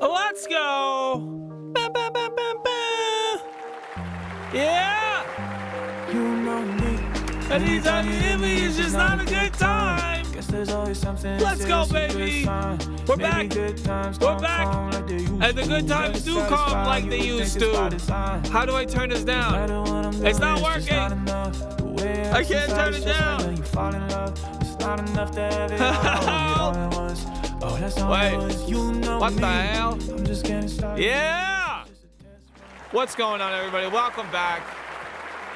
Let's go. Ba, ba, ba, ba, ba. Yeah. You know me. Anytime you hit me, it's just not a good time. Guess there's always something. Let's go, baby. We're back. We're back. And the good times do come like they used to. How do I turn this down? It's not working. I can't turn it down. Wait, what the hell? Yeah! What's going on, everybody? Welcome back.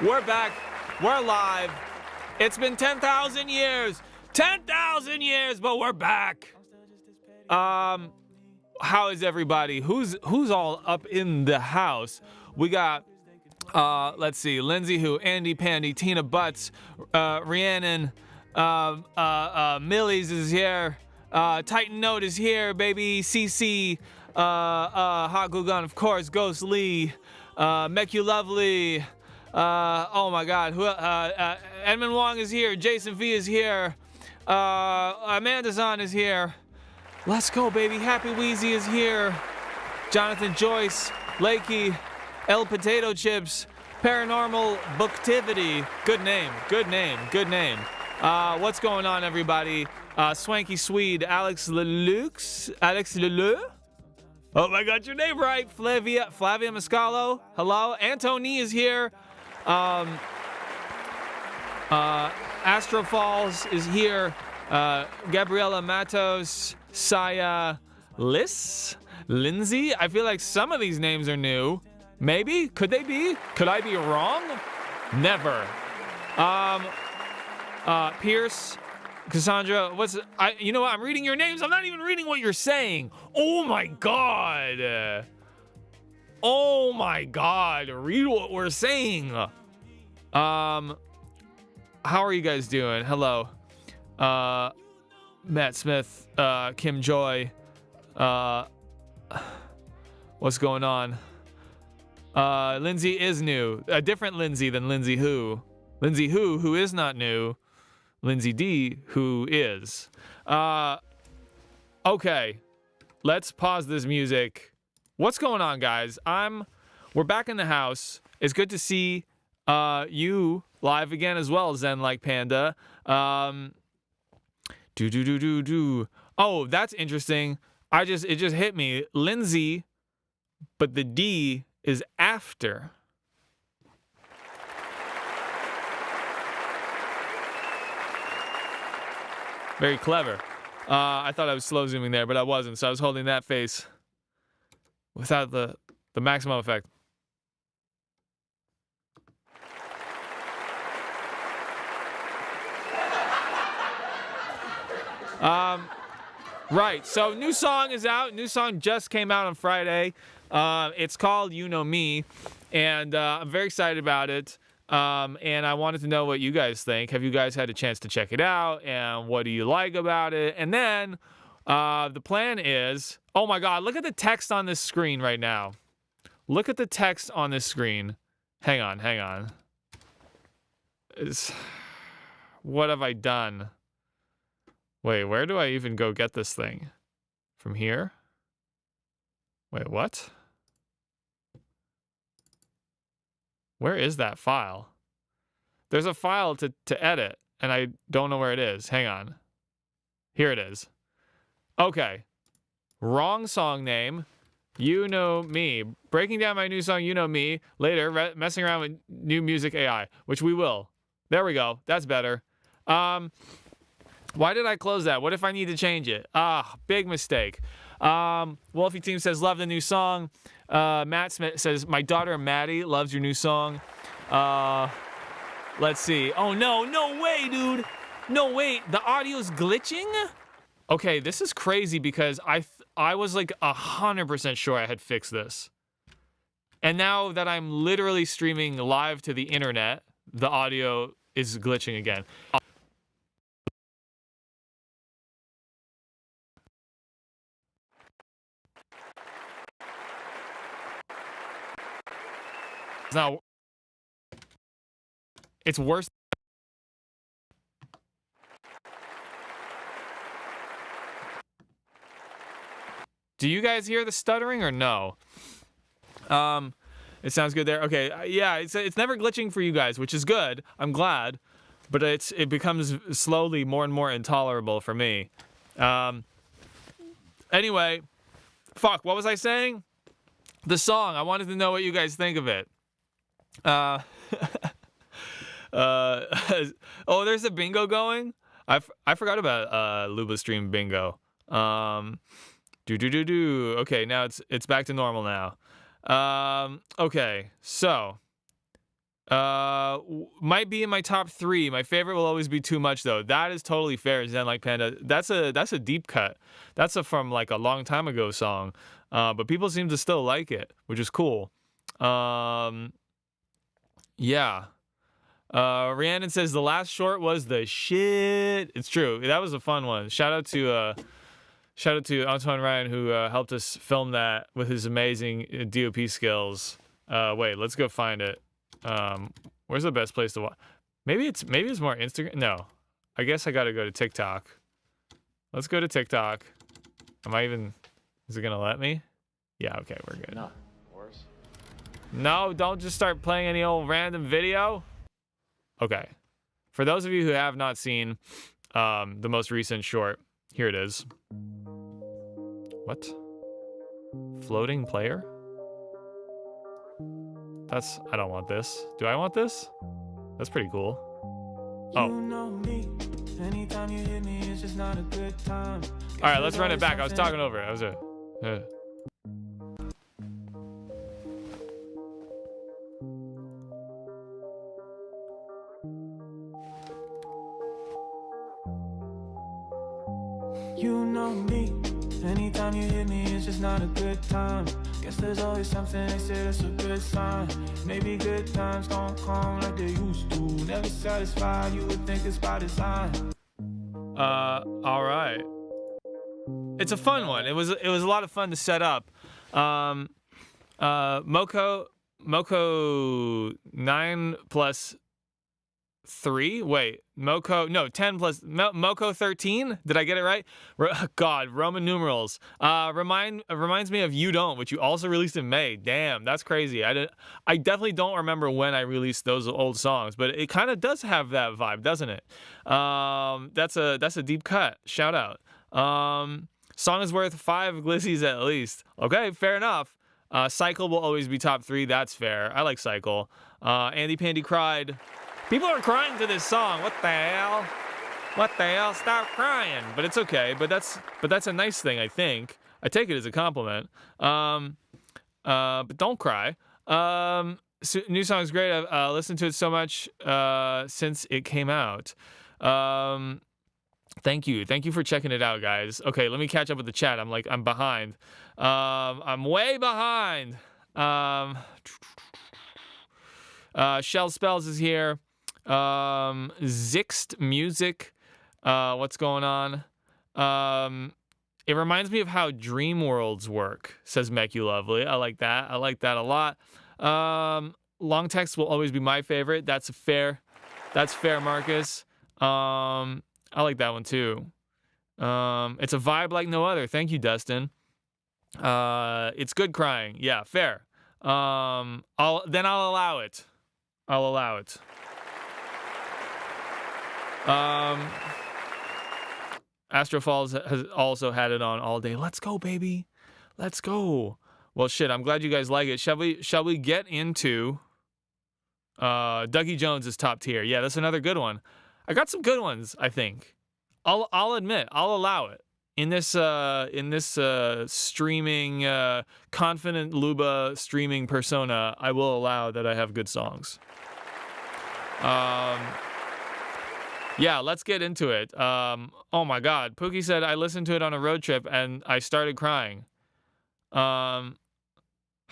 We're back. We're live. It's been 10,000 years. 10,000 years, but we're back. How is everybody? Who's all up in the house? We got let's see, Lindsay Who, Andy Pandy, Tina Butts, Rhiannon, Millies is here, Titan Note is here, baby, CC, Hot Glue Gun, of course, Ghost Lee, Make You Lovely, oh my god, who, Edmund Wong is here, Jason V is here, Amanda Zahn is here. Let's go, baby. Happy Wheezy is here. Jonathan Joyce, Lakey, El Potato Chips, Paranormal Booktivity. Good name, good name, good name. What's going on, everybody? Swanky Swede, Alex Lelux, Alex Leleu. Oh, I got your name right. Flavia Mascalo. Hello. Antony is here. Astro Falls is here. Gabriela Matos, Saya Lindsay. I feel like some of these names are new. Maybe? Could they be? Could I be wrong? Never. Pierce, Cassandra, you know what? I'm reading your names. I'm not even reading what you're saying. Oh my god. Oh my god. Read what we're saying. How are you guys doing? Hello. Matt Smith, Kim Joy, what's going on? Lindsay is new. A different Lindsay than Lindsay Who. Lindsay who is not new. Lindsay D, who is. Okay. Let's pause this music. What's going on, guys? We're back in the house. It's good to see you live again as well, Zen Like Panda. Oh, that's interesting. It just hit me. Lindsay, but the D is after. Very clever. I thought I was slow zooming there, but I wasn't, so I was holding that face without the maximum effect. Right, so new song is out. New song just came out on Friday. It's called You Know Me, and I'm very excited about it. And I wanted to know what you guys think. Have you guys had a chance to check it out? And what do you like about it? And then the plan is, oh my god, look at the text on this screen right now. Look at the text on this screen. Hang on. What have I done? Wait, where do I even go get this thing? From here? Wait, what? Where is that file? There's a file to edit, and I don't know where it is. Hang on. Here it is. Okay. Wrong song name. You Know Me. Breaking down my new song, You Know Me. Later, messing around with new music AI, which we will. There we go. That's better. Why did I close that? What if I need to change it? Big mistake. Wolfie Team says, love the new song. Matt Smith says, my daughter Maddie loves your new song. Let's see. Oh, no way, dude. No, wait, the audio's glitching? Okay, this is crazy because I was like 100% sure I had fixed this. And now that I'm literally streaming live to the internet, the audio is glitching again. Now, it's worse. Do you guys hear the stuttering or no? It sounds good there. Okay, yeah, it's never glitching for you guys, which is good. I'm glad, but it becomes slowly more and more intolerable for me. Anyway, fuck, what was I saying? The song. I wanted to know what you guys think of it. Oh, there's a bingo going. I forgot about Luba Stream bingo. Okay, now it's back to normal now. Okay, so might be in my top 3. My favorite will always be Too Much though. That is totally fair. Zen Like Panda. That's a deep cut. That's from like a long time ago song. But people seem to still like it, which is cool. Yeah. Rhiannon says the last short was the shit. It's true. That was a fun one. Shout out to Antoine Ryan who helped us film that with his amazing DOP skills. Wait, let's go find it. Where's the best place to watch? Maybe it's more Instagram. No, I guess I gotta go to TikTok. Let's go to TikTok. Is it gonna let me? Yeah, okay, we're good. No, worse. No, don't just start playing any old random video. Okay. For those of you who have not seen the most recent short, here it is. What? Floating player? I don't want this. Do I want this? That's pretty cool. Oh. You know me. Anytime you hit me, it's just not a good time. All right, let's run it back. I was talking over it. You know me. Anytime you hit me, it's just not a good time. Guess there's always something they say that's a good sign. Maybe good times don't come like they used to. Never satisfied, you would think it's by design. All right. It's a fun one. It was a lot of fun to set up. Moko 9 plus 3. Wait, no 10 plus Moko 13. Did I get it right? God, Roman numerals. Reminds me of You Don't, which you also released in May. Damn, that's crazy. I definitely don't remember when I released those old songs, but it kind of does have that vibe, doesn't it? That's a deep cut. Shout out. Song is worth 5 glissies at least. Okay, fair enough. Cycle will always be top 3. That's fair. I like Cycle. Andy Pandy cried. People are crying to this song. What the hell? What the hell? Stop crying. But it's okay. But that's a nice thing, I think. I take it as a compliment. But don't cry. New song's great. I've listened to it so much since it came out. Thank you for checking it out, guys. Okay, let me catch up with the chat. I'm behind. I'm way behind. Shell Spells is here. Zixt Music. What's going on? It reminds me of how dream worlds work, says Make You Lovely. I like that. I like that a lot. Long text will always be my favorite. That's fair, Marcus. I like that one too. It's a vibe like no other. Thank you, Dustin. It's good crying. Yeah, fair. I'll allow it. Astro Falls has also had it on all day. Let's go, baby. Let's go. Well, shit, I'm glad you guys like it. Shall we get into Dougie Jones' top tier? Yeah, that's another good one. I got some good ones, I think. I'll admit, I'll allow it. In this streaming confident Luba streaming persona, I will allow that I have good songs. Yeah, let's get into it. Oh my God, Pookie said I listened to it on a road trip and I started crying. How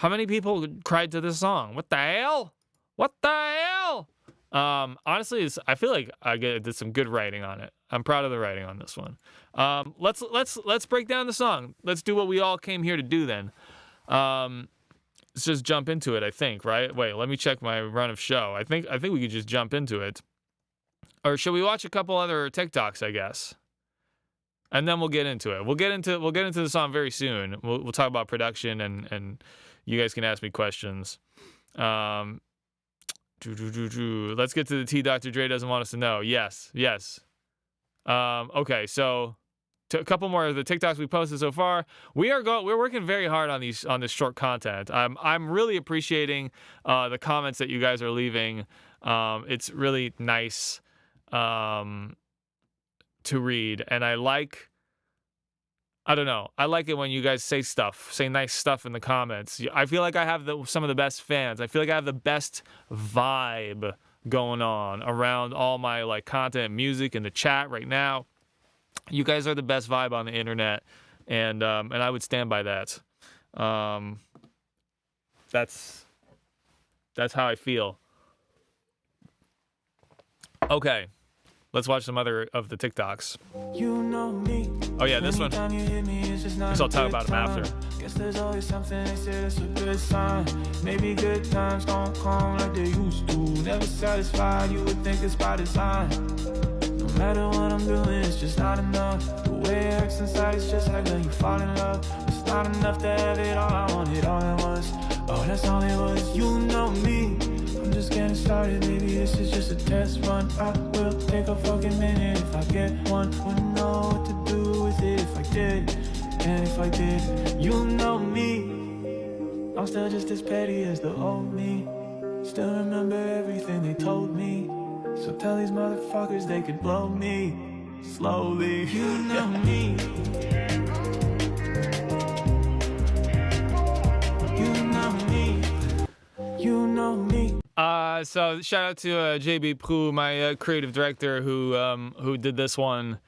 many people cried to this song? What the hell? Honestly, I feel like I did some good writing on it. I'm proud of the writing on this one. Let's break down the song. Let's do what we all came here to do then. Let's just jump into it, I think, right? Wait, let me check my run of show. I think we could just jump into it. Or should we watch a couple other TikToks, I guess? and then we'll get into it. We'll get into the song very soon. We'll talk about production, and you guys can ask me questions. Let's get to the T Dr. Dre doesn't want us to know. Yes. Okay, so a couple more of the TikToks we posted so far. We're working very hard on this short content. I'm really appreciating the comments that you guys are leaving. It's really nice to read, and I like it when you guys say nice stuff in the comments. I feel like I have some of the best fans. I feel like I have the best vibe going on around all my like content, music, in the chat right now. You guys are the best vibe on the internet, and I would stand by that. That's how I feel. Okay. Let's watch some other of the TikToks. You know me. Oh yeah, this one. Guess I'll talk about them after. Guess there's always something they say that's a good sign. Maybe good times don't come like they used to. Never satisfied, you would think it's by design. No matter what I'm doing, it's just not enough. The way it hurts inside, it's just like when you fall in love. It's not enough to have it all, I want it all at once. Oh, that's all it was, you know me. I'm just getting started, maybe this is just a test run. I will take a fucking minute if I get one. Wouldn't know what to do with it if I did. And if I did, you know me. I'm still just as petty as the old me. Still remember everything they told me. So tell these motherfuckers they could blow me slowly. You know me. You know me. You know me. So shout out to JB Prue, my creative director, who did this one.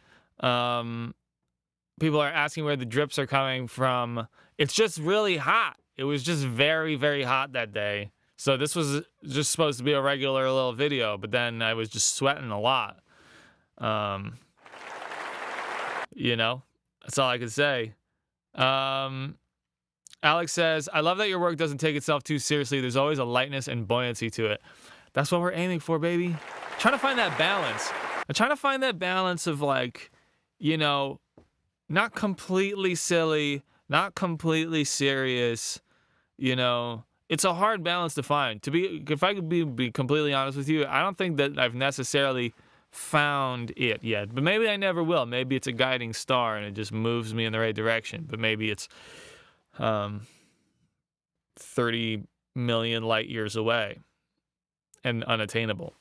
People are asking where the drips are coming from. It's just really hot. It was just very, very hot that day. So this was just supposed to be a regular little video, but then I was just sweating a lot. That's all I could say. Alex says, I love that your work doesn't take itself too seriously. There's always a lightness and buoyancy to it. That's what we're aiming for, baby. Trying to find that balance. I'm trying to find that balance of like, not completely silly, not completely serious. It's a hard balance to find. If I could be completely honest with you, I don't think that I've necessarily found it yet. But maybe I never will. Maybe it's a guiding star and it just moves me in the right direction. But maybe it's 30 million light years away and unattainable.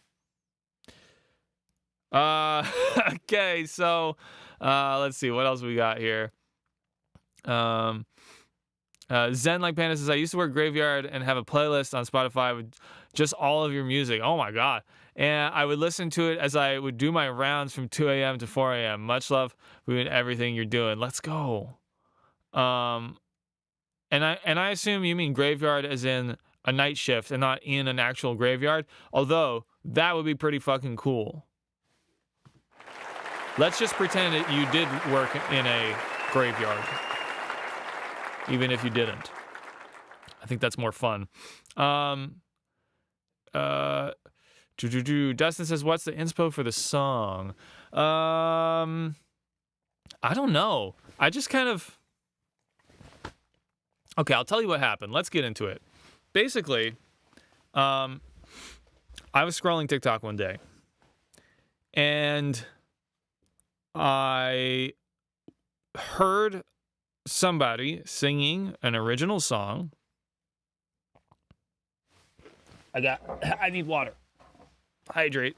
Okay, so let's see what else we got here. Zen Like Panda says, I used to work graveyard and have a playlist on Spotify with just all of your music. Oh my God. And I would listen to it as I would do my rounds from 2 a.m. to 4 a.m. Much love for everything you're doing. Let's go. And I assume you mean graveyard as in a night shift and not in an actual graveyard. Although that would be pretty fucking cool. Let's just pretend that you did work in a graveyard. Even if you didn't. I think that's more fun. Dustin says, what's the inspo for the song? I don't know. I just kind of... Okay, I'll tell you what happened. Let's get into it. Basically, I was scrolling TikTok one day. And I heard somebody singing an original song. I need water. Hydrate.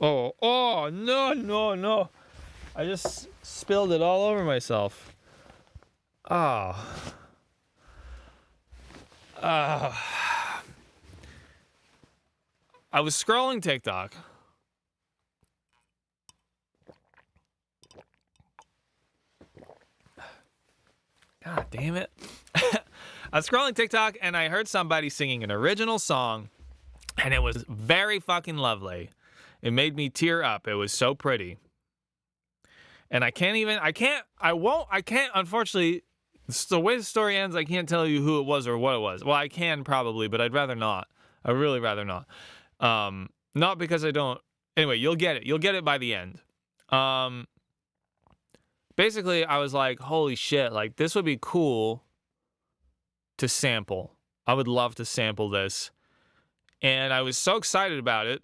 Oh, no. I just spilled it all over myself. I was scrolling TikTok. God damn it. I was scrolling TikTok and I heard somebody singing an original song and it was very fucking lovely. It made me tear up. It was so pretty. And I can't, unfortunately, the way the story ends, I can't tell you who it was or what it was. Well, I can probably, but I'd rather not. I'd really rather not. Not because I don't. Anyway, you'll get it. You'll get it by the end. basically I was like, holy shit, like this would be cool to sample. I would love to sample this. And I was so excited about it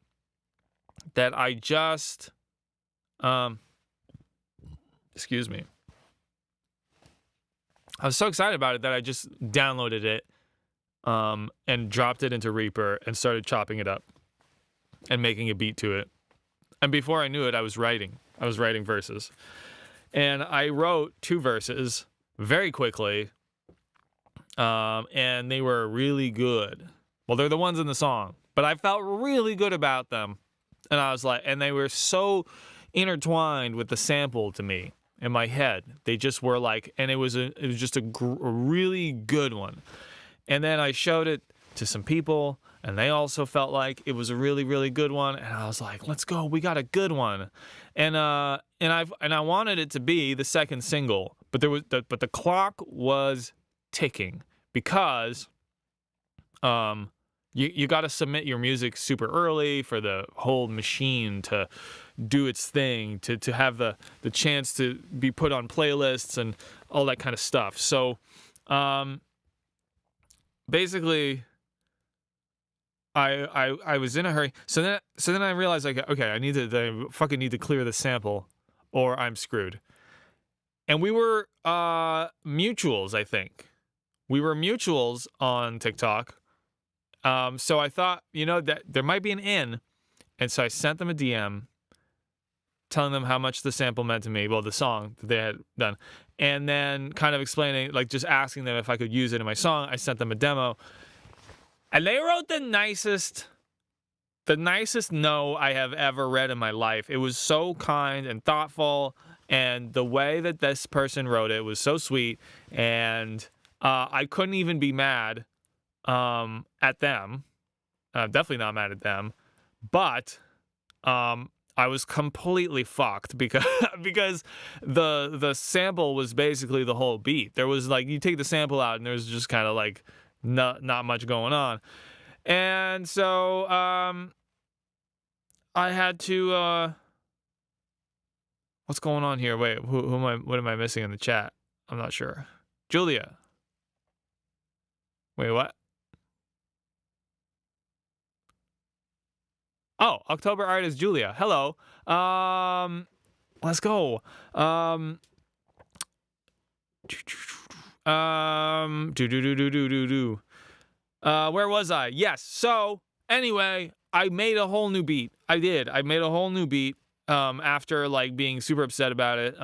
that I just, excuse me. I was so excited about it that I just downloaded it and dropped it into Reaper and started chopping it up and making a beat to it. And before I knew it, I was writing verses. And I wrote 2 verses very quickly, and they were really good. Well, they're the ones in the song, but I felt really good about them. And I was like, and they were so intertwined with the sample to me in my head. They just were like, and it was just a really good one. And then I showed it to some people, and they also felt like it was a really, really good one. And I was like, let's go, we got a good one. And I wanted it to be the second single, but the clock was ticking because you got to submit your music super early for the whole machine to do its thing, to have the chance to be put on playlists and all that kind of stuff. So basically I was in a hurry. So then I realized, like, okay, I fucking need to clear the sample or I'm screwed. And we were mutuals, I think. We were mutuals on TikTok. So I thought, that there might be an in. And so I sent them a DM telling them how much the sample meant to me. Well, the song that they had done. And then kind of explaining, like just asking them if I could use it in my song. I sent them a demo. And they wrote the nicest no I have ever read in my life. It was so kind and thoughtful. And the way that this person wrote it was so sweet. And I couldn't even be mad at them. Definitely not mad at them. But I was completely fucked because the sample was basically the whole beat. There was like, you take the sample out and there's just kind of like not much going on. And so I had to what's going on here? Wait, what am I missing in the chat? I'm not sure. Julia. Wait, what? Oh, October artist Julia. Hello. Let's go. Where was I? Yes. So anyway, I made a whole new beat. I made a whole new beat after like being super upset about it.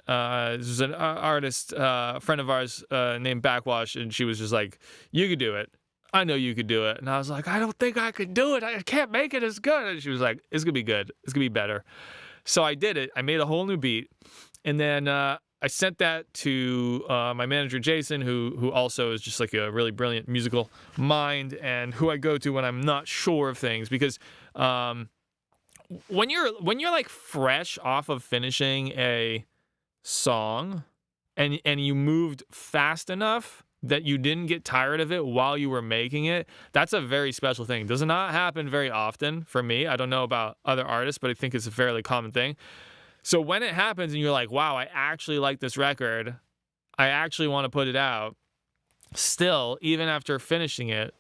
This was an artist, a friend of ours named Backwash, and she was just like, "You could do it. I know you could do it." And I was like, "I don't think I could do it. I can't make it as good." And she was like, "It's gonna be good. It's gonna be better." So I did it. I made a whole new beat, and then I sent that to my manager Jason, who also is just like a really brilliant musical mind, and who I go to when I'm not sure of things, because when you're like fresh off of finishing a song, and you moved fast enough that you didn't get tired of it while you were making it, that's a very special thing. Does not happen very often for me. I don't know about other artists, but I think it's a fairly common thing. So when it happens and you're like, wow, I actually like this record, I actually want to put it out, still, even after finishing it,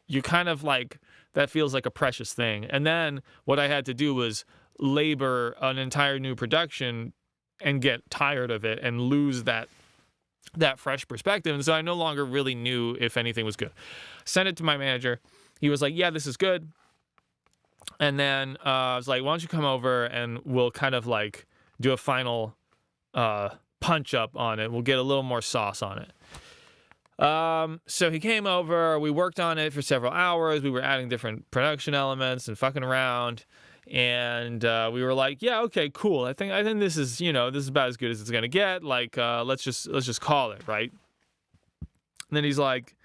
you kind of like, that feels like a precious thing. And then what I had to do was labor an entire new production and get tired of it and lose that fresh perspective. And so I no longer really knew if anything was good. Sent it to my manager. He was like, yeah, this is good. And then I was like, why don't you come over and we'll kind of like do a final punch up on it. We'll get a little more sauce on it. So he came over, we worked on it for several hours. We were adding different production elements and fucking around. And we were like, yeah, okay, cool. I think this is, this is about as good as it's gonna get. Like, let's just call it, right? And then he's like,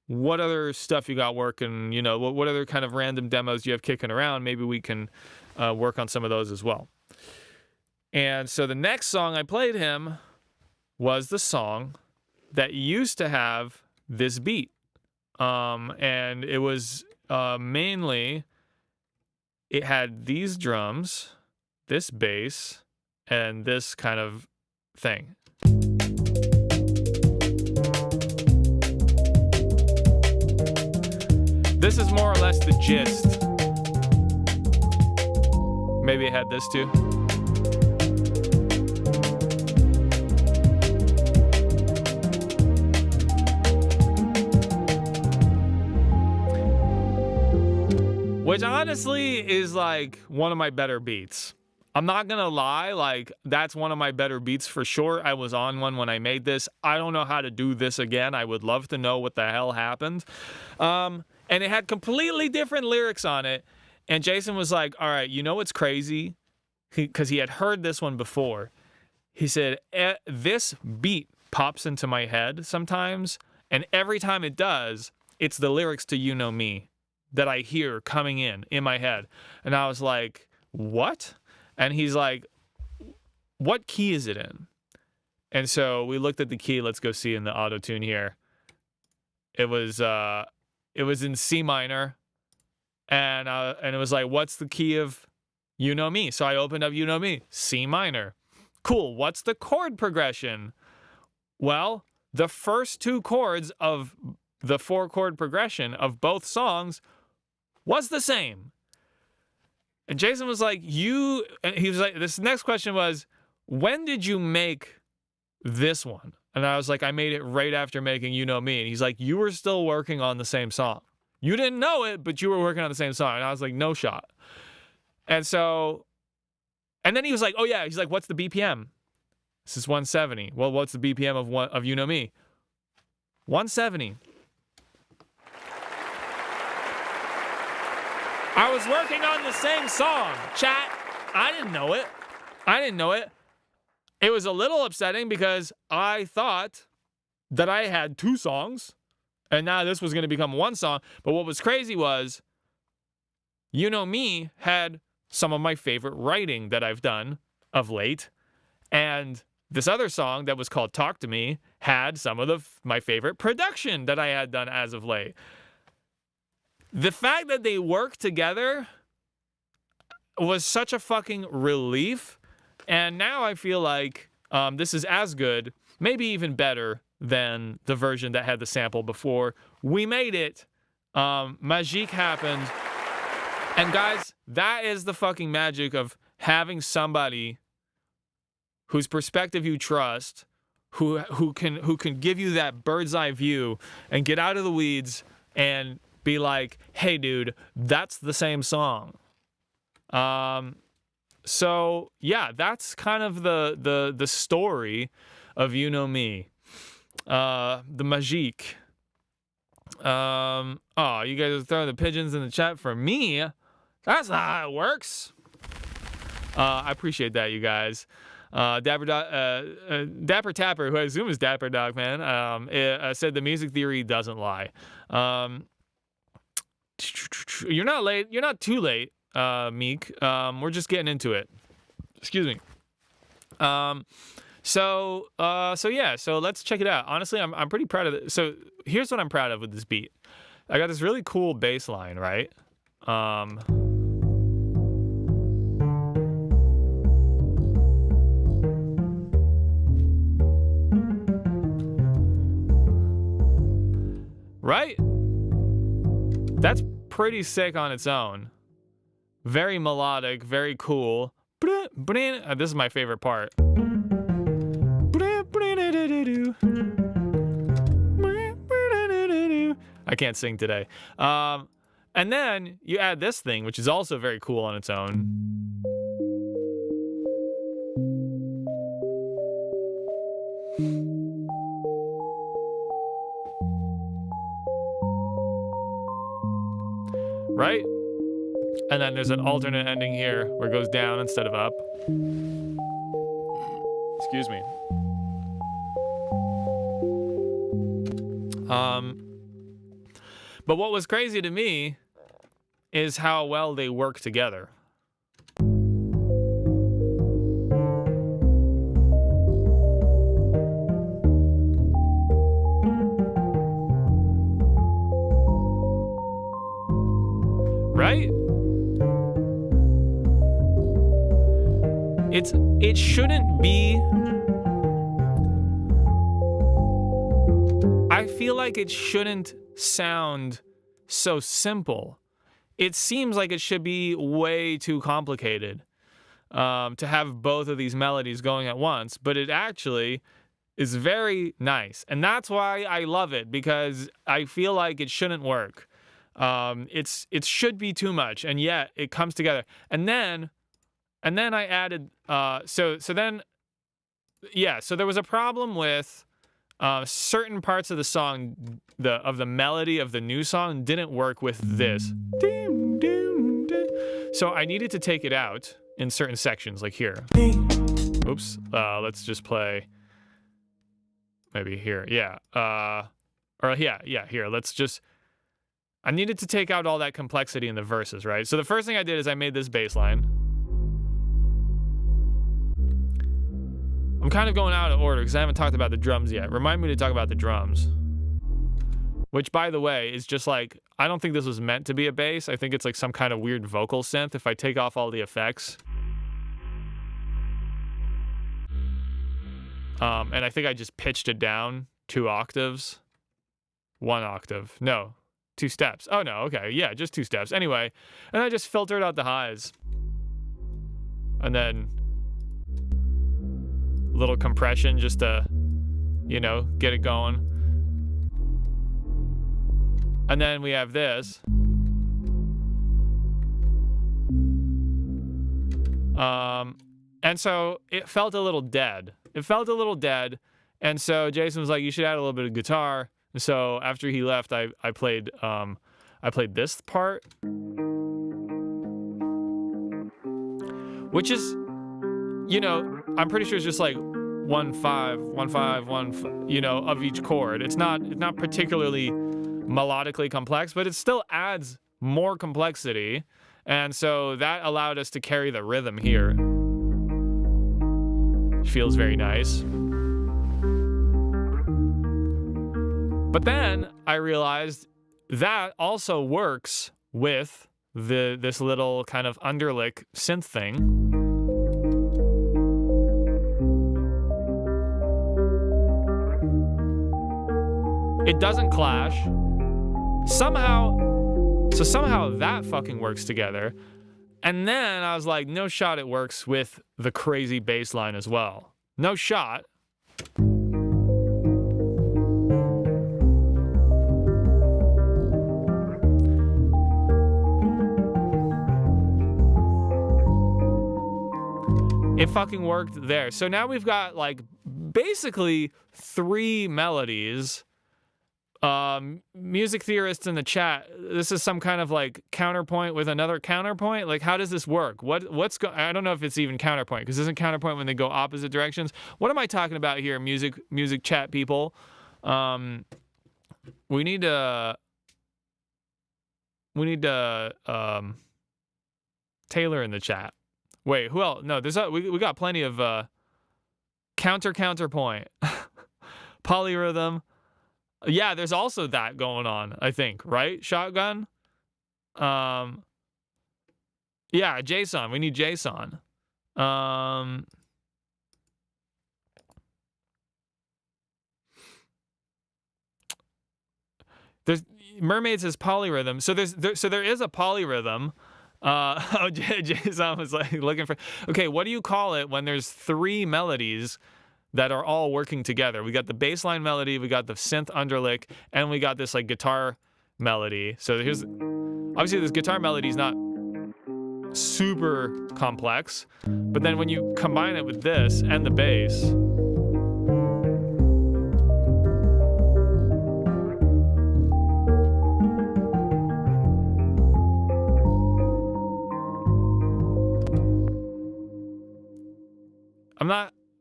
what other stuff you got working? What other kind of random demos you have kicking around? Maybe we can work on some of those as well. And so the next song I played him was the song that used to have this beat. And it was mainly, it had these drums, this bass, and this kind of thing. This is more or less the gist. Maybe it had this too. Which honestly is like one of my better beats. I'm not gonna lie, like that's one of my better beats for sure. I was on one when I made this. I don't know how to do this again. I would love to know what the hell happened. And it had completely different lyrics on it. And Jason was like, all right, you know what's crazy? Because he had heard this one before. He said, this beat pops into my head sometimes. And every time it does, it's the lyrics to You Know Me that I hear coming in my head. And I was like, what? And he's like, what key is it in? And so we looked at the key. Let's go see in the auto tune here. It was in C minor. And it was like, what's the key of You Know Me? So I opened up You Know Me, C minor. Cool. What's the chord progression? Well, the first two chords of the 4-chord progression of both songs was the same. And Jason was like, and he was like, this next question was, when did you make this one? And I was like, I made it right after making You Know Me. And he's like, you were still working on the same song. You didn't know it, but you were working on the same song. And I was like, no shot. And then he was like, oh yeah, he's like, what's the BPM? This is 170. Well, what's the BPM of You Know Me? 170. I was working on the same song, chat. I didn't know it. It was a little upsetting because I thought that I had 2 songs and now this was going to become 1 song. But what was crazy was You Know Me had some of my favorite writing that I've done of late. And this other song that was called Talk to Me had some of my favorite production that I had done as of late. The fact that they work together was such a fucking relief. And now I feel like this is as good, maybe even better than the version that had the sample before. We made it. Magique happened. And guys, that is the fucking magic of having somebody whose perspective you trust, who can give you that bird's eye view and get out of the weeds and be like, hey dude, that's the same song. So yeah, that's kind of the story of You Know Me. The Magique. Oh, you guys are throwing the pigeons in the chat for me. That's not how it works. I appreciate that, you guys. Dapper Tapper, who I assume is Dapper Dog Man, said the music theory doesn't lie. You're not late. You're not too late, Meek. We're just getting into it. Excuse me. So yeah. So let's check it out. Honestly, I'm pretty proud of it. So here's what I'm proud of with this beat. I got this really cool bass line, right? Right? That's pretty sick on its own. Very melodic, very cool. This is my favorite part. I can't sing today. And then you add this thing, which is also very cool on its own. Right? And then there's an alternate ending here where it goes down instead of up. Excuse me. But what was crazy to me is how well they work together. Right? it shouldn't be. I feel like it shouldn't sound so simple. It seems like it should be way too complicated to have both of these melodies going at once, but it actually is very nice. And that's why I love it, because I feel like it shouldn't work. It should be too much, and yet it comes together. And then I added so there was a problem with certain parts of the song, of the melody of the new song didn't work with this. So I needed to take it out in certain sections, like here. Oops. Let's just play maybe here. Yeah. Here. I needed to take out all that complexity in the verses, right? So the first thing I did is I made this bass line. I'm kind of going out of order because I haven't talked about the drums yet. Remind me to talk about the drums. Which, by the way, is just like, I don't think this was meant to be a bass. I think it's like some kind of weird vocal synth if I take off all the effects. And I think I just pitched it down 2 octaves. 1 octave. No, 2 steps. Oh, no, okay. Yeah, just 2 steps. Anyway, and I just filtered out the highs. And then a little compression just to, get it going. And then we have this. And so it felt a little dead. And so Jason was like, you should add a little bit of guitar. And so after he left, I played this part, which is, I'm pretty sure it's just like 1 5 1 5 1, of each chord. It's not particularly melodically complex, but it still adds more complexity. And so that allowed us to carry the rhythm here. Feels very nice. But then I realized that also works with this little kind of underlick synth thing. It doesn't clash. Somehow that fucking works together. And then I was like, no shot it works with the crazy bass line as well. No shot. It fucking worked there. So now we've got like basically 3 melodies. Music theorists in the chat, this is some kind of like counterpoint with another counterpoint. Like, how does this work? I don't know if it's even counterpoint, because isn't counterpoint when they go opposite directions? What am I talking about here, music chat people? We need to Taylor in the chat. Wait, who else? No, we got plenty of counterpoint. Polyrhythm. Yeah, there's also that going on, I think, right? Shotgun? Yeah, JSON. We need JSON. There's Mermaid says polyrhythm. So there is a polyrhythm. Jason was like looking for. Okay, what do you call it when there's 3 melodies that are all working together? We got the bass line melody, we got the synth underlick, and we got this like guitar melody. So here's, obviously this guitar melody is not super complex, but then when you combine it with this and the bass,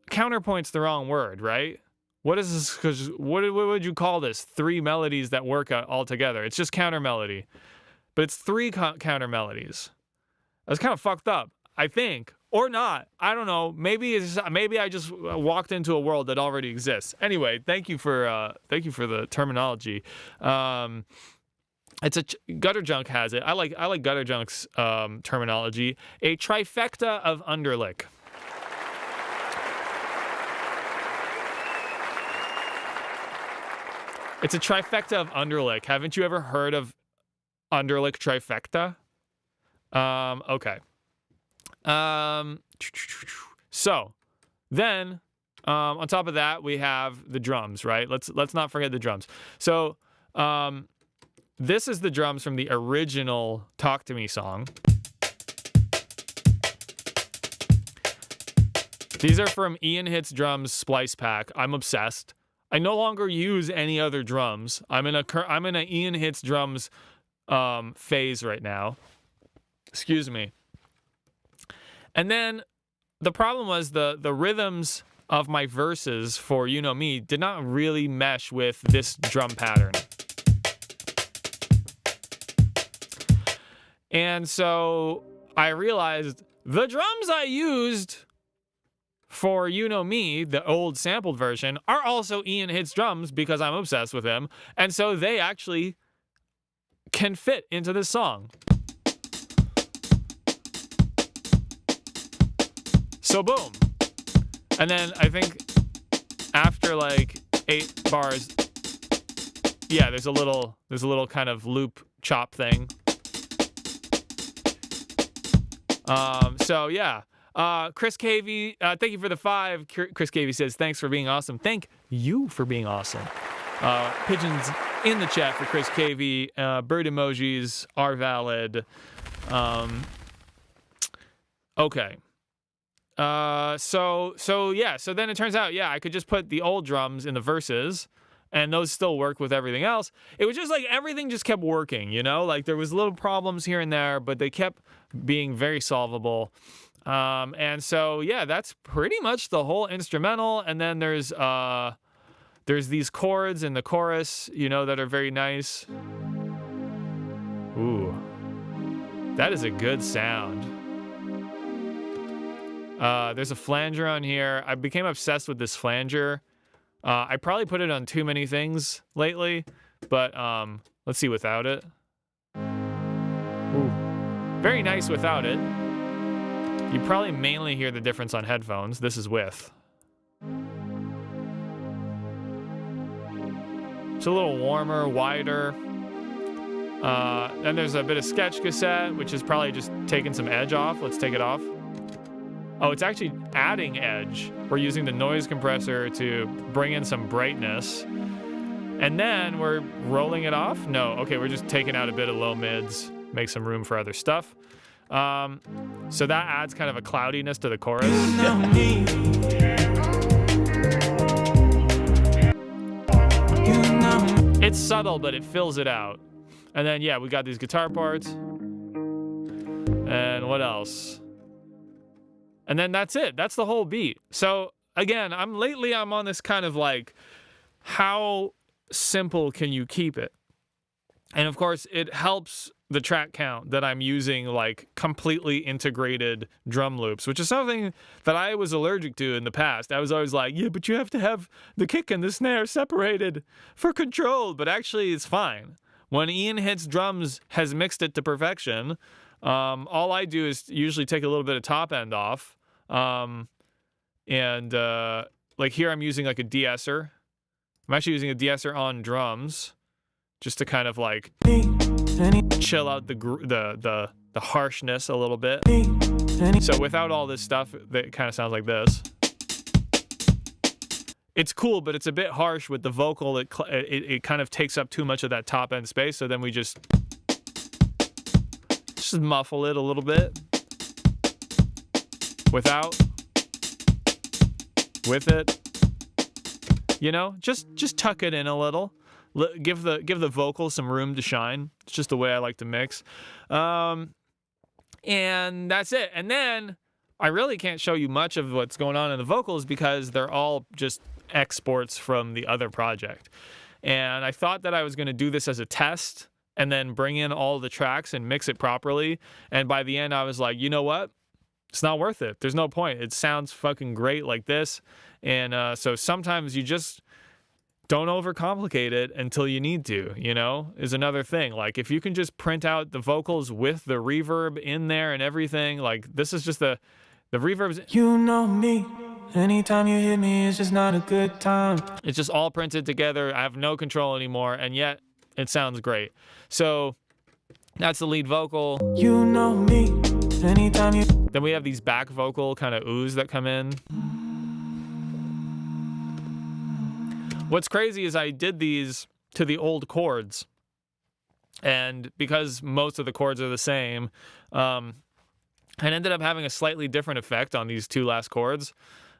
counterpoint's the wrong word, right? What is this? Because what would you call this? 3 melodies that work all together. It's just counter melody, but it's 3 counter melodies. That's kind of fucked up, I think, or not. I don't know. Maybe I just walked into a world that already exists. Anyway, thank you for the terminology. It's Gutter Junk has it. I like Gutter Junk's terminology. A trifecta of underlick. It's a trifecta of underlick. Haven't you ever heard of underlick trifecta? Okay. So then, on top of that, we have the drums, right? Let's not forget the drums. So, this is the drums from the original Talk to Me song. These are from Ian Hits Drums Splice Pack. I'm obsessed. I no longer use any other drums. I'm in a Ian Hits Drums phase right now. Excuse me. And then the problem was the rhythms of my verses for You Know Me did not really mesh with this drum pattern. And so I realized the drums I used for You Know Me, the old sampled version, are also Ian Hits drums because I'm obsessed with him. And so they actually can fit into this song. So boom. And then I think after like 8 bars, yeah, there's a little kind of loop chop thing. So yeah. Chris Cavey, thank you for the 5. Chris Cavey says, thanks for being awesome. Thank you for being awesome. Pigeons in the chat for Chris Cavey. Bird emojis are valid. Okay. So yeah. So then it turns out, yeah, I could just put the old drums in the verses, and those still work with everything else. It was just like everything just kept working, you know? Like there was little problems here and there, but they kept being very solvable. And so, yeah, that's pretty much the whole instrumental. And then there's these chords in the chorus, you know, that are very nice. Ooh, that is a good sound. There's a flanger on here. I became obsessed with this flanger. I probably put it on too many things lately, but let's see without it. Ooh, very nice without it. You probably mainly hear the difference on headphones. This is with. It's a little warmer, wider. Then there's a bit of sketch cassette, which is probably just taking some edge off. Let's take it off. Oh, it's actually adding edge. We're using the noise compressor to bring in some brightness. And then we're rolling it off? No, okay, we're just taking out a bit of low mids, make some room for other stuff. So that adds kind of a cloudiness to the chorus. It's subtle, but it fills it out. And then, yeah, we got these guitar parts. And what else? And then that's it. That's the whole beat. So, again, I'm on this kind of like, how simple can you keep it? And, of course, it helps the track count that I'm using like completely integrated drum loops, which is something that I was allergic to in the past. I was always like, yeah, but you have to have the kick and the snare separated for control. But actually, it's fine. When Ian Hits Drums has mixed it to perfection, all I do is usually take a little bit of top end off. Like here I'm using like a de-esser. I'm actually using a de-esser on drums just to kind of like chill out the harshness a little bit. So without all this stuff, it kind of sounds like this. It's cool, but it's a bit harsh with the vocal. It kind of takes up too much of that top end space. So then we just muffle it a little bit. Without, with it, you know, just tuck it in a little. Give the vocal some room to shine. It's just the way I like to mix. And that's it. And then I really can't show you much of what's going on in the vocals because they're all just exports from the other project. And I thought that I was going to do this as a test and then bring in all the tracks and mix it properly. And by the end, I was like, you know what? It's not worth it. There's no point. It sounds fucking great like this. And so sometimes you just don't overcomplicate it until you need to, you know, is another thing. Like if you can just print out the vocals with the reverb in there and everything, like this is just the reverb's. You know me, Anytime you hit me, it's just not a good time. It's just all printed together. I have no control anymore, and yet it sounds great. So that's the lead vocal. You know me. Anytime you. Then we have these back vocal kind of oohs that come in. What's crazy is I did these to the old chords, and because most of the chords are the same, I ended up having a slightly different effect on these two last chords,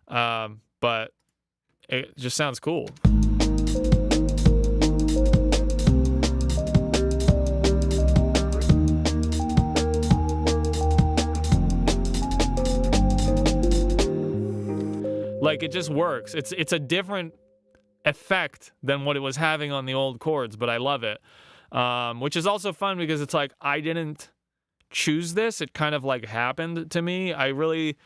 but it just sounds cool. Like, it just works. It's a different effect than what it was having on the old chords, but I love it. Which is also fun because it's like, I didn't choose this. It kind of like happened to me. I really,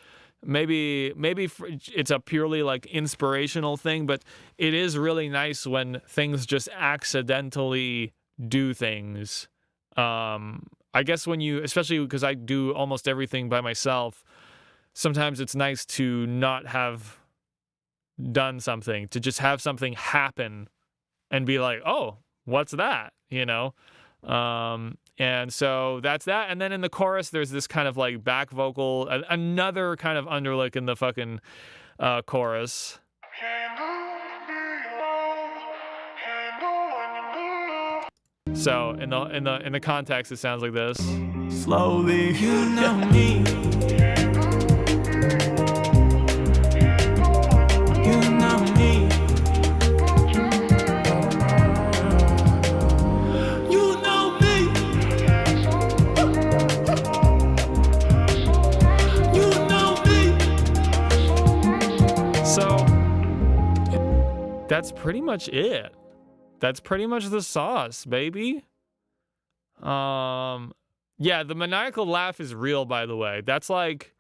maybe it's a purely like inspirational thing, but it is really nice when things just accidentally do things. I guess when you, especially because I do almost everything by myself, sometimes it's nice to not have done something, to just have something happen and be like, oh, what's that? You know? And so that's that. And then in the chorus, there's this kind of like back vocal, another kind of underlick in the fucking chorus. So in the context, it sounds like this. Slowly, you know me. You know me. You know me. You know me. So that's pretty much it. That's pretty much the sauce, baby. Yeah, the maniacal laugh is real, by the way. That's like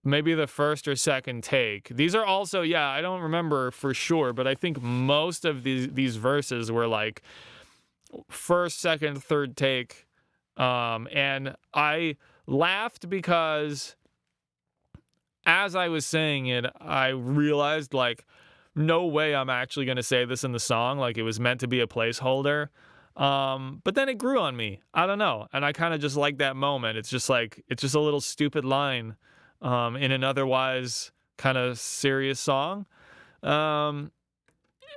maybe the first or second take. These are also, yeah, I don't remember for sure, but I think most of these verses were like first, second, third take. And I laughed because as I was saying it, I realized like, no way I'm actually going to say this in the song. Like, it was meant to be a placeholder. But then it grew on me. I don't know. And I kind of just like that moment. It's just like, it's just a little stupid line in an otherwise kind of serious song. And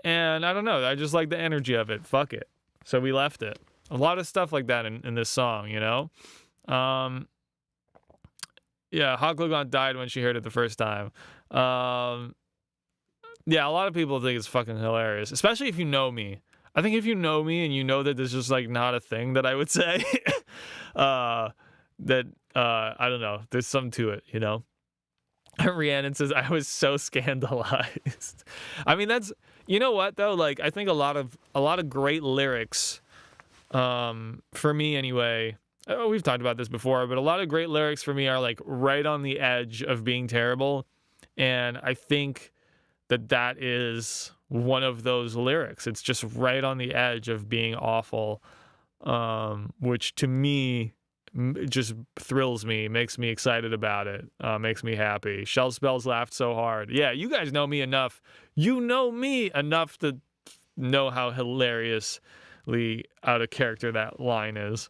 I don't know. I just like the energy of it. Fuck it. So we left it. A lot of stuff like that in this song, you know? Yeah, Hot Glue Gun died when she heard it the first time. Yeah, a lot of people think it's fucking hilarious, especially if you know me. I think if you know me and you know that this is just like not a thing that I would say, I don't know, there's something to it, you know? Rhiannon says, I was so scandalized. I mean, that's, you know what though? Like, I think a lot of great lyrics, for me anyway, we've talked about this before, but a lot of great lyrics for me are like right on the edge of being terrible. And I think that is one of those lyrics. It's just right on the edge of being awful, which to me just thrills me, makes me excited about it, makes me happy. Shell Spells laughed so hard. Yeah, you guys know me enough. You know me enough to know how hilariously out of character that line is.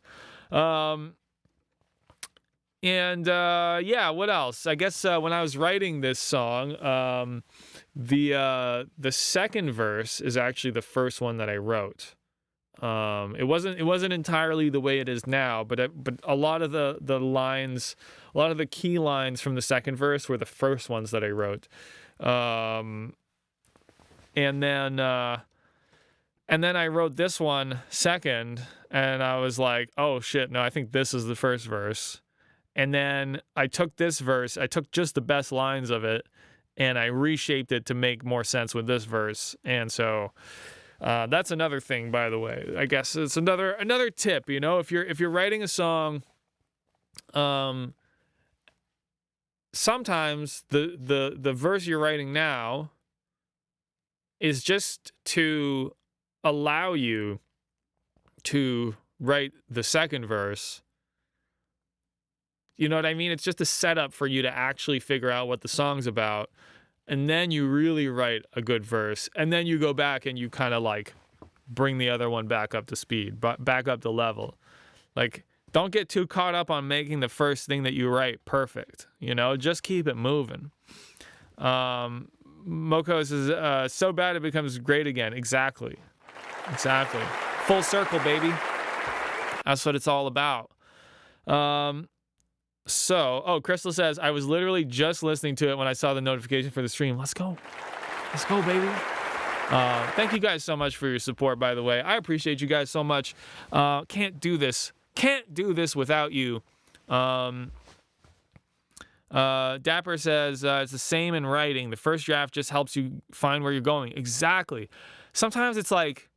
Yeah, what else? I guess when I was writing this song, the second verse is actually the first one that I wrote. It wasn't entirely the way it is now, but a lot of the lines, a lot of the key lines from the second verse were the first ones that I wrote. And then I wrote this one second, and I was like, oh shit, no, I think this is the first verse. And then I took this verse, I took just the best lines of it, and I reshaped it to make more sense with this verse. And so that's another thing, by the way. I guess it's another tip, you know, if you're writing a song, sometimes the verse you're writing now is just to allow you to write the second verse You know what I mean? It's just a setup for you to actually figure out what the song's about. And then you really write a good verse. And then you go back and you kind of like bring the other one back up to speed, back up to level. Like, don't get too caught up on making the first thing that you write perfect. You know, just keep it moving. Moko says, so bad it becomes great again. Exactly. Full circle, baby. That's what it's all about. Crystal says, I was literally just listening to it when I saw the notification for the stream. Let's go, baby. Thank you guys so much for your support, by the way. I appreciate you guys so much. Can't do this without you. Dapper says, it's the same in writing. The first draft just helps you find where you're going. Exactly. Sometimes it's like,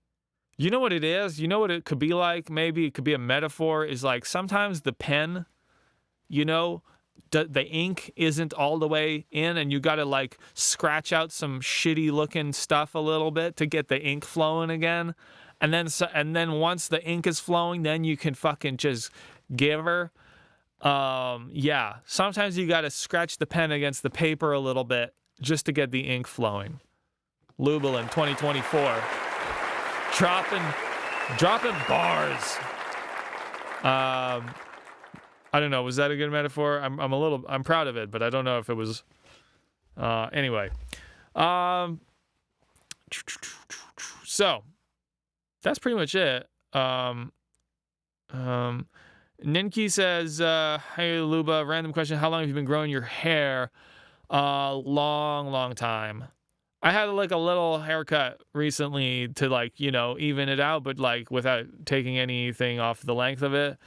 you know what it is? You know what it could be like? Maybe it could be a metaphor, is like sometimes the pen, you know, the ink isn't all the way in, and you got to like scratch out some shitty looking stuff a little bit to get the ink flowing again. And then once the ink is flowing, then you can fucking just give her. Yeah, sometimes you got to scratch the pen against the paper a little bit just to get the ink flowing. Lublin 2024. Dropping bars. I don't know. Was that a good metaphor? I'm proud of it, but I don't know if it was. Anyway. So that's pretty much it. Ninki says, hey Luba, random question. How long have you been growing your hair? Long time. I had like a little haircut recently to like, you know, even it out, but like without taking anything off the length of it.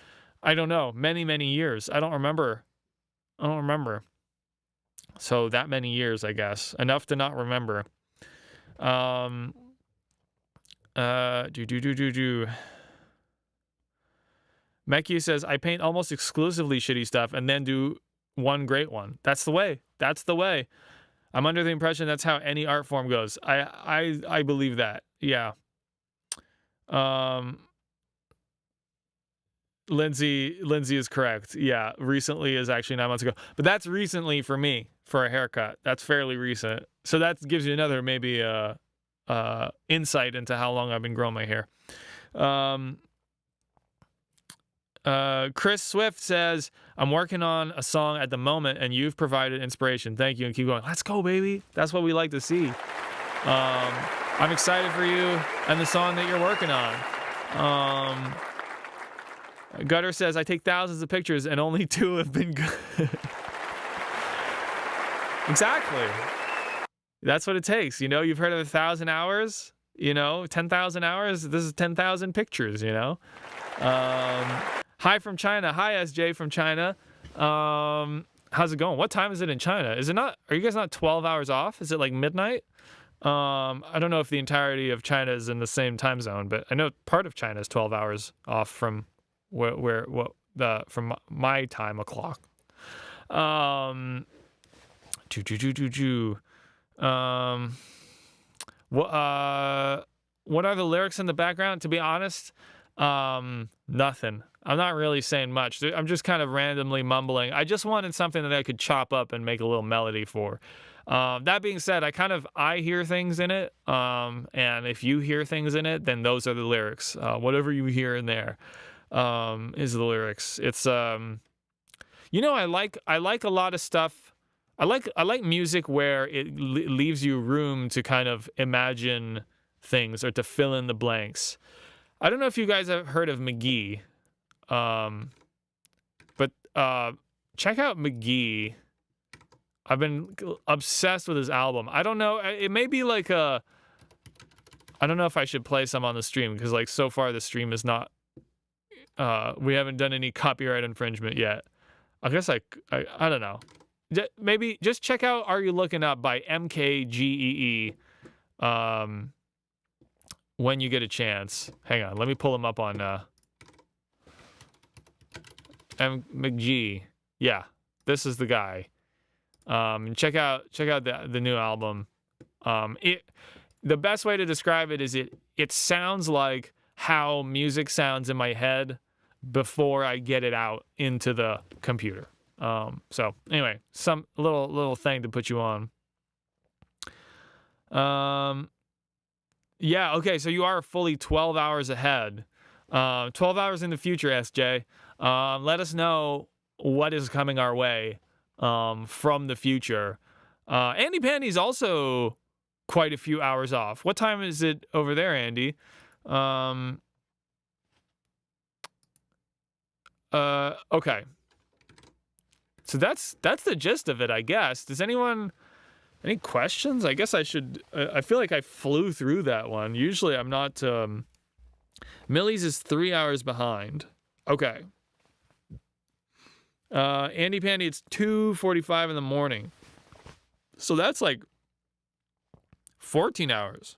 I don't know. Many years. I don't remember. So that many years, I guess. Enough to not remember. Mecky says, I paint almost exclusively shitty stuff and then do one great one. That's the way. I'm under the impression that's how any art form goes. I believe that. Yeah. Lindsay is correct. Yeah, recently is actually 9 months ago. But that's recently for me, for a haircut. That's fairly recent. So that gives you another maybe insight into how long I've been growing my hair. Chris Swift says, I'm working on a song at the moment and you've provided inspiration. Thank you, and keep going. Let's go, baby. That's what we like to see. I'm excited for you and the song that you're working on. Gutter says, I take thousands of pictures and only 2 have been good. Exactly. That's what it takes. You know, you've heard of 1,000 hours, you know, 10,000 hours. This is 10,000 pictures, you know. Hi from China. Hi, SJ from China. How's it going? What time is it in China? Are you guys not 12 hours off? Is it like midnight? I don't know if the entirety of China is in the same time zone, but I know part of China is 12 hours off from from my time o'clock. What are the lyrics in the background? To be honest, nothing. I'm not really saying much. I'm just kind of randomly mumbling. I just wanted something that I could chop up and make a little melody for. That being said, I hear things in it. And if you hear things in it, then those are the lyrics. Whatever you hear in there, is the lyrics. It's, you know, I like a lot of stuff. I like music where it leaves you room to kind of imagine things or to fill in the blanks. I don't know if you guys have heard of McGee, but check out McGee. I've been obsessed with his album. I don't know. It may be like I don't know if I should play some on the stream because like so far the stream is not. We haven't done any copyright infringement yet. I guess I don't know. Maybe just check out Are You Looking Up by MKGEE. When you get a chance. Hang on, let me pull him up on McG. Yeah, this is the guy. And check out the new album. The best way to describe it is it sounds like how music sounds in my head before I get it out into the computer. So anyway, some little thing to put you on. Yeah, okay, so you are fully 12 hours ahead. 12 hours in the future, SJ. Let us know what is coming our way from the future. Andy Pandy's also quite a few hours off. What time is it over there, Andy? Okay. So that's the gist of it, I guess. Does anyone... Any questions? I guess I should... I feel like I flew through that one. Usually I'm not... Millie's is 3 hours behind. Okay. Andy Pandy, it's 2:45 in the morning. So that's like 14 hours.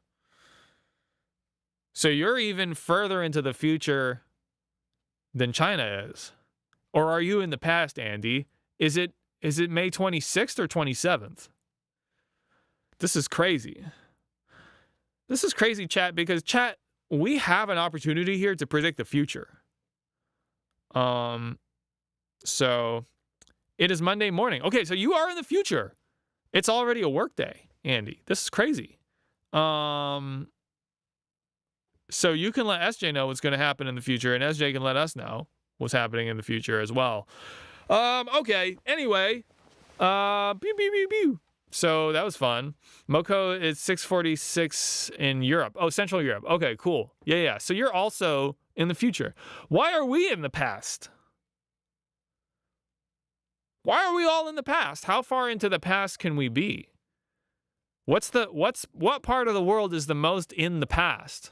So you're even further into the future than China is. Or are you in the past, Andy? Is it May 26th or 27th? This is crazy. This is crazy, chat, because chat, we have an opportunity here to predict the future. So it is Monday morning. Okay, so you are in the future. It's already a work day, Andy. This is crazy. So you can let SJ know what's going to happen in the future, and SJ can let us know what's happening in the future as well. Okay, anyway. Pew, pew, pew, pew. So that was fun. Moko is 6:46 in Europe. Oh, Central Europe. Okay, cool. Yeah. So you're also in the future. Why are we in the past? Why are we all in the past? How far into the past can we be? What part of the world is the most in the past?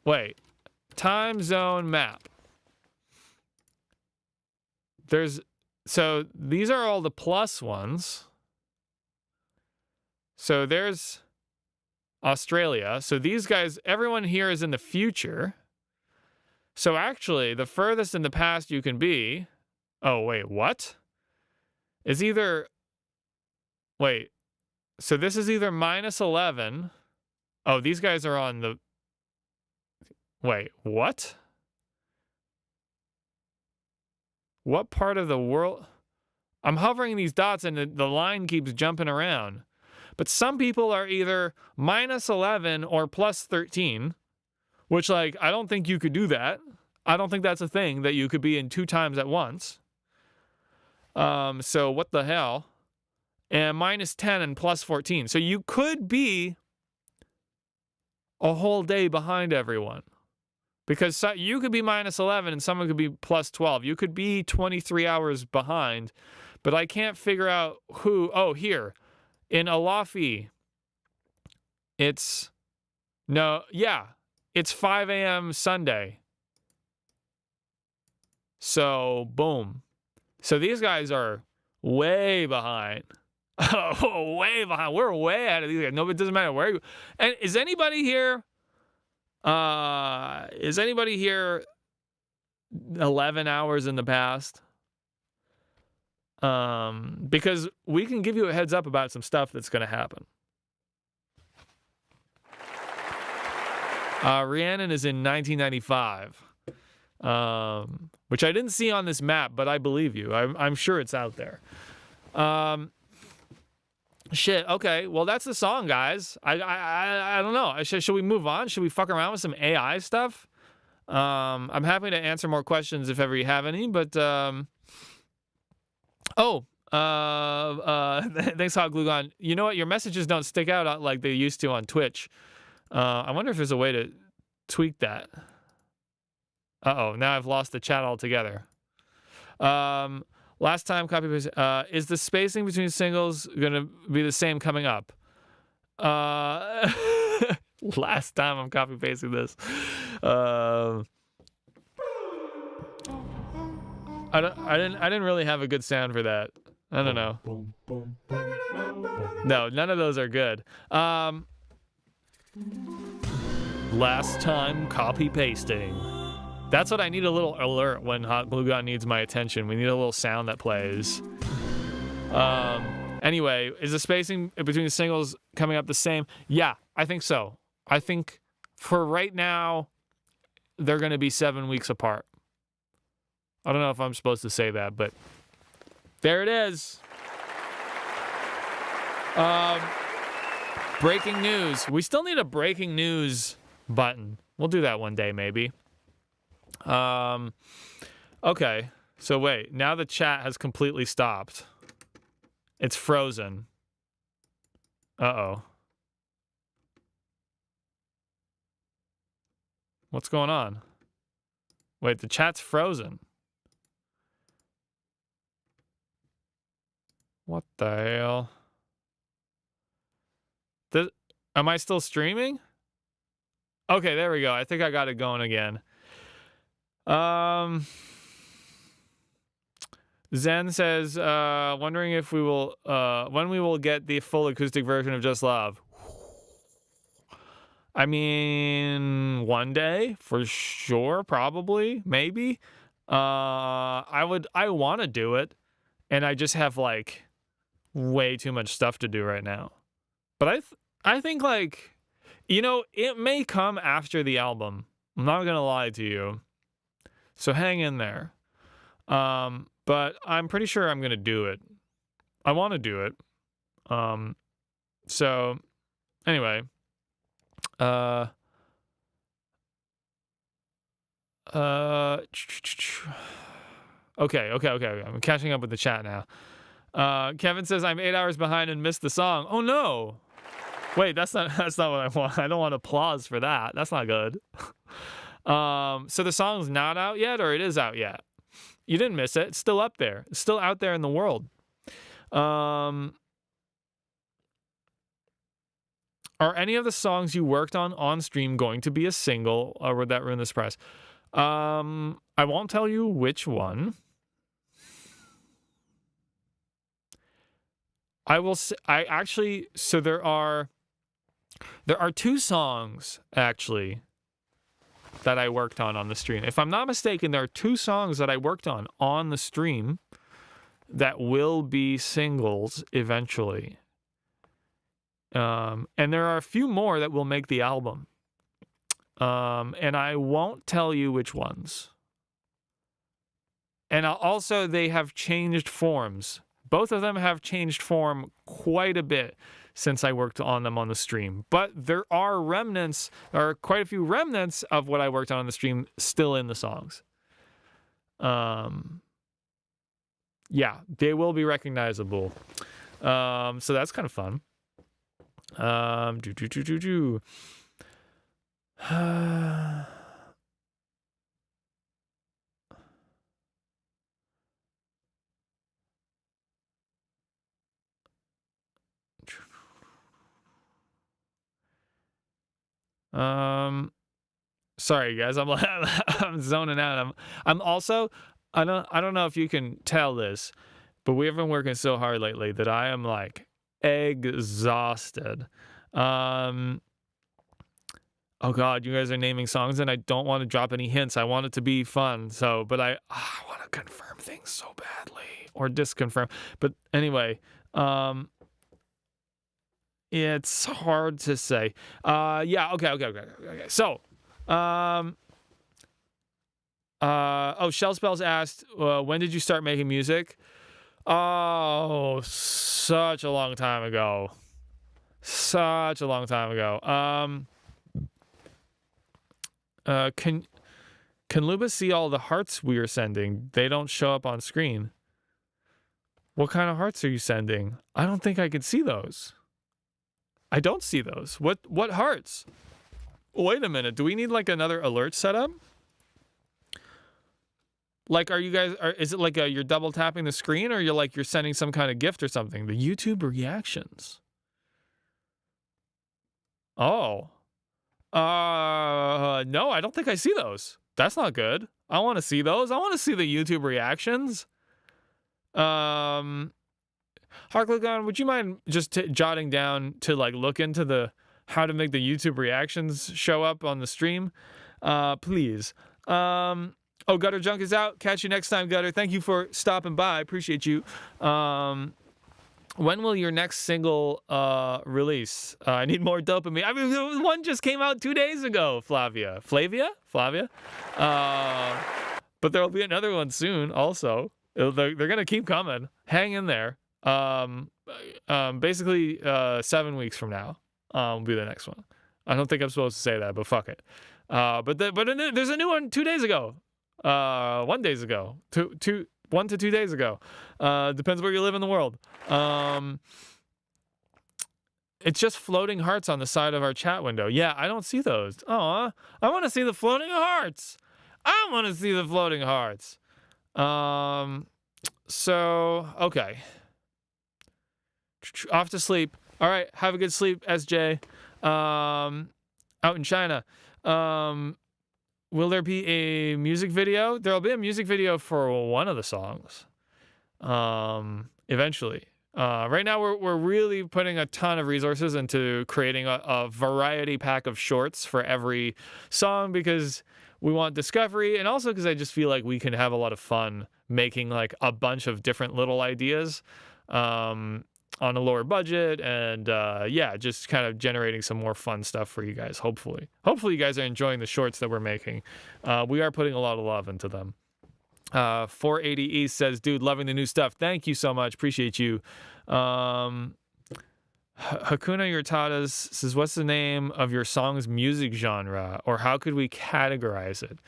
Wait. Time zone map. So these are all the plus ones. So there's Australia. So these guys, everyone here is in the future. So actually, the furthest in the past you can be... Oh, wait, what? Is either... Wait. So this is either -11... Oh, these guys are on the... Wait, what? What part of the world? I'm hovering these dots and the line keeps jumping around. But some people are either -11 or +13, which, like, I don't think you could do that. I don't think that's a thing that you could be in 2 times at once. So what the hell? And -10 and +14. So you could be a whole day behind everyone. Because you could be -11 and someone could be +12. You could be 23 hours behind, but I can't figure out who. Oh, here. In Alafi, it's 5 a.m. Sunday. So, boom. So these guys are way behind. Way behind. We're way ahead of these guys. No, it doesn't matter where you... And is anybody here... 11 hours in the past? Because we can give you a heads up about some stuff that's going to happen. Rhiannon is in 1995, which I didn't see on this map, but I believe you. I'm sure it's out there. Shit. Okay. Well, that's the song, guys. I don't know. Should we move on? Should we fuck around with some AI stuff? I'm happy to answer more questions if ever you have any. But thanks, Hot Glugon. You know what? Your messages don't stick out like they used to on Twitch. I wonder if there's a way to tweak that. Uh-oh. Now I've lost the chat altogether. Last time, copy paste. Is the spacing between singles going to be the same coming up? Last time I'm copy pasting this. I didn't really have a good sound for that. I don't know. No, none of those are good. Last time copy pasting. That's what I need, a little alert when Hot Glue Gun needs my attention. We need a little sound that plays. Anyway, is the spacing between the singles coming up the same? Yeah, I think so. I think for right now, they're going to be 7 weeks apart. I don't know if I'm supposed to say that, but there it is. Breaking news. We still need a breaking news button. We'll do that one day, maybe. Okay. So wait, now the chat has completely stopped. It's frozen. Uh-oh. What's going on? Wait, the chat's frozen. What the hell? Am I still streaming? Okay, there we go. I think I got it going again. Zen says, wondering if we will, when we will get the full acoustic version of Just Love. I mean, one day for sure, probably, maybe. I want to do it, and I just have like way too much stuff to do right now. But I think like, it may come after the album. I'm not gonna lie to you. So hang in there. But I'm pretty sure I'm gonna do it. I want to do it. So anyway. Okay. I'm catching up with the chat now. Kevin says I'm 8 hours behind and missed the song. Oh no. Wait, that's not what I want. I don't want applause for that. That's not good. So the song's not out yet, or it is out yet? You didn't miss it. It's still up there. It's still out there in the world. Are any of the songs you worked on stream going to be a single, or would that ruin the surprise? I won't tell you which one. I will say, so there are 2 songs actually that I worked on the stream. If I'm not mistaken, there are 2 songs that I worked on the stream that will be singles eventually. And there are a few more that will make the album. And I won't tell you which ones. And also, they have changed forms. Both of them have changed form quite a bit since I worked on them on the stream. But there are quite a few remnants of what I worked on the stream still in the songs. Yeah, they will be recognizable. So that's kind of fun. Sorry guys, I'm zoning out. I'm also, I don't know if you can tell this, but we have been working so hard lately that I am like exhausted. Oh God, you guys are naming songs and I don't want to drop any hints. I want it to be fun. So, but I want to confirm things so badly or disconfirm. But anyway, it's hard to say. Yeah. Okay. So, Shell Spells asked, when did you start making music? Oh, such a long time ago. Can Luba see all the hearts we are sending? They don't show up on screen. What kind of hearts are you sending? I don't think I can see those. I don't see those. What hearts? Wait a minute. Do we need like another alert setup? Like, is it like you're double tapping the screen, or you're sending some kind of gift or something? The YouTube reactions. Oh. No, I don't think I see those. That's not good. I want to see those. I want to see the YouTube reactions. Harklugon, would you mind just jotting down to look into how to make the YouTube reactions show up on the stream? Please. Gutter Junk is out. Catch you next time, Gutter. Thank you for stopping by. Appreciate you. When will your next single release? I need more dopamine. I mean, one just came out 2 days ago, Flavia. But there'll be another one soon also. They're going to keep coming. Hang in there. Basically, 7 weeks from now will be the next one. I don't think I'm supposed to say that, but fuck it. There's a new one 2 days ago. 1 days ago. 1 to 2 days ago. Depends where you live in the world. It's just floating hearts on the side of our chat window. Yeah, I don't see those. Aw, I want to see the floating hearts. I want to see the floating hearts. So, okay. Off to sleep. All right, have a good sleep, SJ. Out in China. Will there be a music video? There'll be a music video for one of the songs. Eventually. Right now, we're really putting a ton of resources into creating a variety pack of shorts for every song because we want discovery, and also because I just feel like we can have a lot of fun making like a bunch of different little ideas on a lower budget, and just kind of generating some more fun stuff for you guys. Hopefully you guys are enjoying the shorts that we're making. We are putting a lot of love into them. 480 East says, dude, loving the new stuff. Thank you so much. Appreciate you. Hakuna Yurtadas says, what's the name of your song's music genre, or how could we categorize it?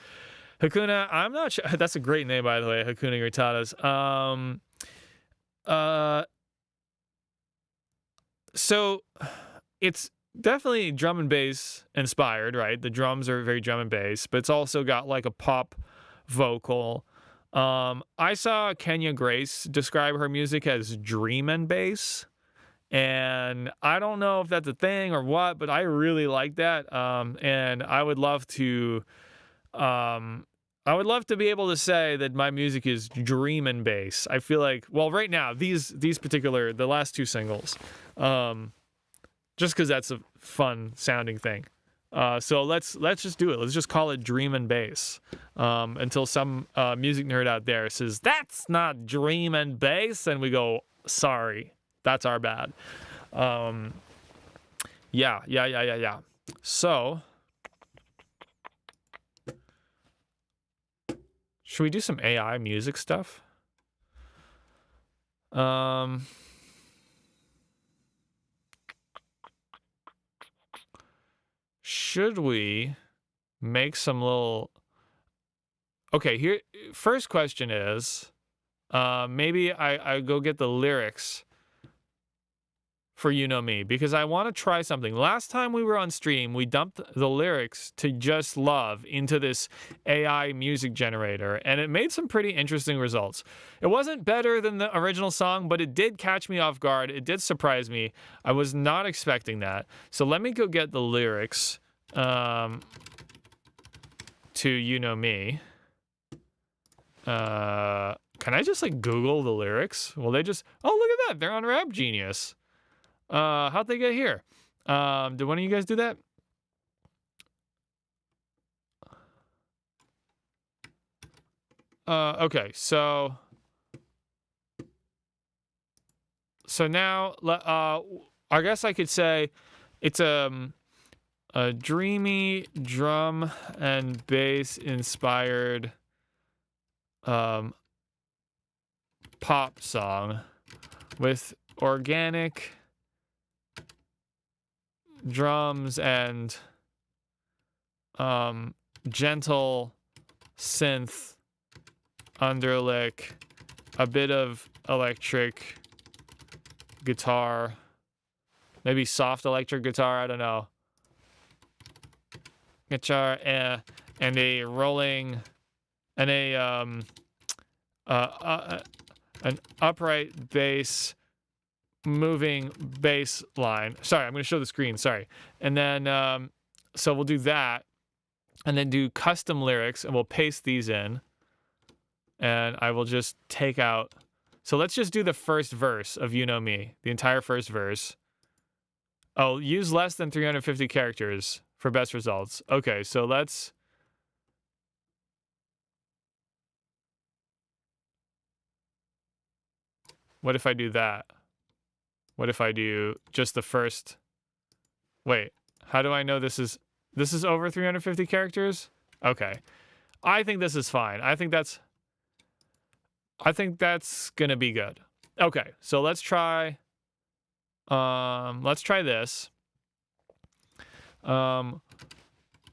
Hakuna, I'm not sure. That's a great name, by the way, Hakuna Yurtadas. So it's definitely drum and bass inspired, right? The drums are very drum and bass, but it's also got like a pop vocal. I saw Kenya Grace describe her music as dream and bass, and I don't know if that's a thing or what, but I really like that. And I would love to be able to say that my music is dream and bass. I feel like, well, right now, the last two singles, just because that's a fun sounding thing. So let's just do it. Let's just call it dream and bass. Until some music nerd out there says, that's not dream and bass, and we go, sorry, that's our bad. Yeah. So, should we do some AI music stuff? Should we make some little... Okay, here, first question is, maybe I go get the lyrics for You Know Me, because I want to try something. Last time we were on stream, we dumped the lyrics to Just Love into this AI music generator, and it made some pretty interesting results. It wasn't better than the original song, but it did catch me off guard. It did surprise me. I was not expecting that. So let me go get the lyrics to You Know Me. Can I just like Google the lyrics? Will they just... Oh, look at that. They're on Rap Genius. How'd they get here? Did one of you guys do that? Okay, so now, I guess I could say it's a dreamy drum and bass inspired pop song with organic drums and gentle synth underlick, a bit of electric guitar, maybe soft electric guitar, I don't know, guitar, and a rolling, and an upright bass, moving bass line. Sorry, I'm going to show the screen. Sorry. And then, so we'll do that, and then do custom lyrics, and we'll paste these in, and I will just take out. So let's just do the first verse of You Know Me, the entire first verse. Oh, use less than 350 characters for best results. Okay, so let's... What if I do that? What if I do just the first? Wait, how do I know this is over 350 characters? Okay. I think this is fine. I think that's gonna be good. Okay, so let's try this.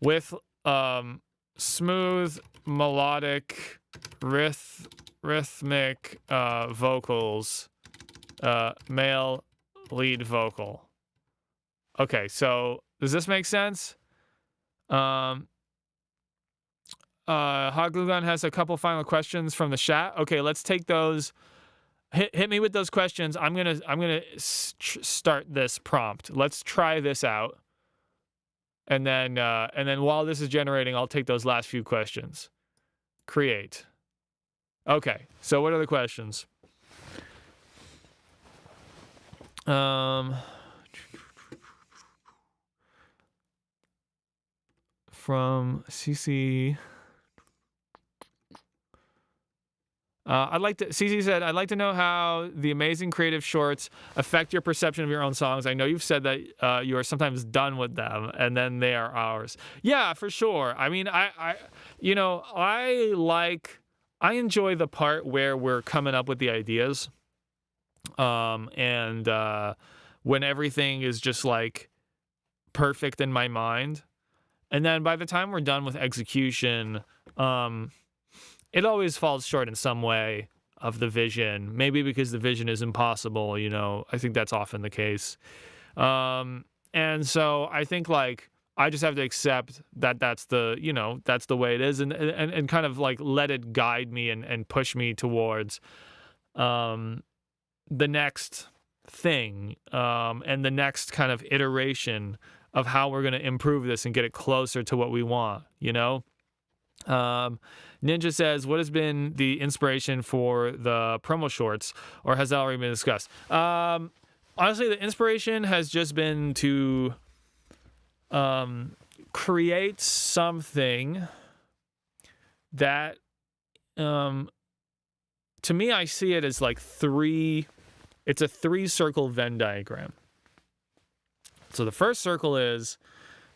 With smooth melodic rhythmic vocals, male lead vocal. Okay, so does this make sense? Hot Glue Gun has a couple final questions from the chat. Okay, let's take those. Hit me with those questions. I'm gonna start this prompt. Let's try this out, and then while this is generating, I'll take those last few questions. Create. Okay, so what are the questions? From CC. CC said, I'd like to know how the amazing creative shorts affect your perception of your own songs. I know you've said that you are sometimes done with them and then they are ours. Yeah, for sure. I mean, I enjoy the part where we're coming up with the ideas. And when everything is just like perfect in my mind. And then by the time we're done with execution, it always falls short in some way of the vision. Maybe because the vision is impossible, I think that's often the case. And so I think like I just have to accept that that's the way it is and kind of like let it guide me and push me towards the next thing and the next kind of iteration of how we're going to improve this and get it closer to what we want, Ninja says, what has been the inspiration for the promo shorts, or has that already been discussed? Honestly, the inspiration has just been to create something that, to me, I see it as like it's a 3-circle Venn diagram. So the first circle is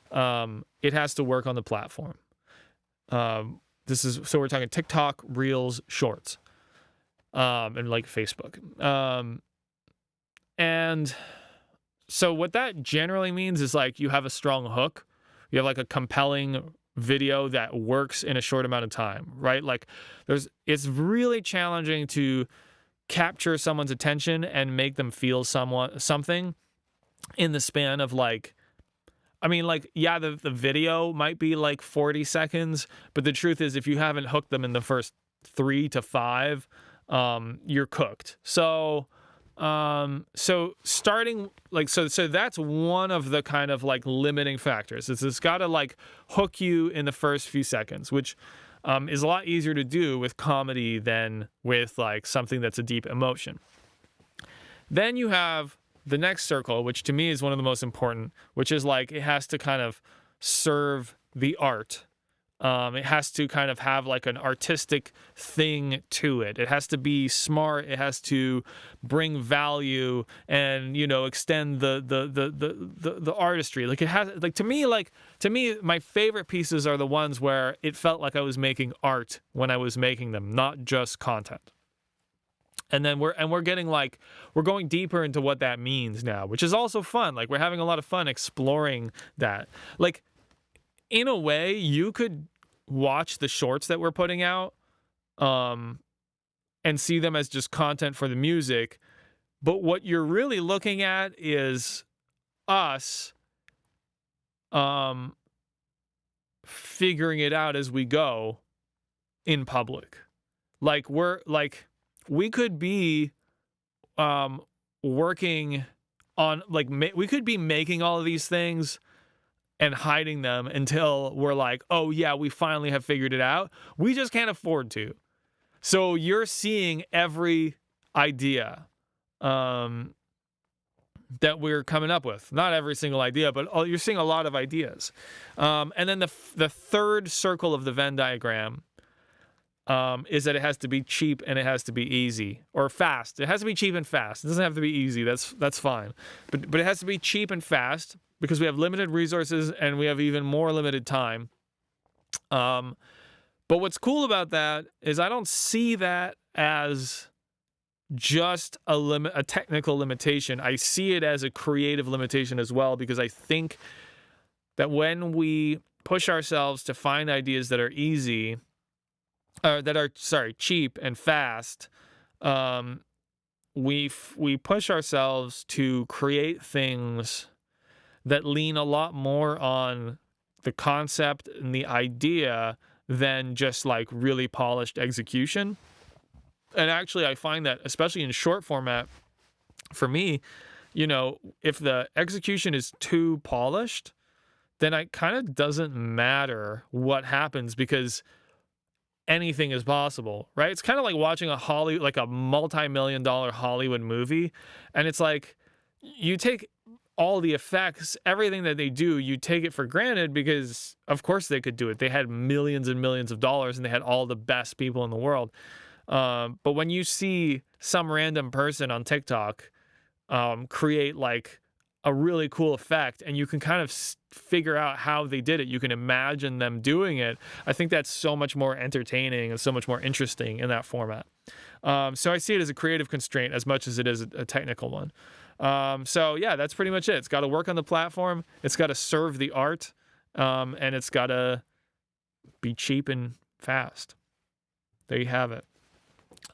it has to work on the platform. So we're talking TikTok, Reels, Shorts, and like Facebook. And so what that generally means is like you have a strong hook. You have like a compelling video that works in a short amount of time, right? Like it's really challenging to capture someone's attention and make them feel something in the span of the video might be like 40 seconds, but the truth is if you haven't hooked them in the first 3 to 5, you're cooked. So starting so that's one of the kind of like limiting factors. It's got to like hook you in the first few seconds, which is a lot easier to do with comedy than with like something that's a deep emotion. Then you have the next circle, which to me is one of the most important, which is like it has to kind of serve the art. It has to kind of have like an artistic thing to it. It has to be smart. It has to bring value and extend the artistry. Like it has to me my favorite pieces are the ones where it felt like I was making art when I was making them, not just content. And then we're getting like we're going deeper into what that means now, which is also fun. Like we're having a lot of fun exploring that. Like in a way, you could watch the shorts that we're putting out and see them as just content for the music, but what you're really looking at is us figuring it out as we go in public. Like we could be working on we could be making all of these things and hiding them until we're like, oh yeah, we finally have figured it out. We just can't afford to. So you're seeing every idea that we're coming up with. Not every single idea, but you're seeing a lot of ideas. And then the third circle of the Venn diagram is that it has to be cheap and it has to be easy or fast. It has to be cheap and fast. It doesn't have to be easy. That's fine. But it has to be cheap and fast because we have limited resources and we have even more limited time. But what's cool about that is I don't see that as just a technical limitation. I see it as a creative limitation as well, because I think that when we push ourselves to find ideas that are easy, cheap and fast, we push ourselves to create things that lean a lot more on the concept and the idea than just like really polished execution. And actually, I find that, especially in short format, for me, if the execution is too polished, then it kind of doesn't matter what happens, because anything is possible, right? It's kind of like watching a multi-million-dollar Hollywood movie, and it's like you take all the effects, everything that they do, you take it for granted because, of course, they could do it. They had millions and millions of dollars, and they had all the best people in the world. But when you see some random person on TikTok create like a really cool effect, and you can kind of figure out how they did it, you can imagine them doing it, I think that's so much more entertaining and so much more interesting in that format. So I see it as a creative constraint as much as it is a technical one. So yeah, that's pretty much it. It's got to work on the platform, it's got to serve the art, and it's got to be cheap and fast. There you have it.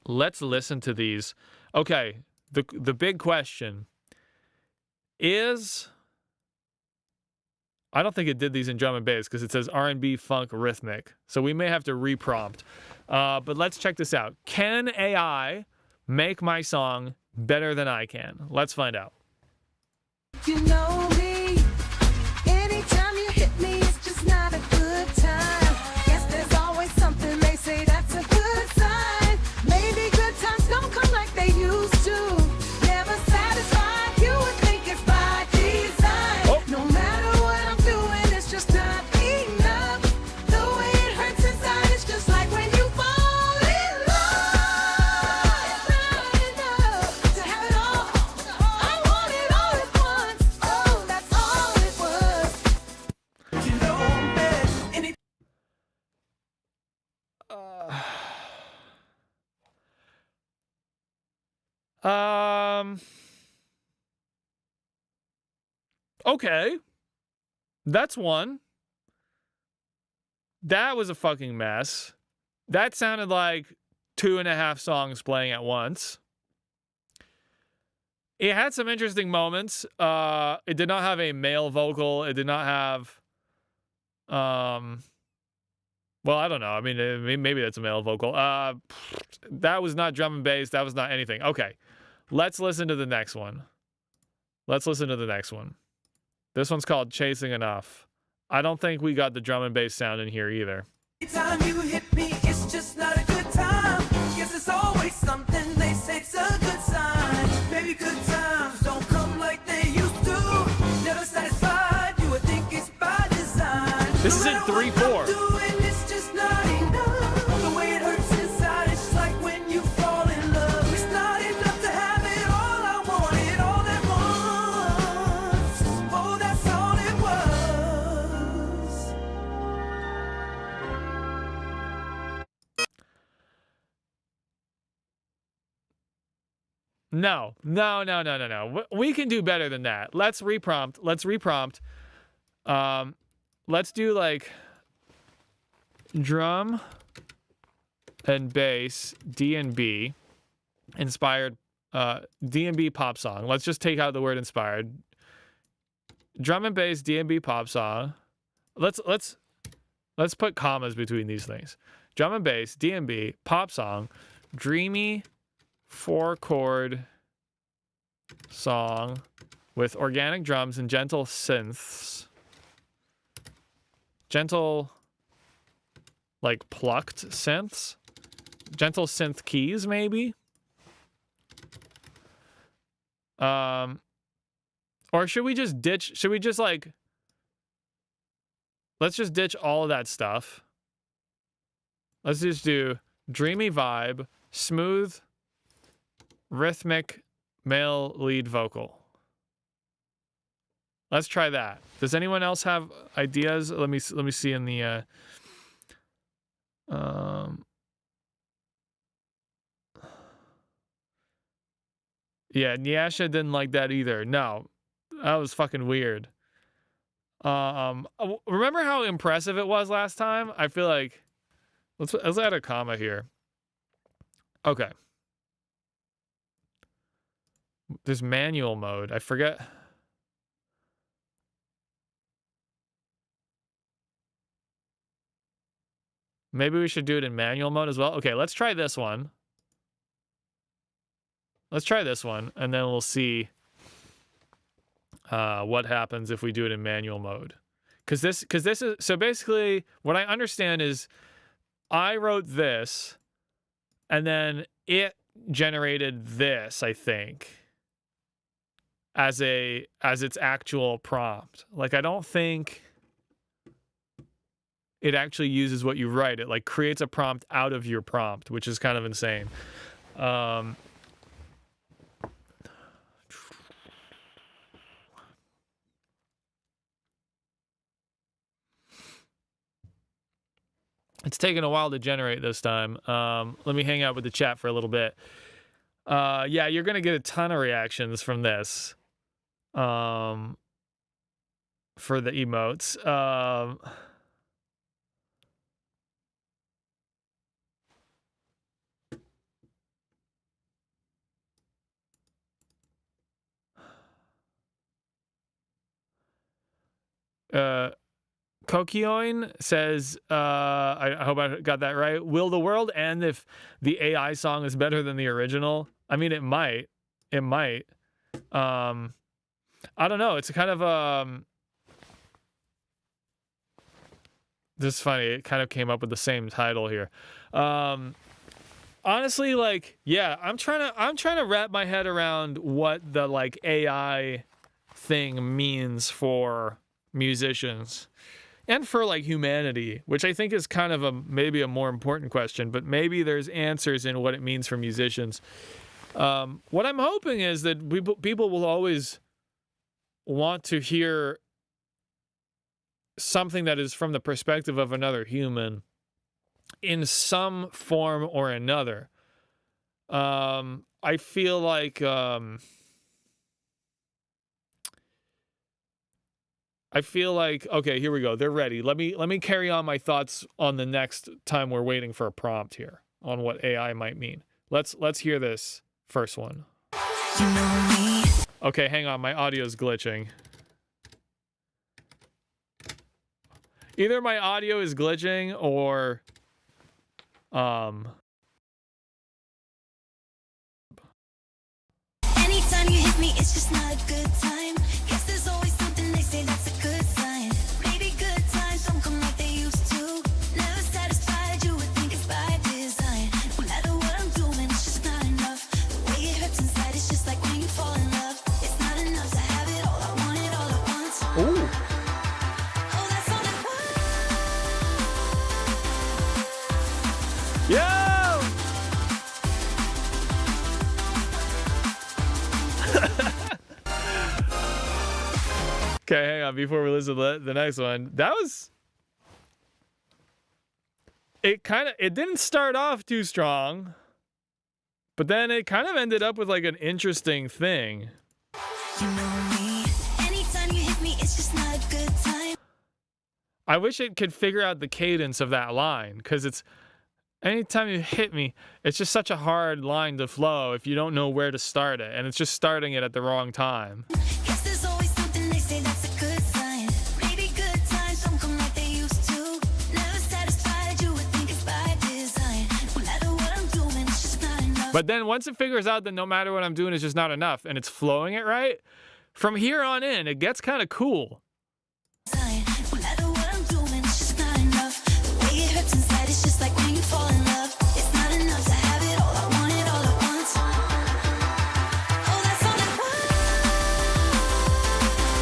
Let's listen to these. Okay, the big question is, I don't think it did these in drum and bass because it says R&B, funk, rhythmic. So we may have to reprompt. But let's check this out. Can AI make my song better than I can? Let's find out. You know me. Anytime you hit me, it's just not a good time. Guess there's always something they say that's a good sign. Maybe good times don't come like they used to. Never satisfied, you would think it's by design. Oh. No matter what I'm doing, it's just not enough. The way it hurts inside, it's just like when you fall in love. It's not enough to have it all. I want it all at once. Oh, that's all it was. You know that any Okay. That's one. That was a fucking mess. That sounded like 2.5 songs playing at once. It had some interesting moments. It did not have a male vocal. It did not have, well, I don't know. I mean, maybe that's a male vocal. That was not drum and bass. That was not anything. Okay. Let's listen to the next one. This one's called Chasing Enough. I don't think we got the drum and bass sound in here either. time you hit me, it's just not a good time. Guess it's always something they say it's a good sign. Maybe good times don't come like they used to. Never satisfied, you would think it's by design. This is in 3/4. It's just not enough. The way it hurts inside, it's just like when you fall in love. It's not enough to have it all. I want it all at once. Oh, that's all it was. No. We can do better than that. Let's reprompt. Let's do like drum and bass D&B inspired D&B pop song. Let's just take out the word inspired. Drum and bass D&B pop song. Let's put commas between these things. Drum and bass D&B pop song, dreamy 4-chord song with organic drums and gentle synths. Gentle, like plucked synths. Gentle synth keys, maybe. Or should we just ditch? Should we just like? Let's just ditch all of that stuff. Let's just do dreamy vibe, smooth, rhythmic, male lead vocal. Let's try that. Does anyone else have ideas? Let me see in the yeah, Nyasha didn't like that either. No. That was fucking weird. Remember how impressive it was last time? I feel like let's add a comma here. Okay. There's manual mode. I forget. Maybe we should do it in manual mode as well. Okay, let's try this one. Let's try this one, and then we'll see what happens if we do it in manual mode. Because this is, so basically what I understand is I wrote this, and then it generated this, I think, as its actual prompt. Like, I don't think it actually uses what you write. It like creates a prompt out of your prompt, which is kind of insane. It's taken a while to generate this time. Let me hang out with the chat for a little bit. Yeah, you're gonna get a ton of reactions from this. For the emotes. Kokioin says, I hope I got that right. Will the world end if the AI song is better than the original? I mean, it might. It might. I don't know. It's kind of this is funny. It kind of came up with the same title here. Honestly, like, yeah, I'm trying to wrap my head around what the like AI thing means for musicians and for like humanity, which I think is kind of maybe a more important question, but maybe there's answers in what it means for musicians. What I'm hoping is that people will always want to hear something that is from the perspective of another human in some form or another. I feel like okay, here we go. They're ready. Let me carry on my thoughts on the next time we're waiting for a prompt here on what AI might mean. Let's hear this first one. You know me. Okay, hang on. My audio's glitching. Either my audio is glitching or Anytime you hit me, it's just not a good time. Guess there's always something they say that's a good sign. Maybe good times don't come like they used to. Never satisfied, you would think it's by design. No matter what I'm doing, it's just not enough. The way it hurts inside, it's just like when you fall in love. It's not enough to have it all, I want it all at once. ooh. Oh, that's all I want. Yo! Okay, hang on. Before we listen to the next one, that was... It didn't start off too strong, but then it kind of ended up with like an interesting thing. You know me. Anytime you hit me, it's just not a good time. I wish it could figure out the cadence of that line, because it's... Anytime you hit me, it's just such a hard line to flow if you don't know where to start it, and it's just starting it at the wrong time. Guess there's always something they say that's a good sign. Maybe good times don't come like they used to. Never satisfied, you would think it's by design. No matter what I'm doing, it's just not enough. But then once it figures out that no matter what I'm doing, it's just not enough, and it's flowing it right, from here on in, it gets kind of cool. No matter what I'm doing, it's just not enough. The way it hurts inside, it's just like when you fall in love. It's not enough to have it all, I want it all at once. Oh, that's all I want.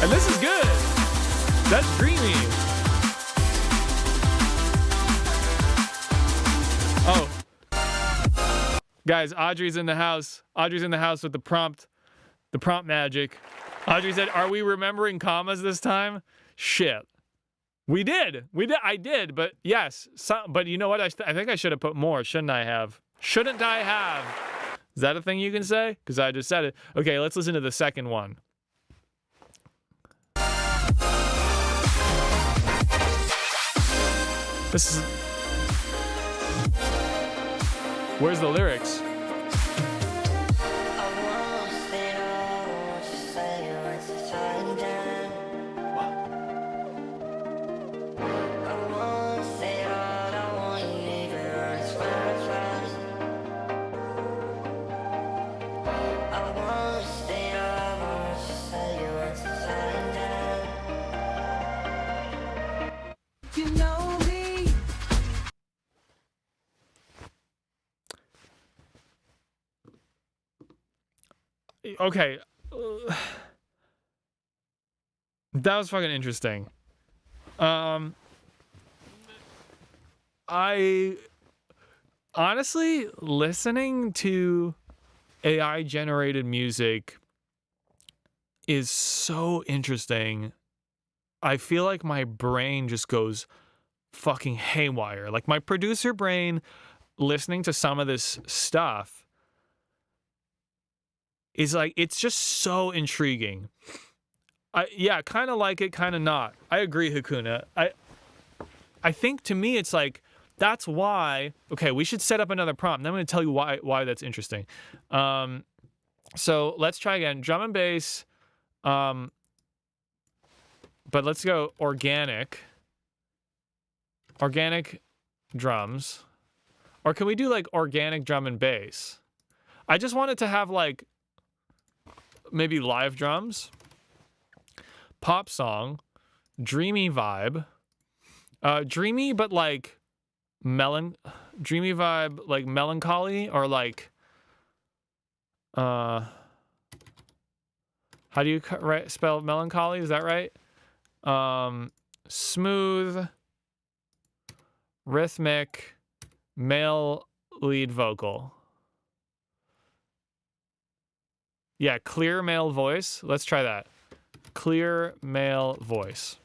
And this is good. That's dreamy. Oh. Guys, Audrey's in the house. Audrey's in the house with the prompt magic. Audrey said, "Are we remembering commas this time?" Shit. We did. I did, but yes. But you know what? I think I should have put more. Shouldn't I have? Shouldn't I have? Is that a thing you can say? Because I just said it. Okay, let's listen to the second one. This is... Where's the lyrics? You know me. Okay. That was fucking interesting. I honestly, listening to AI generated music is so interesting. I feel like my brain just goes fucking haywire. Like my producer brain listening to some of this stuff is like, it's just so intriguing. Yeah, kind of like it, kind of not. I agree, Hakuna. I think to me it's like, that's why, okay, we should set up another prompt. And I'm going to tell you why that's interesting. So let's try again. Drum and bass. But let's go organic. Organic drums. Or can we do like organic drum and bass? I just wanted to have like maybe live drums. Pop song. Dreamy vibe. Dreamy but like dreamy vibe like melancholy or like how do you spell melancholy? Is that right? Smooth, rhythmic, male lead vocal. Yeah, clear male voice. Let's try that. Clear male voice.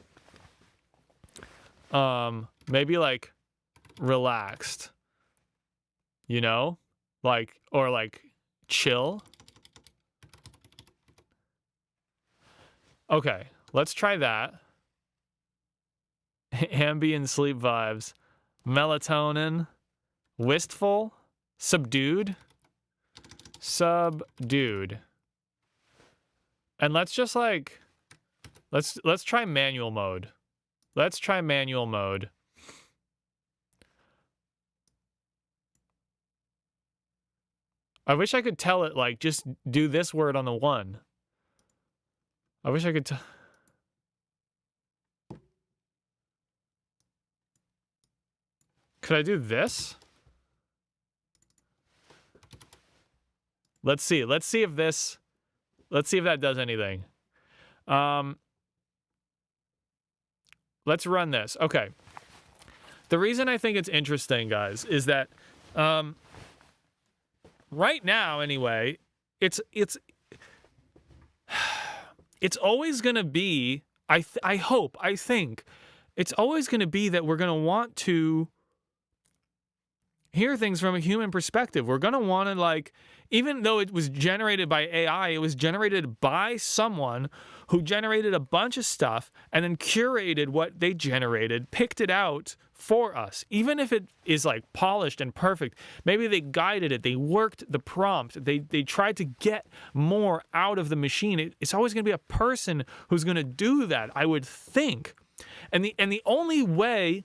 Maybe like relaxed. You know? Like, or like chill. Okay, let's try that. Ambient sleep vibes. Melatonin. Wistful. Subdued. Subdued. And let's just like, let's try manual mode. Let's try manual mode. I wish I could tell it like, just do this word on the one. I wish I could Could I do this? Let's see if that does anything. Let's run this. Okay. The reason I think it's interesting, guys, is that right now, anyway, it's always going to be, I think, it's always going to be that we're going to want to hear things from a human perspective. We're going to want to, like, even though it was generated by AI, it was generated by someone who generated a bunch of stuff and then curated what they generated, picked it out for us. Even if it is like polished and perfect, maybe they guided it, they worked the prompt, they tried to get more out of the machine. It's always going to be a person who's going to do that, I would think. And the only way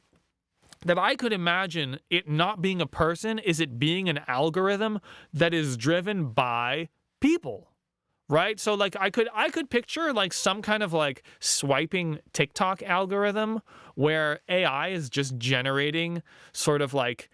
that I could imagine it not being a person is it being an algorithm that is driven by people, right? So like I could picture like some kind of like swiping TikTok algorithm where AI is just generating sort of like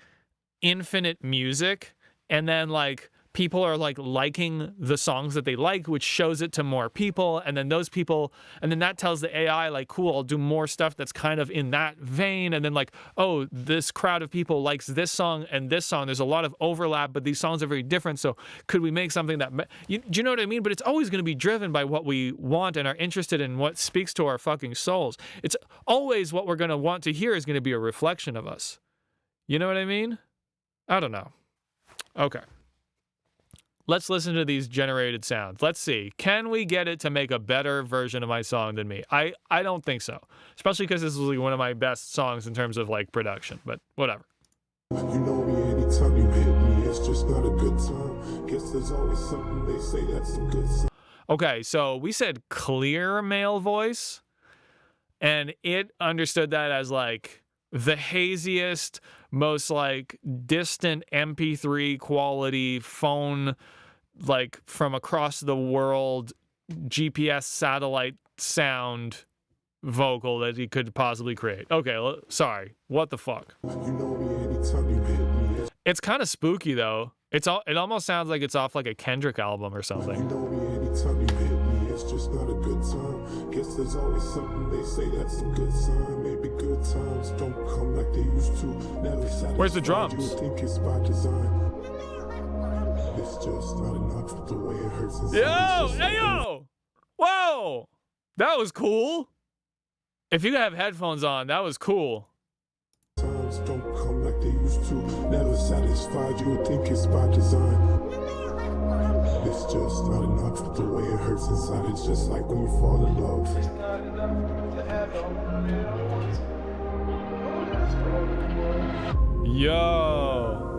infinite music, and then like people are like liking the songs that they like, which shows it to more people, and then those people, and then that tells the AI like, cool, I'll do more stuff that's kind of in that vein, and then like, oh, this crowd of people likes this song and this song, there's a lot of overlap, but these songs are very different, so could we make something that, do you know what I mean? But it's always going to be driven by what we want and are interested in, what speaks to our fucking souls. It's always what we're going to want to hear is going to be a reflection of us. You know what I mean? I don't know. Okay. Let's listen to these generated sounds. Let's see. Can we get it to make a better version of my song than me? I don't think so. Especially because this was like one of my best songs in terms of like production, but whatever. You know me anytime you hit me, it's just not a good time. Guess there's always something they say that's a good sign. Okay, so we said clear male voice, and it understood that as like the haziest, most like distant MP3 quality phone, like from across the world GPS satellite sound vocal that he could possibly create. Okay, sorry. What the fuck? You know me anytime you hit me. It's kind of spooky though. It almost sounds like it's off like a Kendrick album or You something. know me anytime you hit me, it's just not a good time. Guess there's always something they say that's a good sign. Maybe good times don't come like they used to. Never satisfied. Where's the drums? You think it's by design. It's just not enough with the way it hurts inside. Yo, It's just hey yo! Whoa! That was cool. If you have headphones on, that was cool. times don't come like they used to. Never satisfied. You would think it's by design. It's just not enough with the way it hurts inside. It's just like when you fall in love. Yo.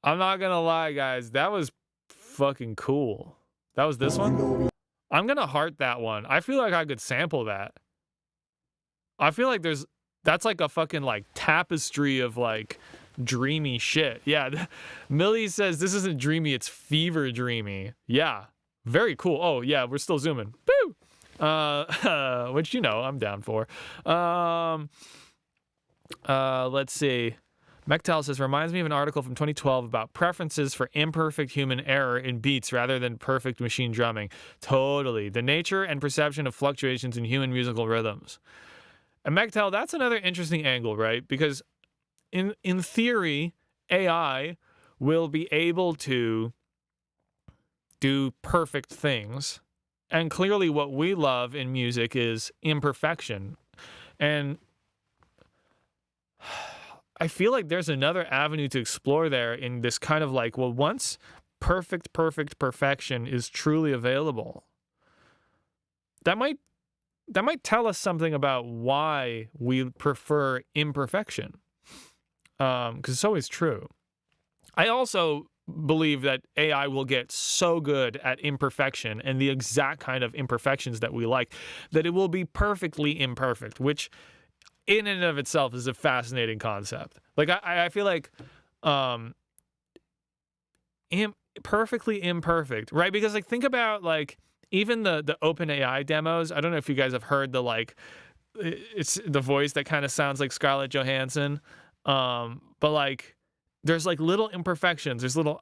I'm not gonna lie, guys. That was fucking cool. That was this You one? know me I'm gonna heart that one. I feel like I could sample that. I feel like that's like a fucking like tapestry of like dreamy shit. Yeah. Millie says this isn't dreamy, it's fever dreamy. Yeah. Very cool. Oh yeah, we're still zooming. Boo! Which you know I'm down for. Let's see. Mechtel says, reminds me of an article from 2012 about preferences for imperfect human error in beats rather than perfect machine drumming. Totally. The nature and perception of fluctuations in human musical rhythms. And Mechtel, that's another interesting angle, right? Because in theory, AI will be able to do perfect things. And clearly what we love in music is imperfection. And I feel like there's another avenue to explore there in this kind of like, well, once perfection is truly available, that might tell us something about why we prefer imperfection. Because it's always true. I also believe that AI will get so good at imperfection and the exact kind of imperfections that we like, that it will be perfectly imperfect, which in and of itself is a fascinating concept. Like I feel like perfectly imperfect, right? Because like think about like even the OpenAI demos. I don't know if you guys have heard the like it's the voice that kind of sounds like Scarlett Johansson. But like there's like little imperfections, there's little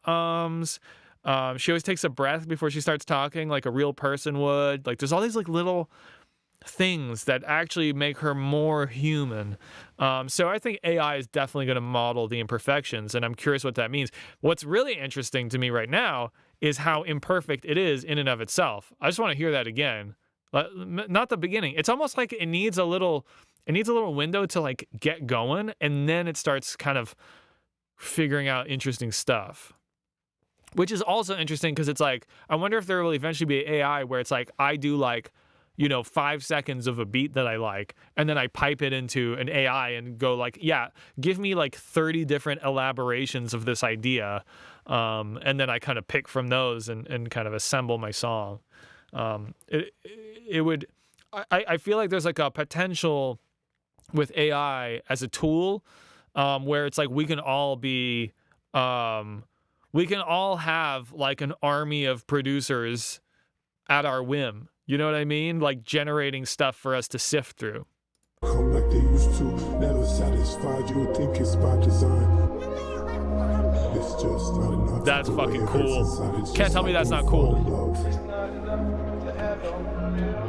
she always takes a breath before she starts talking like a real person would. Like there's all these like little things that actually make her more human. So I think AI is definitely going to model the imperfections, and I'm curious what that means. What's really interesting to me right now is how imperfect it is in and of itself. I just want to hear that again. Not the beginning. It's almost like it needs a little window to like get going, and then it starts kind of figuring out interesting stuff. Which is also interesting because it's like, I wonder if there will eventually be AI where it's like, I do like, 5 seconds of a beat that I like, and then I pipe it into an AI and go like, yeah, give me like 30 different elaborations of this idea. And then I kind of pick from those and kind of assemble my song. I feel like there's like a potential with AI as a tool, where it's like we can all have like an army of producers at our whim. You know what I mean? Like generating stuff for us to sift through. Come like they used to, never satisfied. You would think it's by design. It's just not enough. That's The way fucking it hurts cool. inside, it's Can't just tell me like that's when not you fall cool. in love. It's not enough to have all the real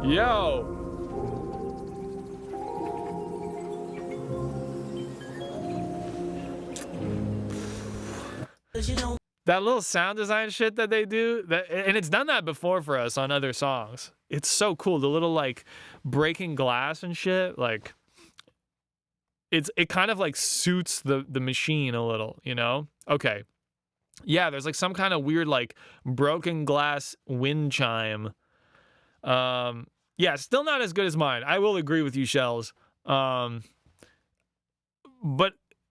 ones. Yo. That little sound design shit that they do, and it's done that before for us on other songs. It's so cool. The little like breaking glass and shit, like it kind of like suits the machine a little, you know? Okay. Yeah, there's like some kind of weird like broken glass wind chime. Yeah, still not as good as mine. I will agree with you, Shells. But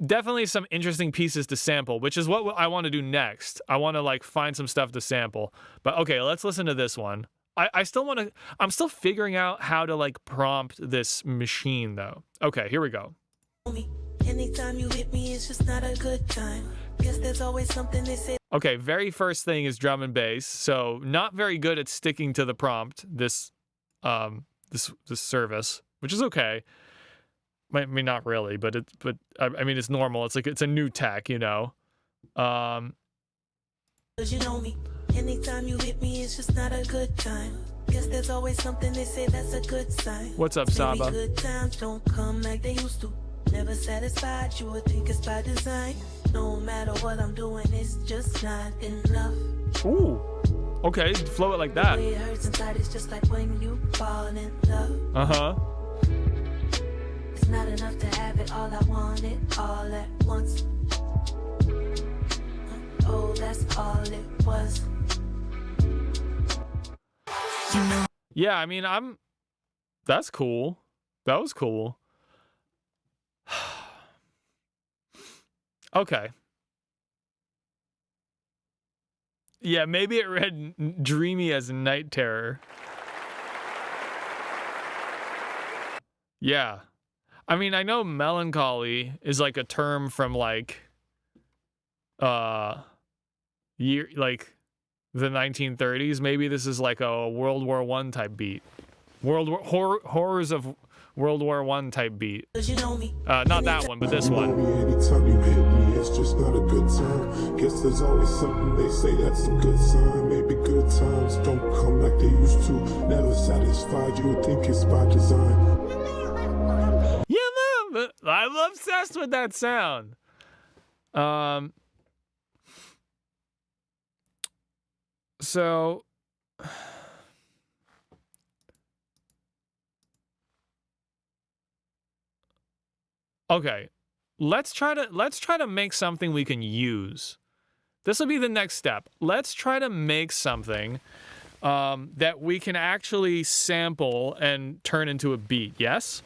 definitely some interesting pieces to sample, which is what I want to do next. I want to like find some stuff to sample. But okay, let's listen to this one. I still want to, I'm still figuring out how to like prompt this machine though. Okay, here we go. Anytime you hit me, it's just not a good time. Guess there's always something they say. Okay, very first thing is drum and bass. So not very good at sticking to the prompt, this service, which is okay. I mean, not really, but I mean, it's normal. It's like, it's a new tech, you know? 'Cause you know me. Anytime you hit me, it's just not a good time. Guess there's always something they say that's a good sign. What's up, Maybe Saba? good times don't come like they used to. Never satisfied, you would think it's by design. No matter what I'm doing, it's just not enough. Ooh. Okay, flow it like The that. way it hurts inside, it's just like when you fall in love. Uh-huh. It's not enough to have it all, I want it all at once. Oh, that's all it was. You know. Yeah, I mean, that's cool. That was cool. Okay. Yeah, maybe it read dreamy as night terror. Yeah. I mean, I know melancholy is like a term from like the 1930s. Maybe this is like a World War I type beat. Horrors of World War I type beat. You know me. Not that one, but this one. Anytime you hit me, it's just not a good time. Guess there's always something they say that's a good sign. Maybe good times don't come like they used to. Never satisfied, you would think it's by design. Yeah, man, I'm obsessed with that sound. So okay, let's try to make something we can use. This will be the next step. Let's try to make something that we can actually sample and turn into a beat. Yes.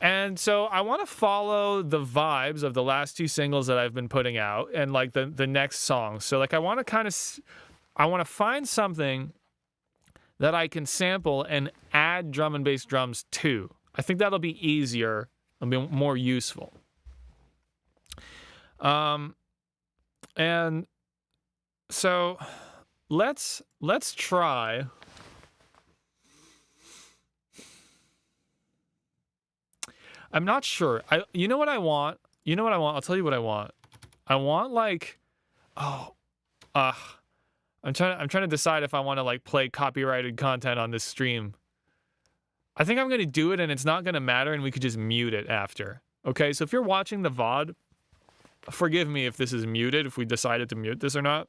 And so I want to follow the vibes of the last two singles that I've been putting out and like the next song. So like I want to find something that I can sample and add drum and bass drums to. I think that'll be easier and be more useful. And so let's try. I'm not sure. You know what I want? I'll tell you what I want. I want like, I'm trying to decide if I want to like play copyrighted content on this stream. I think I'm going to do it and it's not going to matter and we could just mute it after. Okay, so if you're watching the VOD, forgive me if this is muted, if we decided to mute this or not.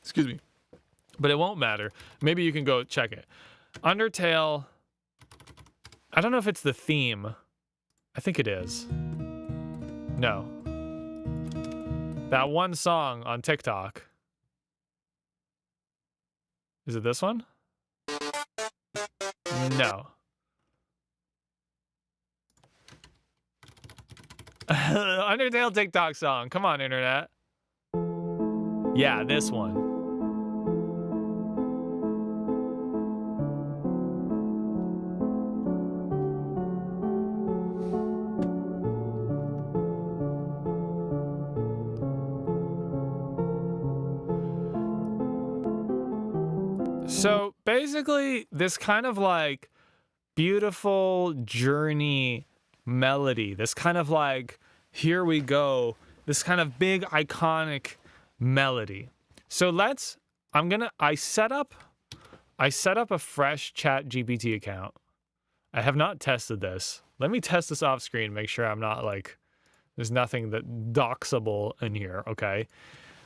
Excuse me. But it won't matter. Maybe you can go check it. Undertale, I don't know if it's the theme. I think it is. No. That one song on TikTok. Is it this one? No. Undertale TikTok song. Come on, internet. Yeah, this one. So basically, this kind of like beautiful journey melody, this kind of like, here we go, this kind of big iconic melody. So I set up a fresh Chat GPT account. I have not tested this. Let me test this off screen, make sure I'm not like, there's nothing that doxable in here, okay?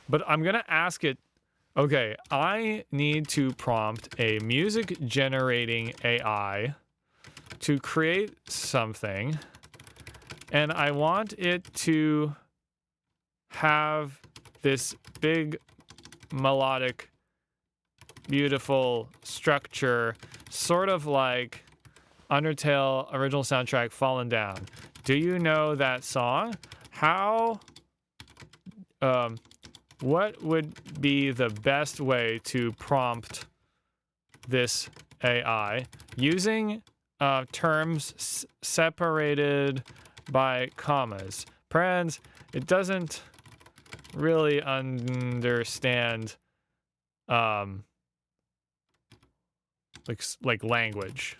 But I'm gonna ask it, okay, I need to prompt a music generating AI to create something, and I want it to have this big melodic, beautiful structure, sort of like Undertale original soundtrack Fallen Down. Do you know that song? What would be the best way to prompt this AI using terms separated by commas? Friends, it doesn't really understand like language.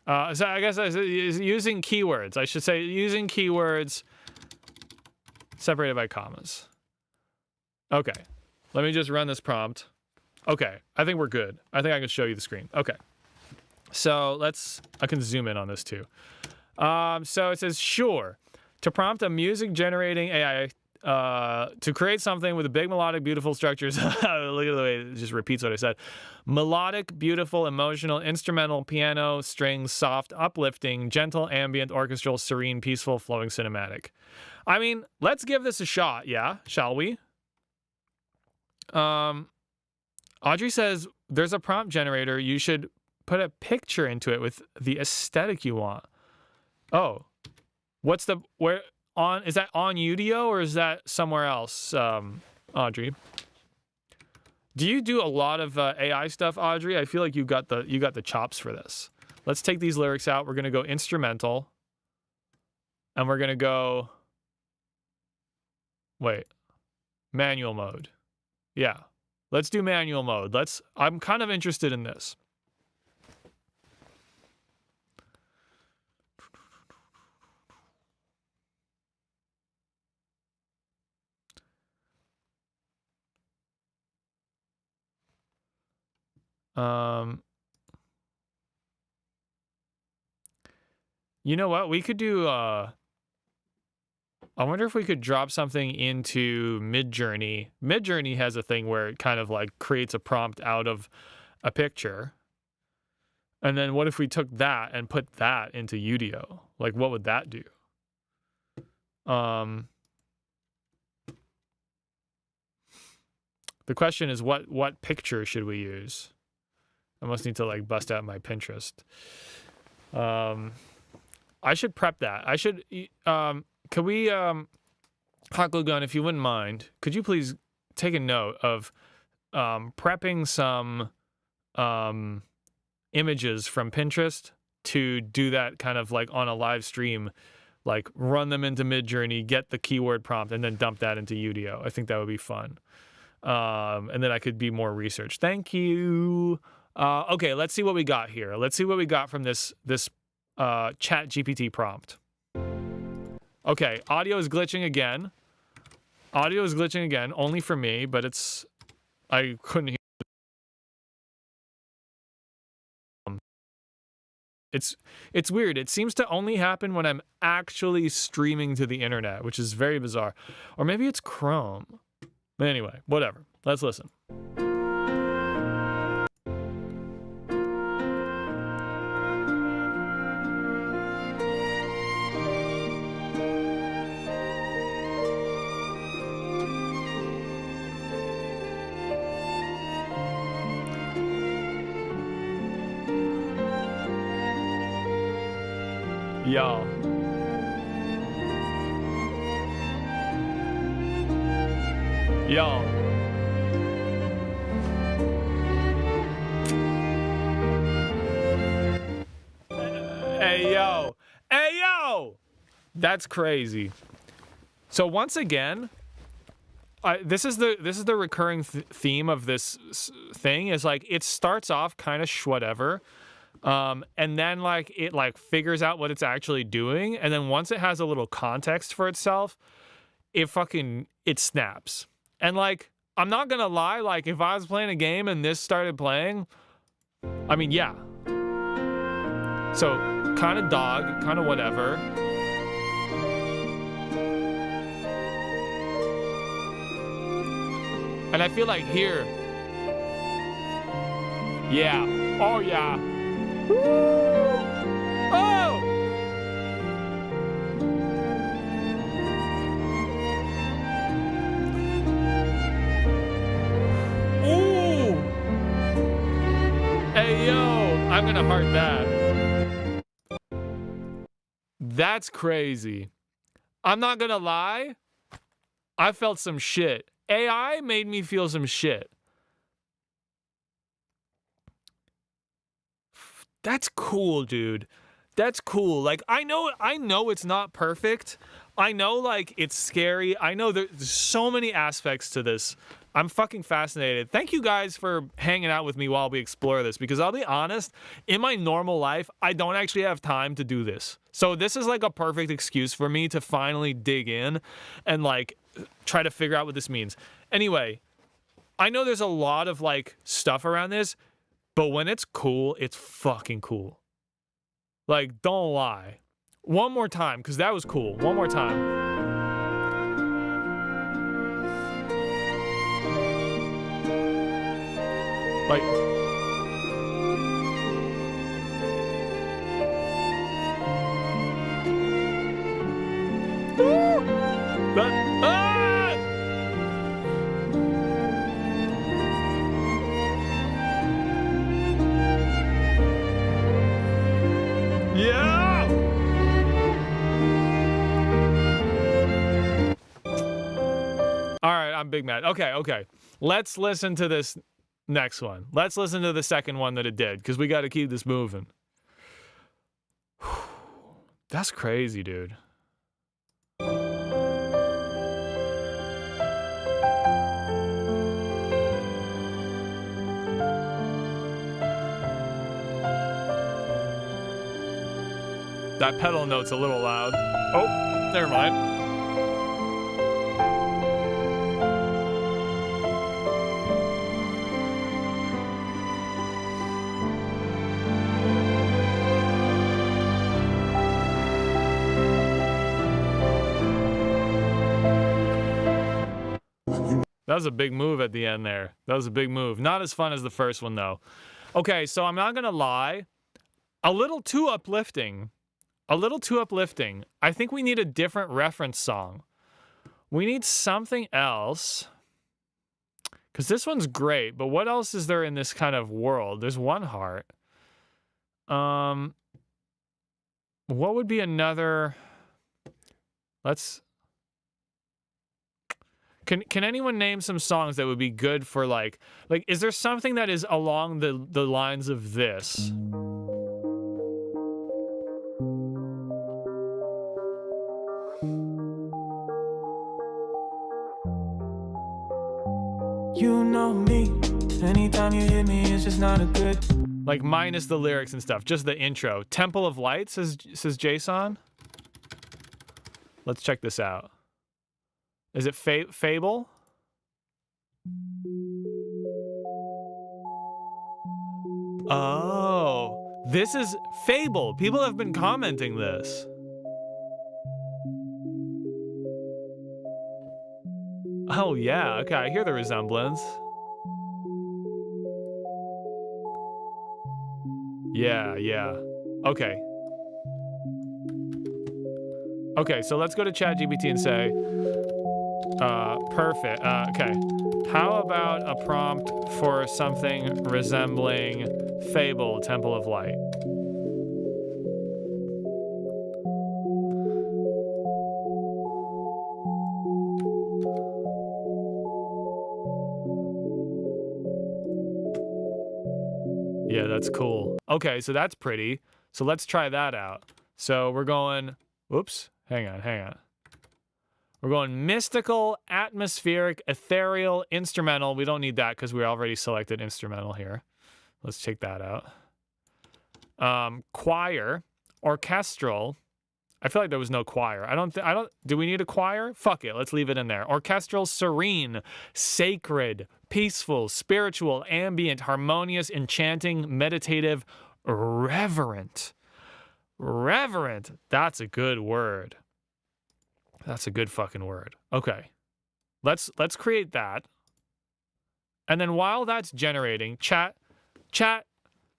So I guess using keywords. I should say using keywords separated by commas. Okay, let me just run this prompt. Okay, I think we're good. I think I can show you the screen. Okay, so I can zoom in on this too. So it says, sure, to prompt a music generating AI to create something with a big melodic, beautiful structures. Look at the way it just repeats what I said. Melodic, beautiful, emotional, instrumental, piano, strings, soft, uplifting, gentle, ambient, orchestral, serene, peaceful, flowing, cinematic. I mean, let's give this a shot, yeah? Shall we? Audrey says, there's a prompt generator. You should put a picture into it with the aesthetic you want. Oh, is that on Udio or is that somewhere else, Audrey? Do you do a lot of AI stuff, Audrey? I feel like you got the chops for this. Let's take these lyrics out. We're gonna go instrumental, and we're gonna go. Wait, manual mode. Yeah, let's do manual mode. I'm kind of interested in this. You know what? We could do, I wonder if we could drop something into Midjourney. Midjourney has a thing where it kind of like creates a prompt out of a picture. And then what if we took that and put that into Udio? Like, what would that do? The question is, what picture should we use? I must need to like bust out my Pinterest. I should prep that. I should. Could we, Hot Glue Gun, if you wouldn't mind, could you please take a note of prepping some images from Pinterest to do that kind of like on a live stream, like run them into Midjourney, get the keyword prompt, and then dump that into Udio. I think that would be fun. And then I could be more research. Thank you. Okay, let's see what we got here. Let's see what we got from this Chat GPT prompt. Okay, audio is glitching again. Audio is glitching again, only for me, but I couldn't hear. It's weird. It seems to only happen when I'm actually streaming to the internet, which is very bizarre. Or maybe it's Chrome. Anyway, whatever. Let's listen. Yo. Yo. Hey, yo. Hey, yo. That's crazy. So once again, this is the recurring theme of this thing is like it starts off kind of whatever, and then like it like figures out what it's actually doing, and then once it has a little context for itself, it snaps. And like I'm not gonna lie, like if I was playing a game and this started playing, I mean yeah. So kind of dog, kind of whatever. And I feel like here, yeah, oh yeah, woo! Oh! Ooh! Hey yo, I'm gonna heart that. That's crazy. I'm not gonna lie, I felt some shit. AI made me feel some shit. That's cool, dude. That's cool. Like I know it's not perfect. I know like it's scary. I know there's so many aspects to this. I'm fucking fascinated. Thank you guys for hanging out with me while we explore this, because I'll be honest, in my normal life, I don't actually have time to do this. So this is like a perfect excuse for me to finally dig in and like try to figure out what this means. Anyway, I know there's a lot of like stuff around this, but when it's cool, it's fucking cool. Like, don't lie. One more time, because that was cool. One more time. Like, yeah! All right, I'm big mad. Okay. Let's listen to this next one. Let's listen to the second one that it did, because we got to keep this moving. That's crazy, dude. That pedal note's a little loud. Oh, never mind. That was a big move at the end there. That was a big move. Not as fun as the first one, though. Okay, so I'm not gonna lie. A little too uplifting. A little too uplifting. I think we need a different reference song. We need something else. Because this one's great, but what else is there in this kind of world? There's one heart. What would be another... Let's... Can anyone name some songs that would be good for like is there something that is along the lines of this? You know me. Anytime you hit me, it's just not a good. Like minus the lyrics and stuff, just the intro. Temple of Light says Jason. Let's check this out. Is it Fable? Oh, this is Fable. People have been commenting this. Oh yeah, okay, I hear the resemblance. Yeah. Okay. Okay, so let's go to ChatGPT and say, perfect. Okay. How about a prompt for something resembling Fable, Temple of Light? Yeah, that's cool. Okay, so that's pretty. So let's try that out. So we're going, whoops, hang on. We're going mystical, atmospheric, ethereal, instrumental. We don't need that because we already selected instrumental here. Let's check that out. Choir, orchestral. I feel like there was no choir. Do we need a choir? Fuck it. Let's leave it in there. Orchestral, serene, sacred, peaceful, spiritual, ambient, harmonious, enchanting, meditative, reverent. Reverent. That's a good word. That's a good fucking word. Okay. Let's create that. And then while that's generating, chat,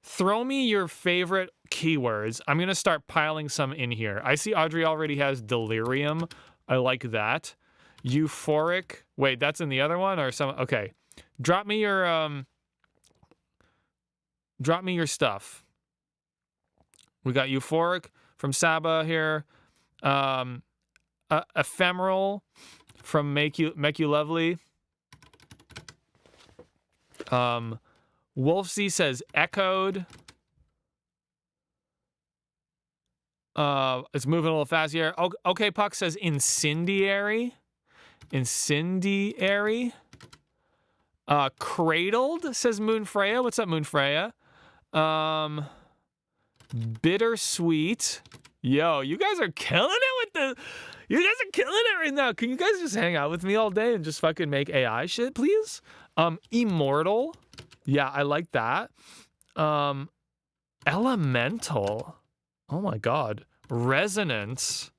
throw me your favorite keywords. I'm going to start piling some in here. I see Audrey already has delirium. I like that. Euphoric. Wait, that's in the other one or some? Okay. Drop me your stuff. We got euphoric from Saba here. Ephemeral from Make You Lovely. Wolfsy says echoed. It's moving a little fast here. Okay, Puck says incendiary. Incendiary. Cradled says Moon Freya. What's up, Moon Freya? Bittersweet. Yo, you guys are killing it with the... You guys are killing it right now. Can you guys just hang out with me all day and just fucking make AI shit, please? Immortal. Yeah, I like that. Elemental. Oh my god. Resonance.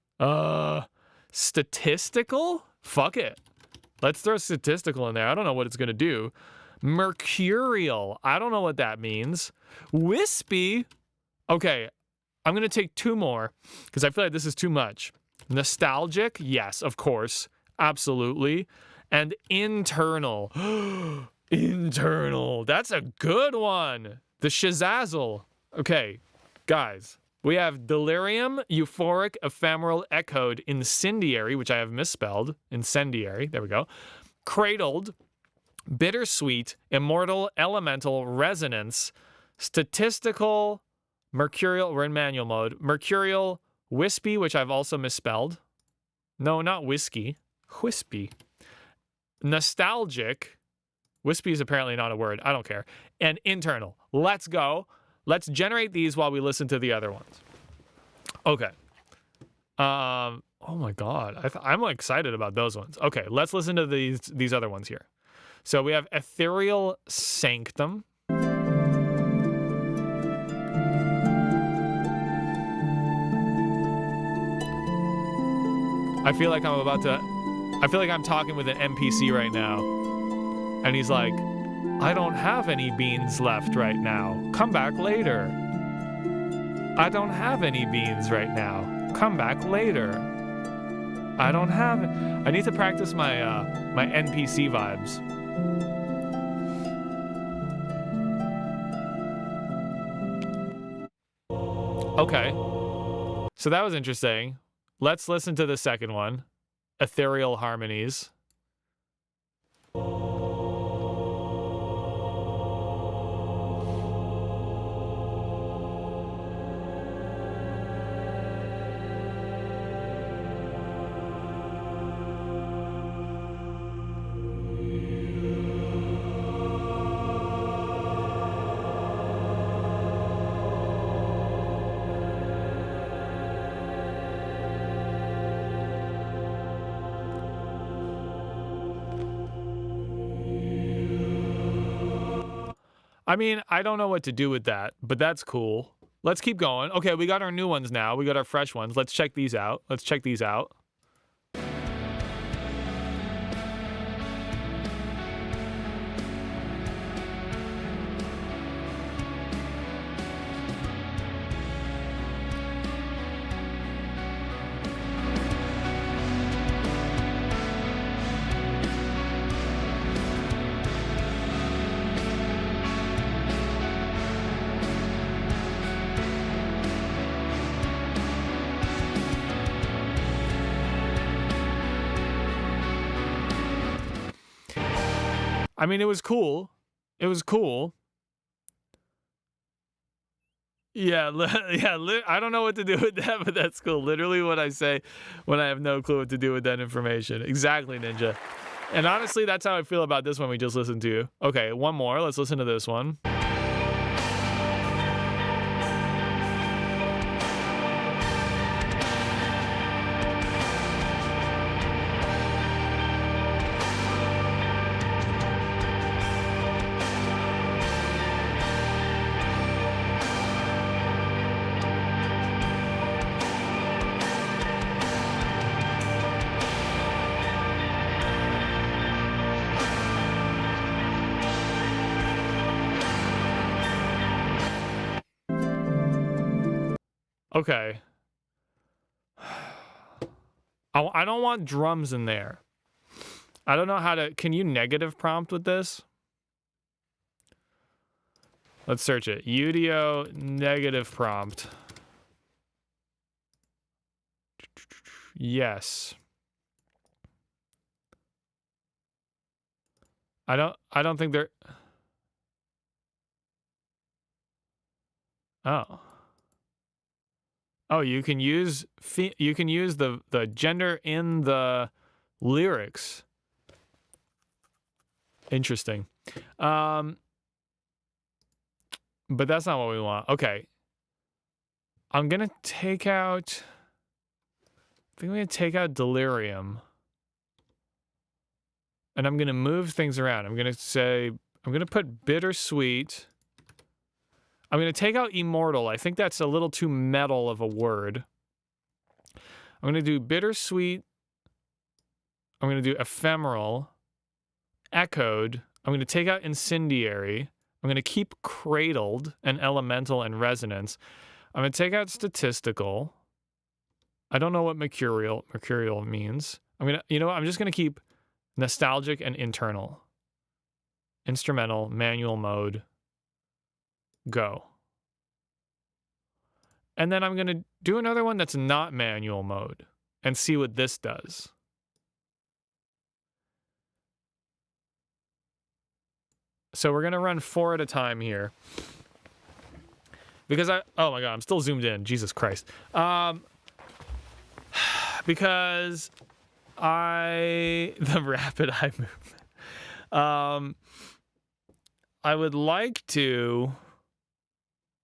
Statistical? Fuck it. Let's throw statistical in there. I don't know what it's gonna do. Mercurial. I don't know what that means. Wispy. Okay, I'm gonna take two more because I feel like this is too much. Nostalgic, yes, of course, absolutely. And internal. Internal. That's a good one. The Shazazzle. Okay, guys, we have delirium, euphoric, ephemeral, echoed, incendiary, which I have misspelled. Incendiary. There we go. Cradled, bittersweet, immortal, elemental, resonance, statistical, mercurial. We're in manual mode. Mercurial, wispy, which I've also misspelled. No, not whiskey. Wispy. Nostalgic. Wispy is apparently not a word. I don't care. And internal. Let's go. Let's generate these while we listen to the other ones. Okay. Oh my god. I'm excited about those ones. Okay, let's listen to these other ones here. So we have ethereal sanctum. I feel like I'm talking with an NPC right now. And he's like, I don't have any beans left right now. Come back later. I don't have any beans right now. Come back later. I don't have it. I need to practice my my NPC vibes. Okay. So that was interesting. Let's listen to the second one. Ethereal harmonies. I mean, I don't know what to do with that, but that's cool. Let's keep going. Okay, we got our new ones now. We got our fresh ones. Let's check these out. Let's check these out. I mean, it was cool. It was cool. Yeah, I don't know what to do with that, but that's cool. Literally what I say when I have no clue what to do with that information. Exactly, Ninja. And honestly, that's how I feel about this one we just listened to. Okay, one more. Let's listen to this one. Okay. I don't want drums in there. I don't know how to... Can you negative prompt with this? Let's search it. Udio negative prompt. Yes. I don't think they're... Oh. Oh, you can use the gender in the lyrics. Interesting. But that's not what we want. Okay. I'm going to take out... I think I'm going to take out delirium. And I'm going to move things around. I'm going to say... I'm going to put bittersweet... I'm going to take out immortal. I think that's a little too metal of a word. I'm going to do bittersweet. I'm going to do ephemeral. Echoed. I'm going to take out incendiary. I'm going to keep cradled and elemental and resonance. I'm going to take out statistical. I don't know what mercurial means. I'm going to, you know what? I'm just going to keep nostalgic and internal. Instrumental, manual mode. Go. And then I'm going to do another one that's not manual mode and see what this does. So we're going to run 4 at a time here. Because oh my God, I'm still zoomed in. Jesus Christ. Because the rapid eye movement. I would like to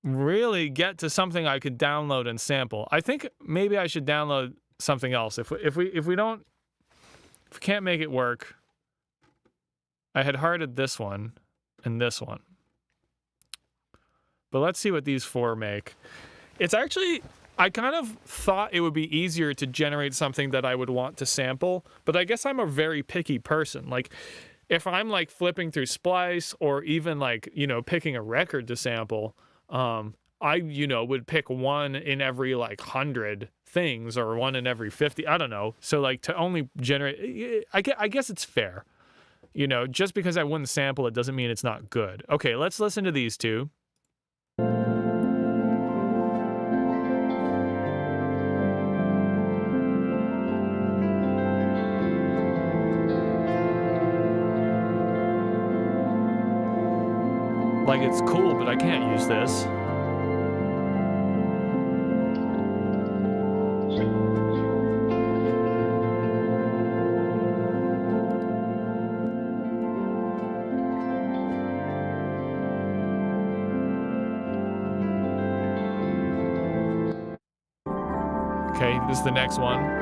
really get to something I could download and sample. I think maybe I should download something else. If we can't make it work, I had hearted this one and this one. But let's see what these 4 make. It's actually, I kind of thought it would be easier to generate something that I would want to sample, but I guess I'm a very picky person. Like, if I'm like flipping through Splice or even like, picking a record to sample, I, would pick one in every like 100 things or one in every 50. I don't know. So like to only generate, I guess it's fair. Just because I wouldn't sample it doesn't mean it's not good. Okay, let's listen to these 2. Like, it's cool, but I can't use this. Okay, this is the next one.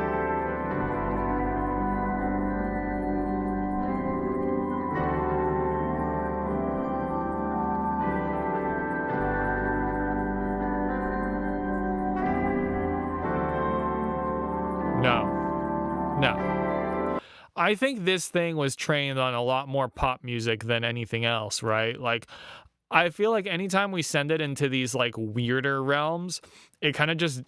No. I think this thing was trained on a lot more pop music than anything else, right? Like, I feel like anytime we send it into these like weirder realms, it kind of just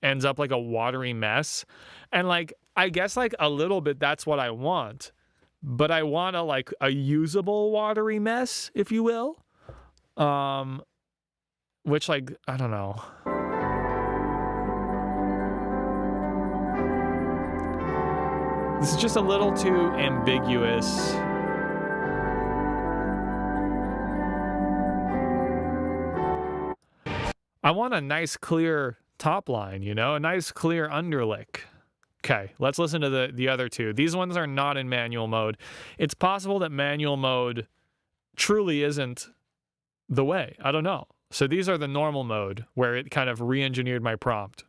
ends up like a watery mess. And like, I guess like a little bit that's what I want, but I want a usable watery mess, if you will. Which like, I don't know. This is just a little too ambiguous. I want a nice clear top line, you know, a nice clear underlick. Okay, let's listen to the other two. These ones are not in manual mode. It's possible that manual mode truly isn't the way. I don't know. So these are the normal mode where it kind of re-engineered my prompt.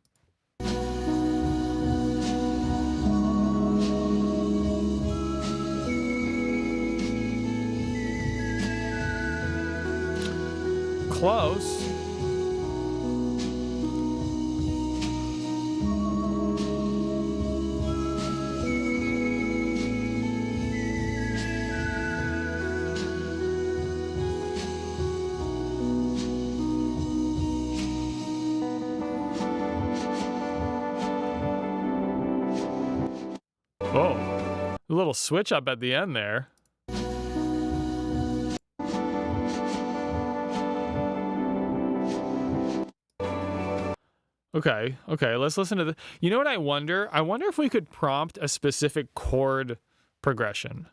Close. Oh, a little switch up at the end there. Okay, let's listen to the... You know what I wonder? I wonder if we could prompt a specific chord progression.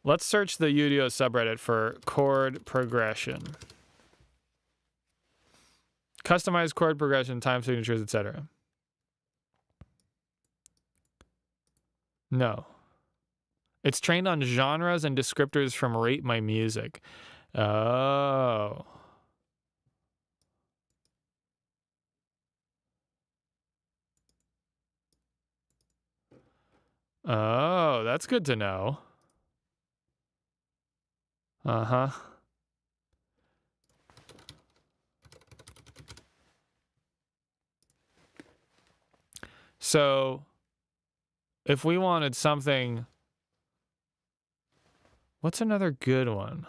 Let's search the Udio subreddit for chord progression. Customized chord progression, time signatures, etc. No. It's trained on genres and descriptors from Rate My Music. Oh. Oh, that's good to know. Uh-huh. So, if we wanted something... What's another good one?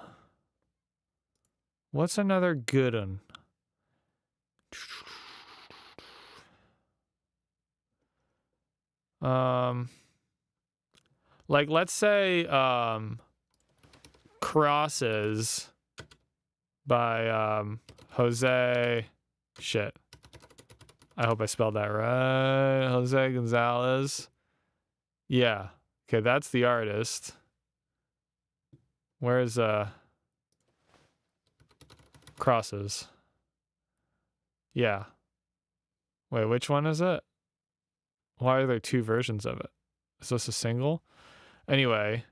What's another good one? Like, let's say, Crosses by, Jose... Shit. I hope I spelled that right. Jose Gonzalez. Yeah. Okay, that's the artist. Where's, Crosses? Yeah. Wait, which one is it? Why are there two versions of it? Is this a single? Anyway.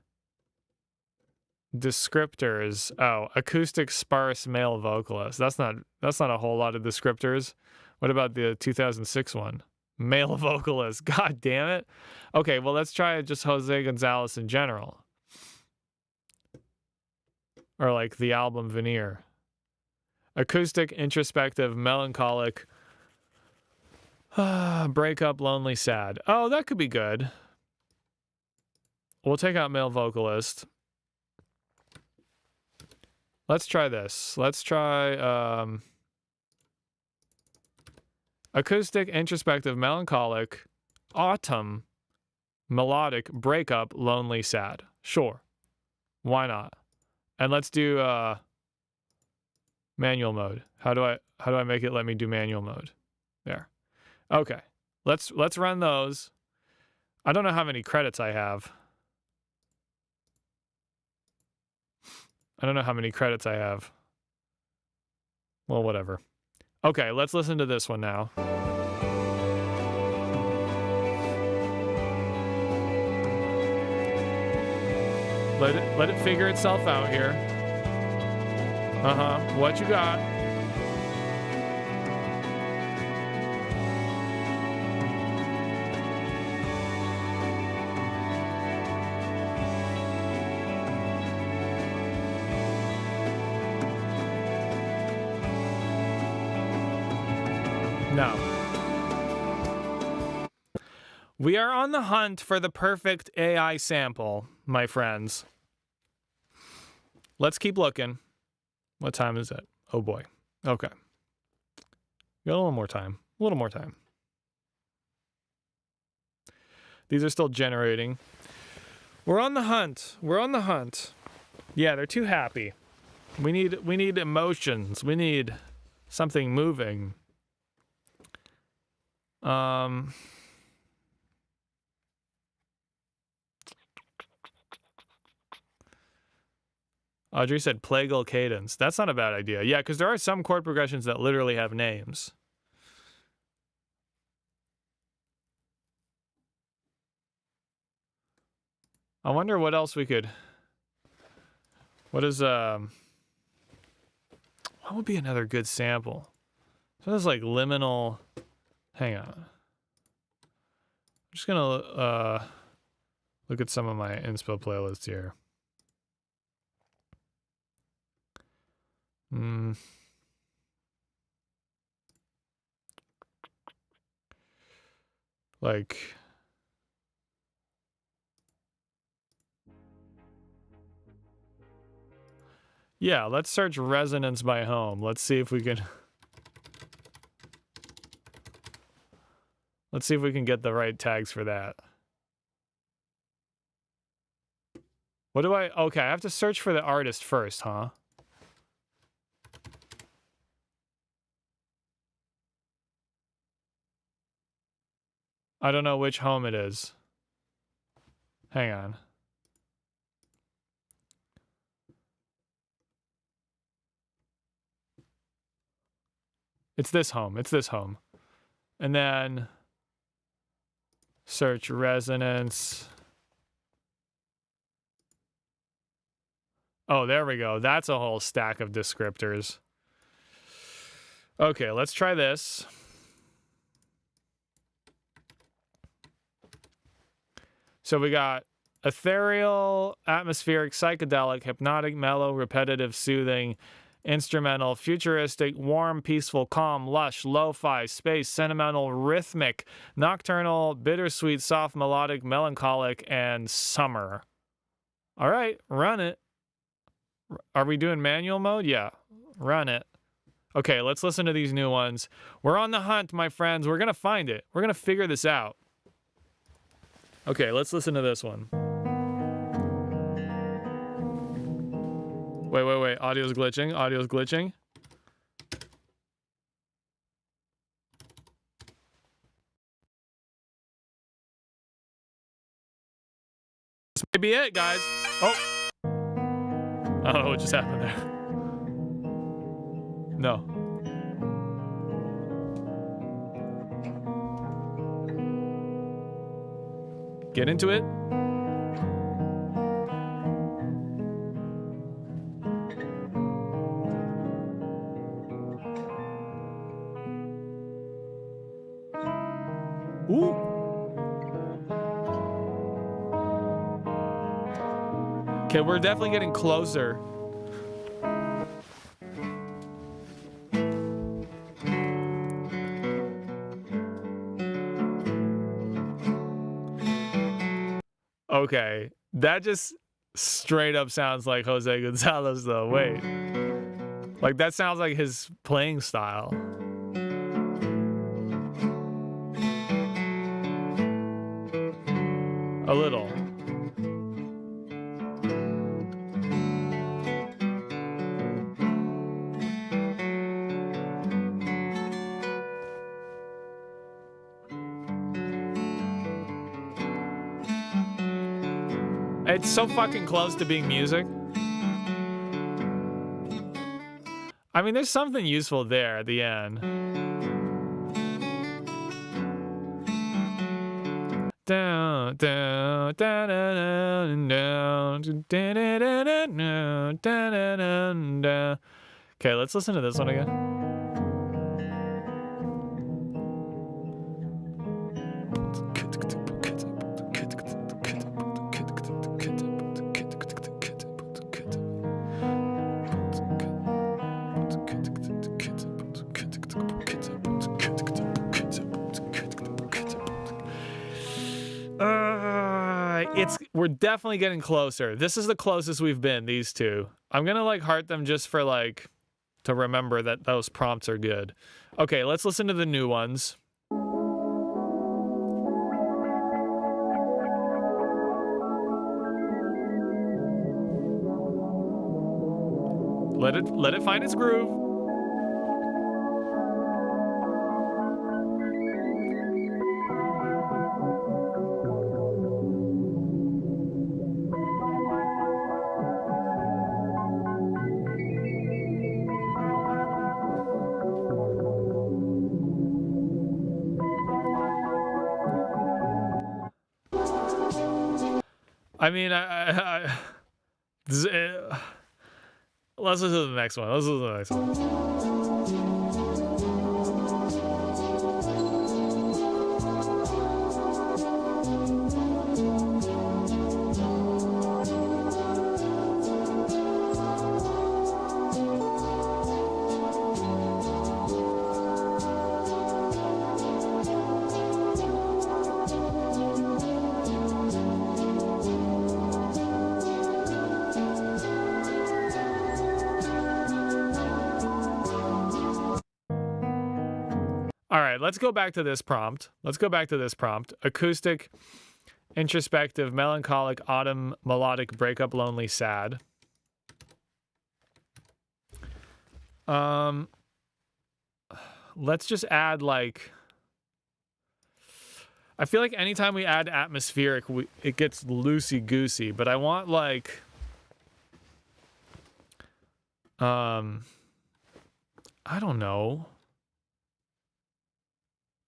Descriptors. Oh, acoustic sparse male vocalist. That's not a whole lot of descriptors. What about the 2006 one? Male vocalist. God damn it. Okay, well, let's try just Jose Gonzalez in general. Or like the album Veneer. Acoustic, introspective, melancholic, breakup, lonely, sad. Oh, that could be good. We'll take out male vocalist. Let's try this. Let's try acoustic, introspective, melancholic, autumn, melodic, breakup, lonely, sad. Sure. Why not? And let's do manual mode. How do I make it let me do manual mode? There. Okay. Let's run those. I don't know how many credits I have. I don't know how many credits I have. Well, whatever. Okay, let's listen to this one now. Let it figure itself out here. Uh-huh. What you got? No. We are on the hunt for the perfect AI sample, my friends. Let's keep looking. What time is it? Oh boy. Okay. Got a little more time. A little more time. These are still generating. We're on the hunt. We're on the hunt. Yeah, they're too happy. We need emotions. We need something moving. Audrey said plagal cadence. That's not a bad idea. Yeah, because there are some chord progressions that literally have names. I wonder what else we could... What is, what would be another good sample? So there's like liminal... Hang on. I'm just gonna, look at some of my inspo playlists here. Like... Yeah, let's search resonance by home. Let's see if we can... Let's see if we can get the right tags for that. What do I... Okay, I have to search for the artist first, huh? I don't know which home it is. Hang on. It's this home. It's this home. And then... Search resonance. Oh, there we go. That's a whole stack of descriptors. Okay, let's try this. So we got ethereal, atmospheric, psychedelic, hypnotic, mellow, repetitive, soothing, instrumental, futuristic, warm, peaceful, calm, lush, lo-fi, space, sentimental, rhythmic, nocturnal, bittersweet, soft, melodic, melancholic, and summer. All right, run it. Are we doing manual mode? Yeah, run it. Okay, let's listen to these new ones. We're on the hunt, my friends. We're going to find it. We're going to figure this out. Okay, let's listen to this one. Wait. Audio's glitching. Audio's glitching. This may be it, guys. Oh. I don't know what just happened there. No. Get into it. Ooh. Okay, we're definitely getting closer. Okay, that just straight up sounds like Jose Gonzalez, though. Wait. Like, that sounds like his playing style. A little. It's so fucking close to being music. I mean, there's something useful there at the end. Down, down, down, down, down, down, down, down. Okay, let's listen to this one again. We're definitely getting closer. This is the closest we've been, these two. I'm gonna like heart them just for like to remember that those prompts are good. Okay, let's listen to the new ones. Let it find its groove. I mean, let's listen to the next one. Let's listen to the next one. All right, let's go back to this prompt. Acoustic, introspective, melancholic, autumn, melodic, breakup, lonely, sad. Let's just add like, I feel like anytime we add atmospheric, it gets loosey-goosey, but I want like, I don't know.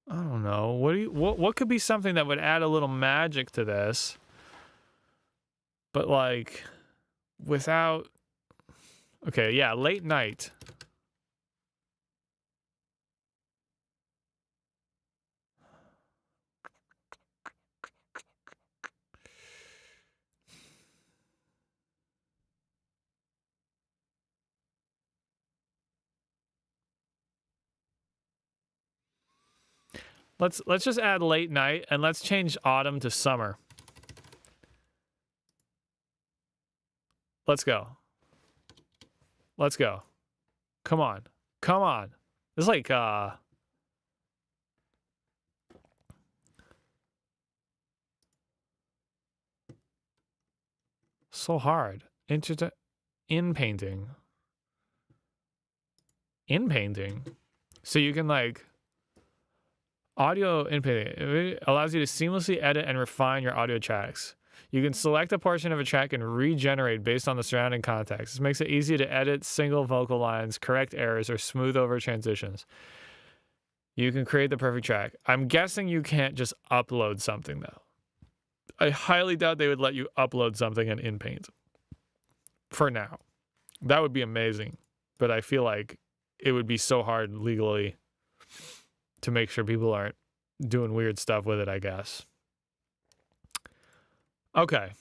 What could be something that would add a little magic to this, but like without, okay, yeah, late night. Let's just add late night and let's change autumn to summer. Let's go. Let's go. Come on. Come on. It's like so hard. In painting. In painting. So you can like audio in painting. It allows you to seamlessly edit and refine your audio tracks. You can select a portion of a track and regenerate based on the surrounding context. This makes it easy to edit single vocal lines, correct errors, or smooth over transitions. You can create the perfect track. I'm guessing you can't just upload something though. I highly doubt they would let you upload something in InPaint. For now. That would be amazing. But I feel like it would be so hard legally to make sure people aren't doing weird stuff with it, I guess. Okay.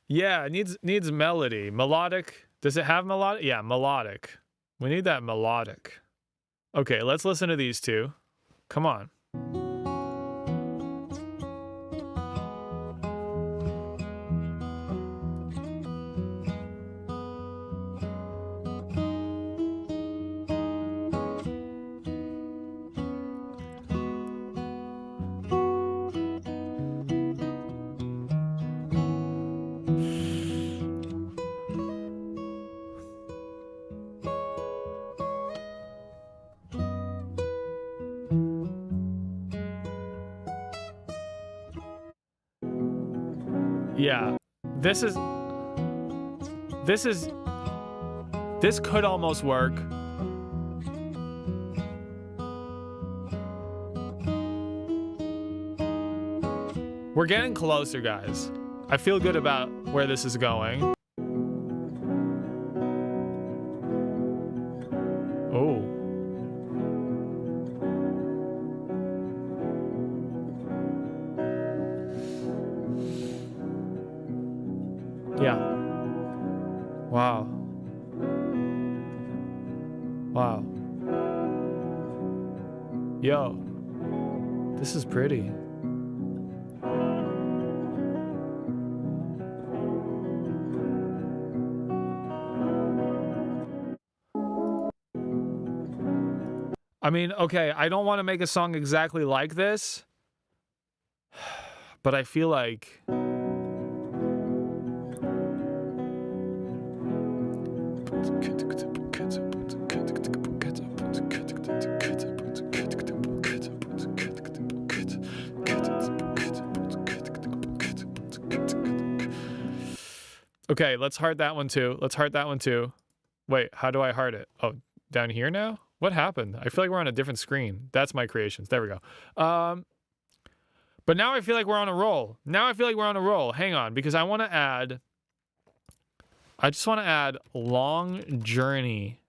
Yeah, it needs melody. Melodic. Does it have melodic? Yeah, melodic. We need that melodic. Okay, let's listen to these two. Come on. Yeah, this could almost work. We're getting closer, guys. I feel good about where this is going. Oh. Yeah. Wow. Wow. Yo. This is pretty. I mean, okay, I don't want to make a song exactly like this, but I feel like okay, let's heart that one too. Let's heart that one too. Wait, how do I heart it? Oh, down here now? What happened? I feel like we're on a different screen. That's my creations. There we go. But now I feel like we're on a roll. Hang on, because I just want to add long journey.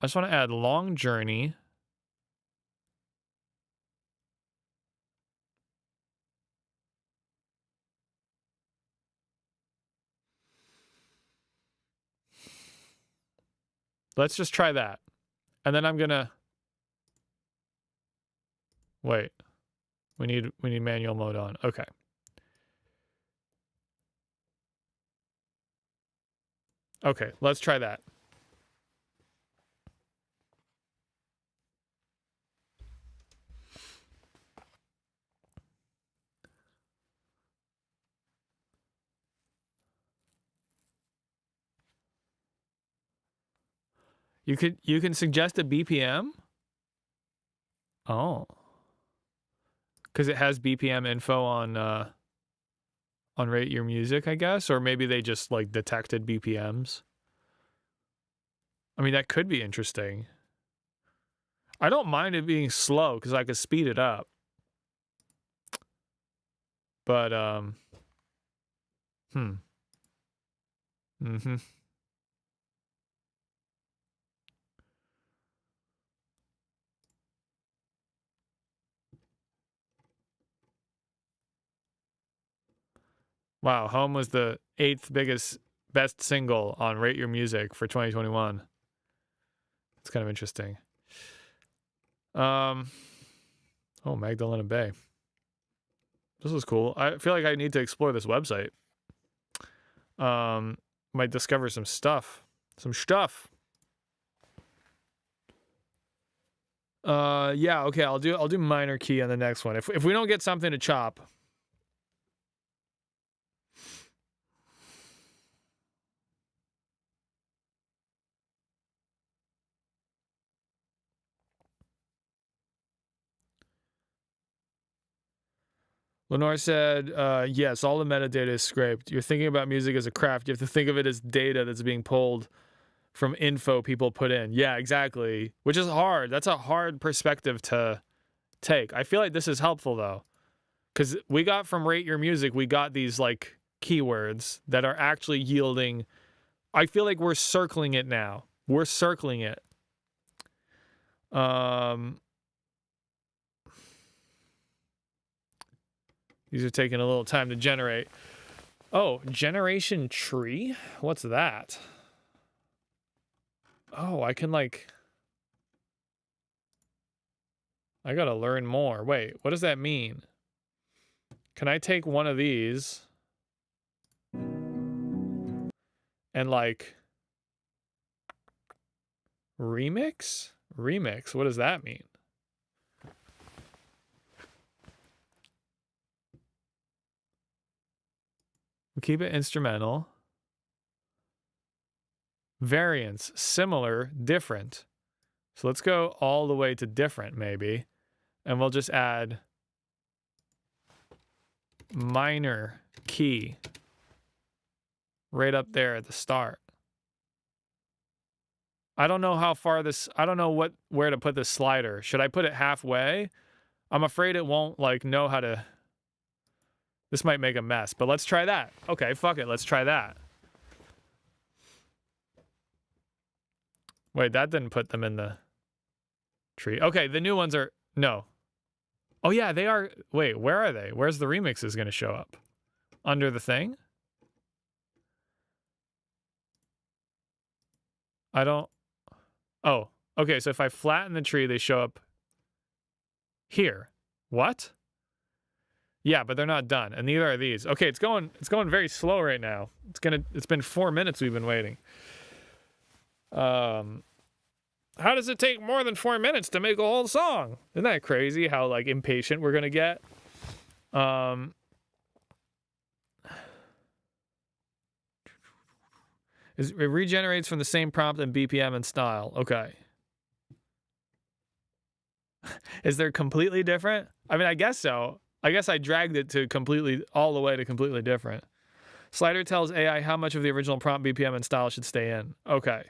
I just want to add long journey. Let's just try that. And then I'm gonna wait. We need manual mode on. Okay. Okay, let's try that. You can suggest a BPM? Oh. Cuz it has BPM info on Rate Your Music, I guess, or maybe they just like detected BPMs. I mean, that could be interesting. I don't mind it being slow cuz I could speed it up. But Mhm. Wow, Home was the 8th best single on Rate Your Music for 2021. It's kind of interesting. Oh, Magdalena Bay. This is cool. I feel like I need to explore this website. Might discover some stuff. Yeah, okay, I'll do minor key on the next one. If we don't get something to chop. Lenore said, yes, all the metadata is scraped. You're thinking about music as a craft. You have to think of it as data that's being pulled from info people put in. Yeah, exactly. Which is hard. That's a hard perspective to take. I feel like this is helpful, though. Because we got from Rate Your Music, we got these, like, keywords that are actually yielding. I feel like we're circling it now. We're circling it. These are taking a little time to generate. Oh, generation tree? What's that? Oh, I can like... I gotta learn more. Wait, what does that mean? Can I take one of these and like... remix? Remix, what does that mean? We keep it instrumental. Variants, similar, different. So let's go all the way to different, maybe. And we'll just add minor key right up there at the start. I don't know how far this, I don't know where to put this slider. Should I put it halfway? I'm afraid it won't like know how to, this might make a mess, but let's try that. Okay, fuck it, let's try that. Wait, that didn't put them in the tree. Okay, the new ones are, no. Oh yeah, they are, wait, where are they? Where's the remixes gonna show up? Under the thing? I don't, oh, okay, so if I flatten the tree, they show up here. What? Yeah, but they're not done, and neither are these. Okay, it's going very slow right now. It's been 4 minutes we've been waiting. How does it take more than 4 minutes to make a whole song? Isn't that crazy how like impatient we're gonna get? It regenerates from the same prompt and BPM and style. Okay. Is there completely different? I mean, I guess so. I guess I dragged it to all the way to completely different. Slider tells AI how much of the original prompt BPM and style should stay in. Okay.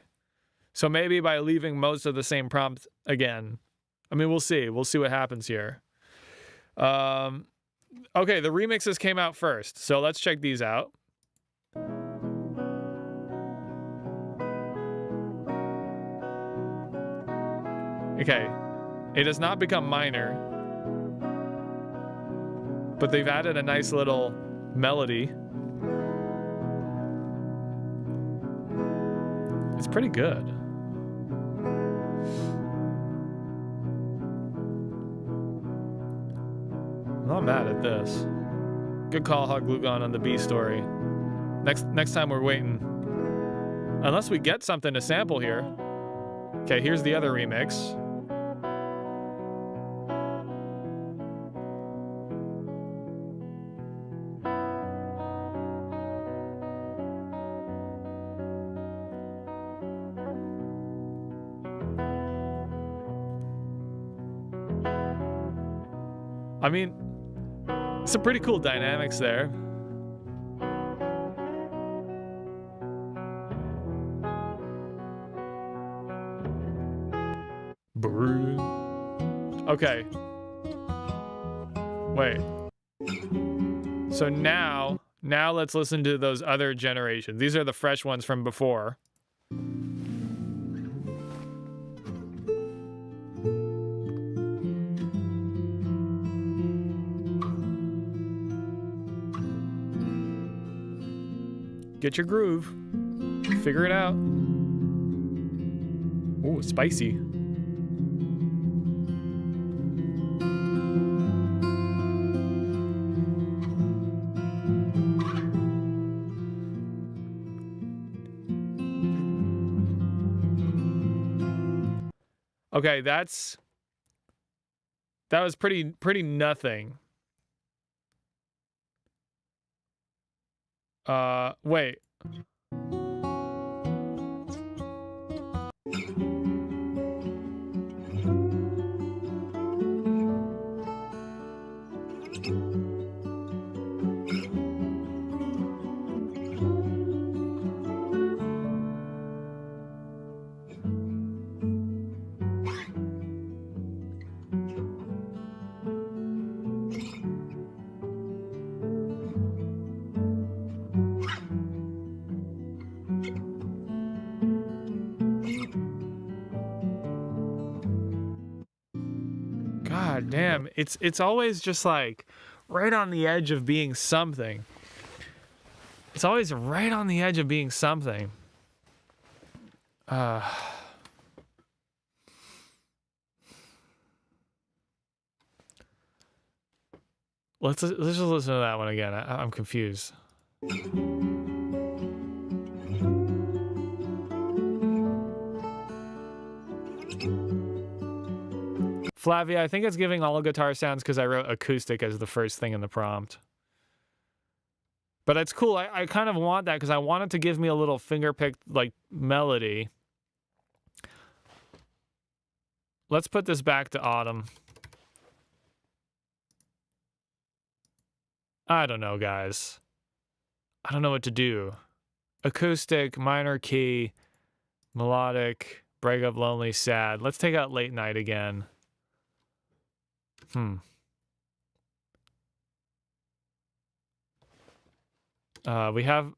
So maybe by leaving most of the same prompt again. I mean, we'll see. We'll see what happens here. Okay, the remixes came out first. So let's check these out. Okay. It has not become minor, but they've added a nice little melody. It's pretty good. I'm not mad at this. Good call, Hot Glue Gun, on the B story. Next time we're waiting. Unless we get something to sample here. Okay, here's the other remix. I mean, some pretty cool dynamics there. Okay. Wait. So now let's listen to those other generations. These are the fresh ones from before. Get your groove. Figure it out. Ooh, spicy. Okay, that was pretty nothing. Wait. God damn, it's always just like right on the edge of being something. It's always right on the edge of being something. Let's just listen to that one again. I'm confused. Flavia, I think it's giving all guitar sounds because I wrote acoustic as the first thing in the prompt. But it's cool. I kind of want that because I want it to give me a little finger-picked like melody. Let's put this back to autumn. I don't know, guys. I don't know what to do. Acoustic, minor key, melodic, break up, lonely, sad. Let's take out late night again. Do we have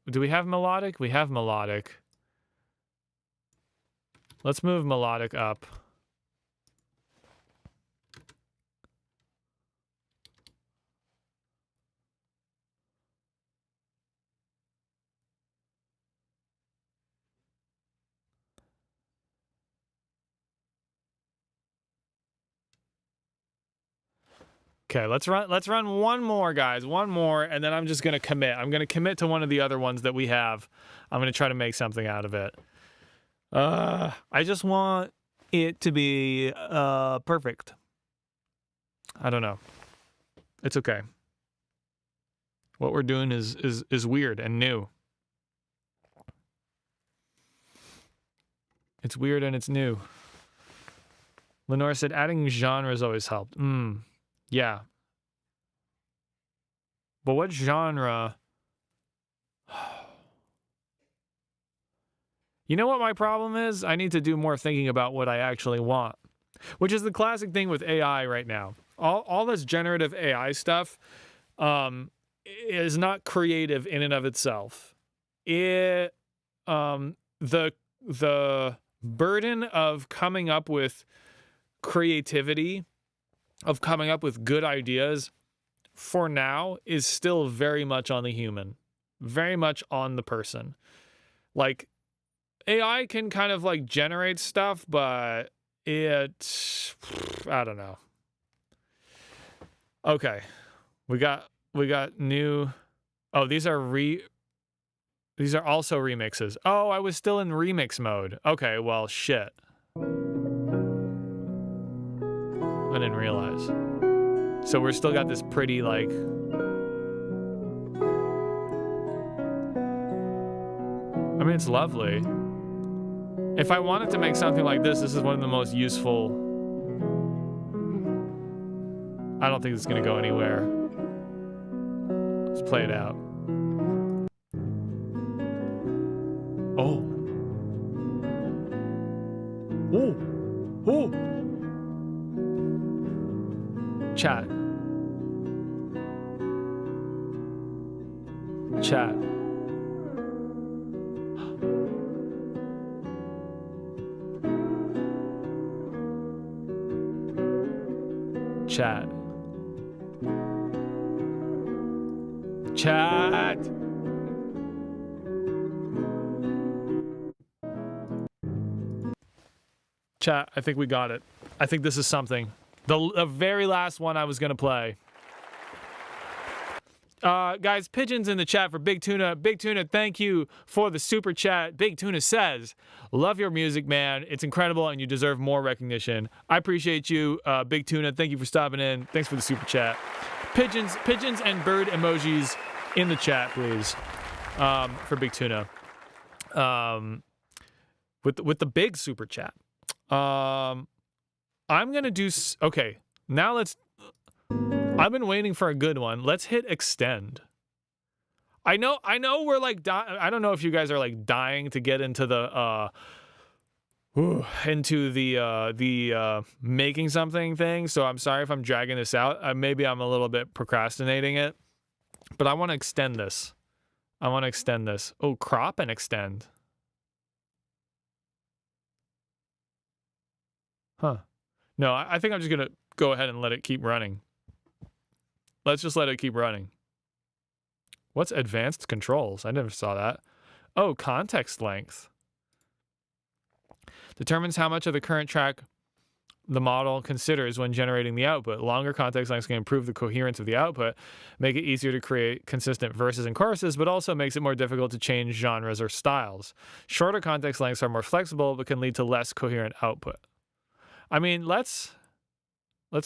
melodic? We have melodic. Let's move melodic up. Okay, let's run one more, guys. One more, and then I'm just gonna commit. I'm gonna commit to one of the other ones that we have. I'm gonna try to make something out of it. I just want it to be perfect. I don't know. It's okay. What we're doing is weird and new. It's weird and it's new. Lenore said adding genres always helped. Yeah. But what genre? You know what my problem is? I need to do more thinking about what I actually want, which is the classic thing with AI right now. All this generative AI stuff is not creative in and of itself. It the burden of coming up with creativity, of coming up with good ideas, for now is still very much on the human, very much on the person. Like, AI can kind of like generate stuff, but I don't know. Okay, we got new. Oh, these are also remixes. Oh, I was still in remix mode. Okay, well, shit. I didn't realize. So we're still got this pretty, like... I mean, it's lovely. If I wanted to make something like this is one of the most useful... I don't think it's gonna go anywhere. Let's play it out. Oh. Oh. Oh. Chat. Chat. Chat. Chat. Chat, I think we got it. I think this is something. The very last one I was going to play. Guys, pigeons in the chat for Big Tuna. Big Tuna, thank you for the super chat. Big Tuna says, love your music, man. It's incredible and you deserve more recognition. I appreciate you, Big Tuna. Thank you for stopping in. Thanks for the super chat. Pigeons and bird emojis in the chat, please, for Big Tuna. With the big super chat. I'm going to do... Okay, now let's... I've been waiting for a good one. Let's hit extend. I know we're like... I don't know if you guys are like dying to get into the... making something thing, so I'm sorry if I'm dragging this out. Maybe I'm a little bit procrastinating it. But I want to extend this. Oh, crop and extend. Huh. No, I think I'm just going to go ahead and let it keep running. Let's just let it keep running. What's advanced controls? I never saw that. Oh, context length. Determines how much of the current track the model considers when generating the output. Longer context lengths can improve the coherence of the output, make it easier to create consistent verses and choruses, but also makes it more difficult to change genres or styles. Shorter context lengths are more flexible, but can lead to less coherent output. I mean, let's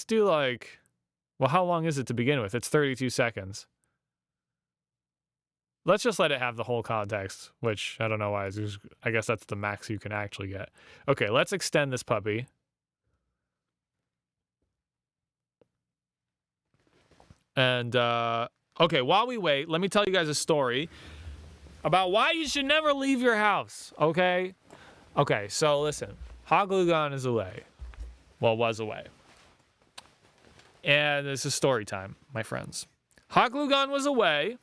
do like... Well, how long is it to begin with? It's 32 seconds. Let's just let it have the whole context, which I don't know why. I guess that's the max you can actually get. Okay, let's extend this puppy. And, okay, while we wait, let me tell you guys a story about why you should never leave your house, okay? Okay, so listen. Hot Glue Gun is away. Well, was away. And this is story time, my friends. Hot Glue Gun was away.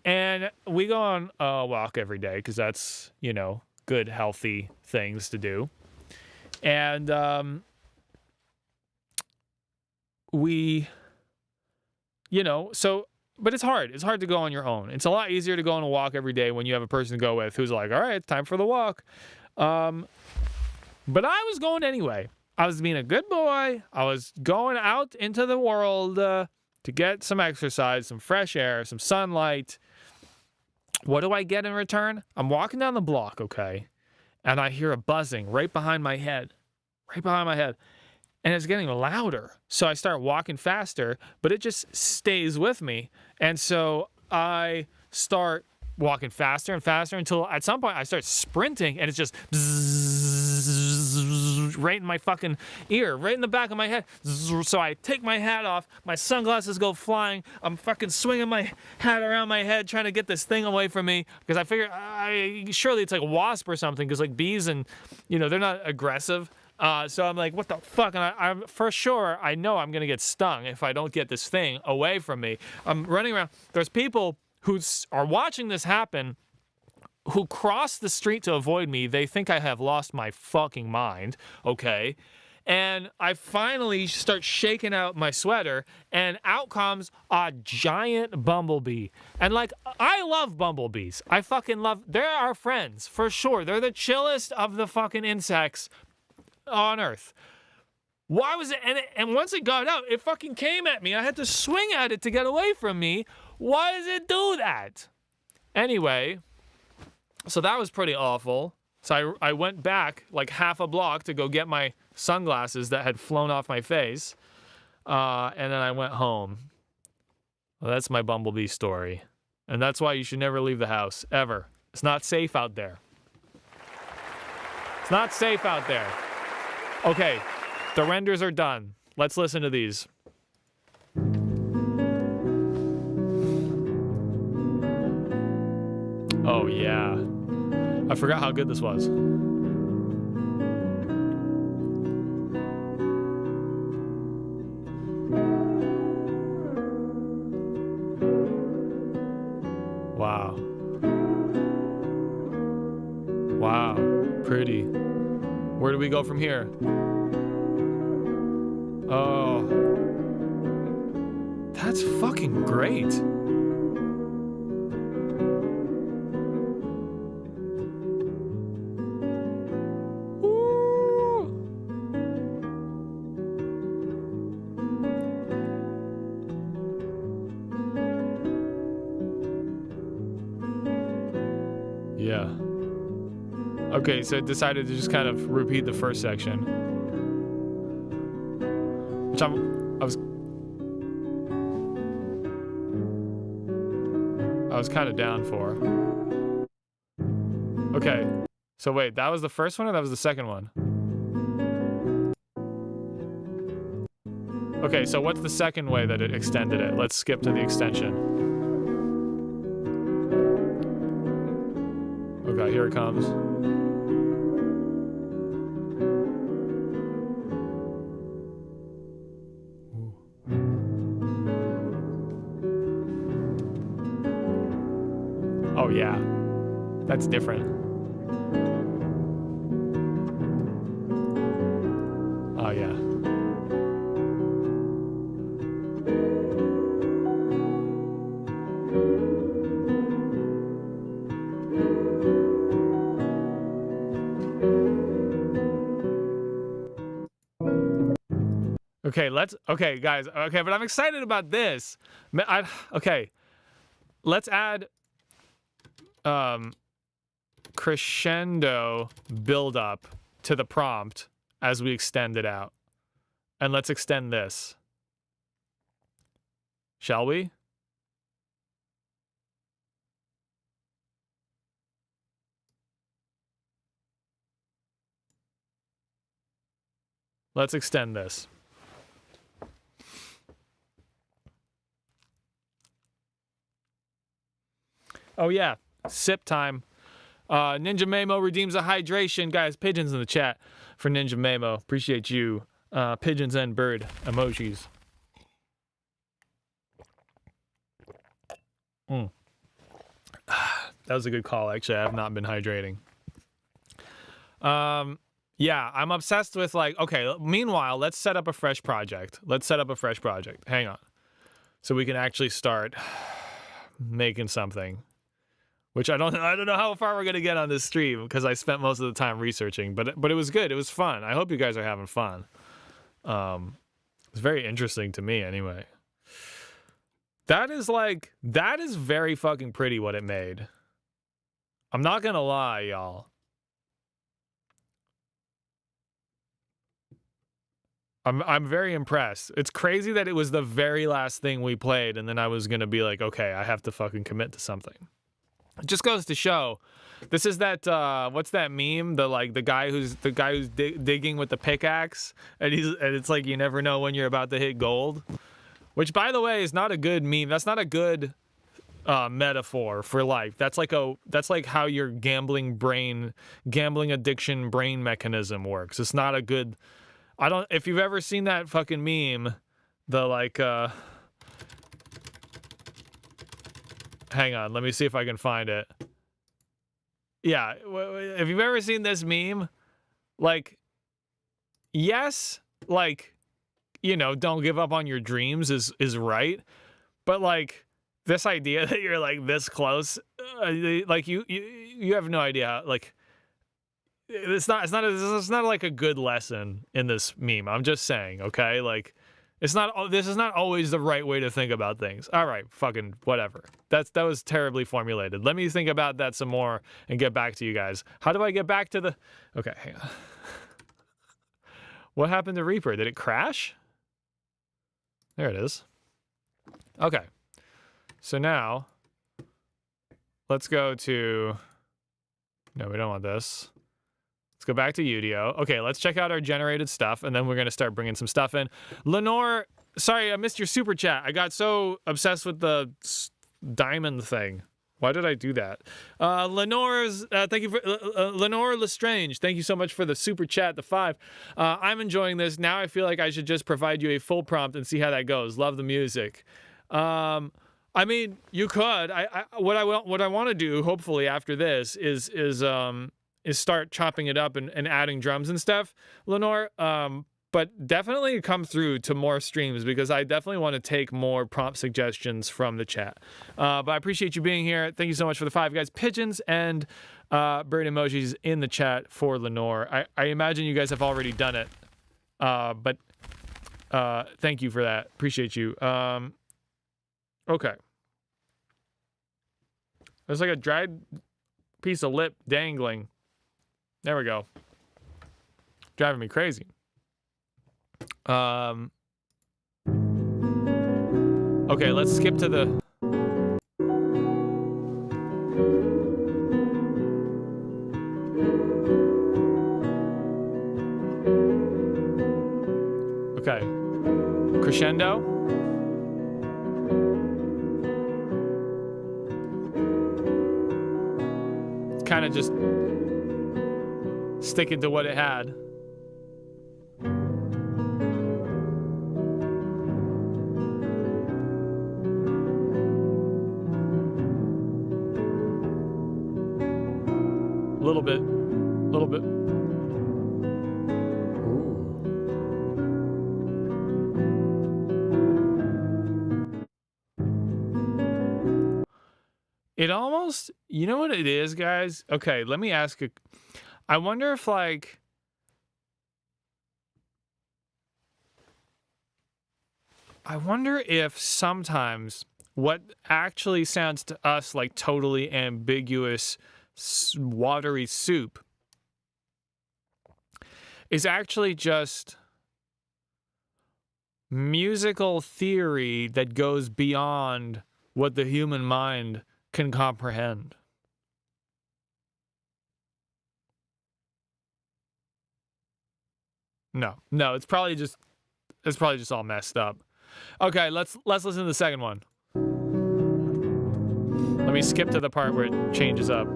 And we go on a walk every day because that's, you know, good, healthy things to do. And we, you know, so, but it's hard. It's hard to go on your own. It's a lot easier to go on a walk every day when you have a person to go with who's like, all right, it's time for the walk. But I was going anyway. I was being a good boy. I was going out into the world to get some exercise, some fresh air, some sunlight. What do I get in return? I'm walking down the block, okay, and I hear a buzzing right behind my head. And it's getting louder. So I start walking faster, but it just stays with me. And so I start walking faster and faster until at some point I start sprinting and it's just bzzz, right in my fucking ear, right in the back of my head. So I take my hat off, my sunglasses go flying. I'm fucking swinging my hat around my head trying to get this thing away from me because I figure surely it's like a wasp or something because like bees and they're not aggressive. So I'm like, what the fuck? And I'm for sure, I know I'm gonna get stung if I don't get this thing away from me. I'm running around. There's people who are watching this happen who cross the street to avoid me. They think I have lost my fucking mind, okay? And I finally start shaking out my sweater, and out comes a giant bumblebee. And like, I love bumblebees. I fucking love, they're our friends, for sure. They're the chillest of the fucking insects on Earth. Why was it, and once it got out, it fucking came at me. I had to swing at it to get away from me. Why does it do that? Anyway, so that was pretty awful. So I went back like half a block to go get my sunglasses that had flown off my face. And then I went home. Well, that's my bumblebee story. And that's why you should never leave the house, ever. It's not safe out there. It's not safe out there. Okay, the renders are done. Let's listen to these. Oh, yeah. I forgot how good this was. Wow. Wow. Pretty. Where do we go from here? Oh. That's fucking great. Yeah. Okay, so I decided to just kind of repeat the first section. Which I was kind of down for. Okay. So wait, that was the first one or that was the second one? Okay, so what's the second way that it extended it? Let's skip to the extension. Okay, here it comes. Oh yeah, that's different. Oh yeah. Okay, guys. Okay, but I'm excited about this. Okay, let's add crescendo build up to the prompt as we extend it out. And let's extend this. Shall we? Let's extend this. Oh yeah, sip time. Ninja Mamo redeems a hydration. Guys, pigeons in the chat for Ninja Mamo. Appreciate you. Pigeons and bird emojis. That was a good call, actually. I have not been hydrating. Yeah, I'm obsessed with like, okay, meanwhile, let's set up a fresh project. Hang on. So we can actually start making something. Which I don't know how far we're gonna get on this stream because I spent most of the time researching, but it was good. It was fun. I hope you guys are having fun. It's very interesting to me anyway. That is very fucking pretty what it made. I'm not gonna lie, y'all. I'm very impressed. It's crazy that it was the very last thing we played, and then I was gonna be like, okay, I have to fucking commit to something. It just goes to show. This is that what's that meme? The guy who's digging with the pickaxe, and it's like you never know when you're about to hit gold. Which, by the way, is not a good meme. That's not a good metaphor for life. That's like how your gambling addiction brain mechanism works. It's not a good. If you've ever seen that fucking meme, hang on, let me see if I can find it. Yeah, if you've ever seen this meme, like, yes, like, you know, don't give up on your dreams is right, but like this idea that you're like this close, like you have no idea. Like, it's not like a good lesson in this meme. I'm just saying, okay, like. This is not always the right way to think about things. All right, fucking whatever. That was terribly formulated. Let me think about that some more and get back to you guys. How do I get back to the... Okay, hang on. What happened to Reaper? Did it crash? There it is. Okay. So now, let's go to... No, we don't want this. Let's go back to Udio. Okay, let's check out our generated stuff, and then we're going to start bringing some stuff in. Lenore, sorry, I missed your super chat. I got so obsessed with the diamond thing. Why did I do that? Thank you for Lenore Lestrange. Thank you so much for the super chat, the 5. I'm enjoying this. Now I feel like I should just provide you a full prompt and see how that goes. Love the music. I mean, you could. What I want to do, hopefully after this, is start chopping it up and adding drums and stuff, Lenore. But definitely come through to more streams because I definitely want to take more prompt suggestions from the chat. But I appreciate you being here. Thank you so much for the 5 guys, pigeons, and bird emojis in the chat for Lenore. I imagine you guys have already done it. But thank you for that. Appreciate you. Okay. There's like a dried piece of lip dangling. There we go. Driving me crazy. Okay, let's skip to the... Okay. Crescendo. It's kind of just sticking to what it had. A little bit. It almost, you know what it is, guys? Okay, let me ask you. I wonder if, like, sometimes what actually sounds to us like totally ambiguous, watery soup is actually just musical theory that goes beyond what the human mind can comprehend. No, it's probably just all messed up. Okay, let's listen to the second one. Let me skip to the part where it changes up.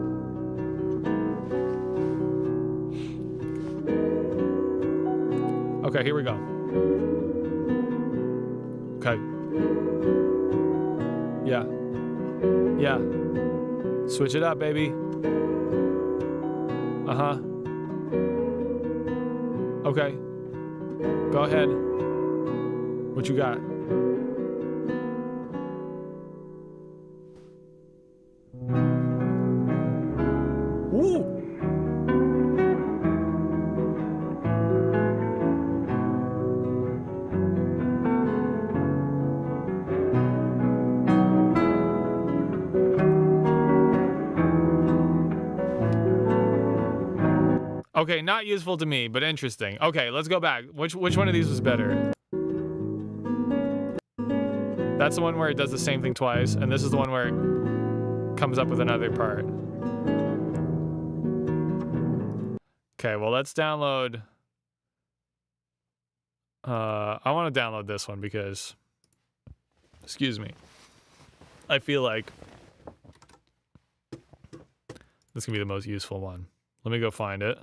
Okay, here we go. Okay. Yeah. Switch it up, baby. Uh-huh. Okay. Go ahead. What you got? Woo! Okay, not useful to me, but interesting. Okay, let's go back. Which one of these was better? That's the one where it does the same thing twice, and this is the one where comes up with another part. Okay, well, let's download. I want to download this one because, excuse me, I feel like this can be the most useful one. Let me go find it.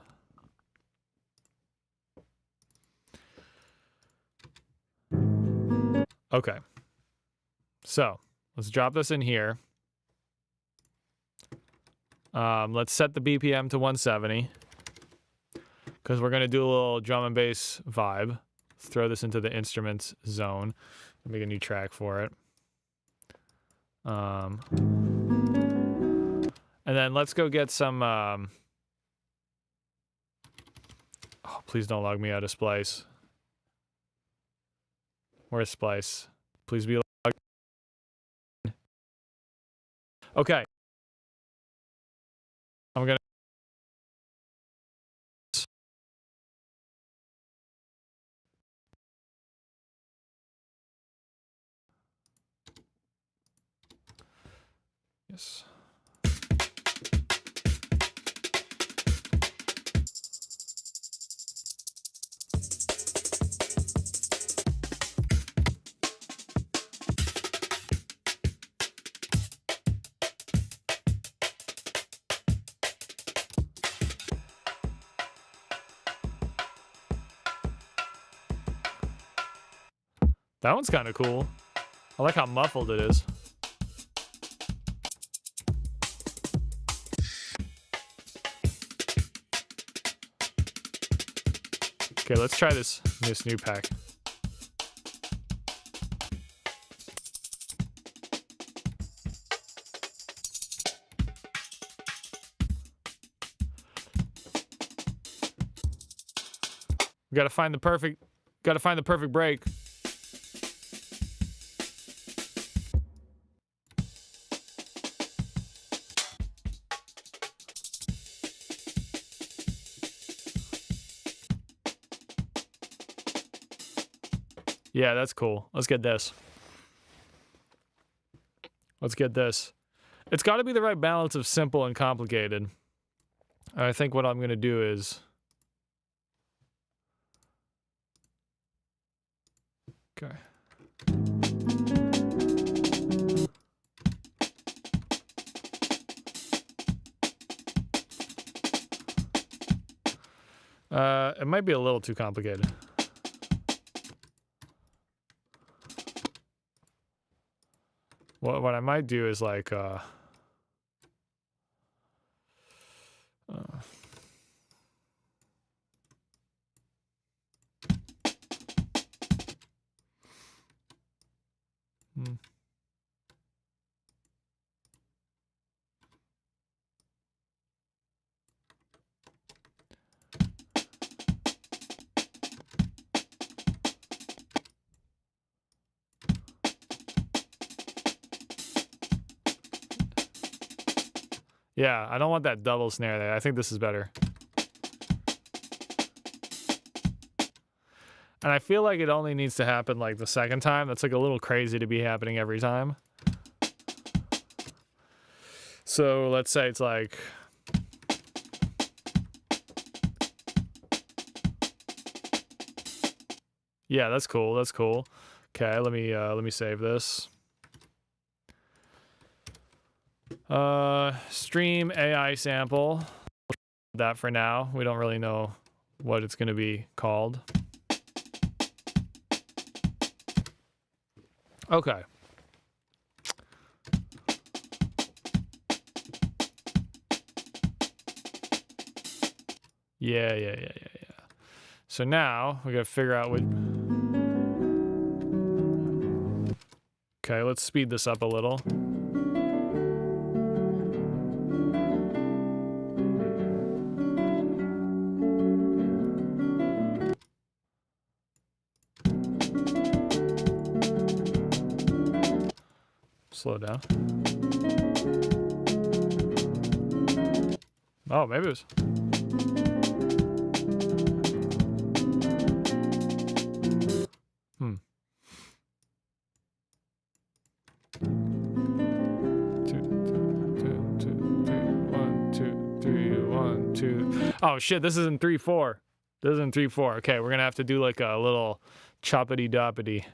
Okay. So, let's drop this in here. Let's set the BPM to 170. Because we're going to do a little drum and bass vibe. Let's throw this into the instruments zone. Make a new track for it. And then let's go get some... oh, please don't log me out of Splice. Where's Splice? Please be logged in. Okay. I'm going to... Yes. That one's kind of cool. I like how muffled it is. Okay, let's try this new pack. We gotta find the perfect break. Yeah, that's cool. Let's get this. Let's get this. It's got to be the right balance of simple and complicated. I think what I'm going to do is... Okay. It might be a little too complicated. What I might do is like, yeah, I don't want that double snare there. I think this is better. And I feel like it only needs to happen like the second time. That's like a little crazy to be happening every time. So let's say it's like... Yeah, that's cool. That's cool. Okay, let me save this. Stream AI sample. That for now. We don't really know what it's going to be called. Okay. Yeah. So now we got to figure out what... Okay, let's speed this up a little. Slow down. Oh, maybe it was... Oh shit, this is in 3/4. This is in 3/4. Okay, we're gonna have to do like a little choppity doppity.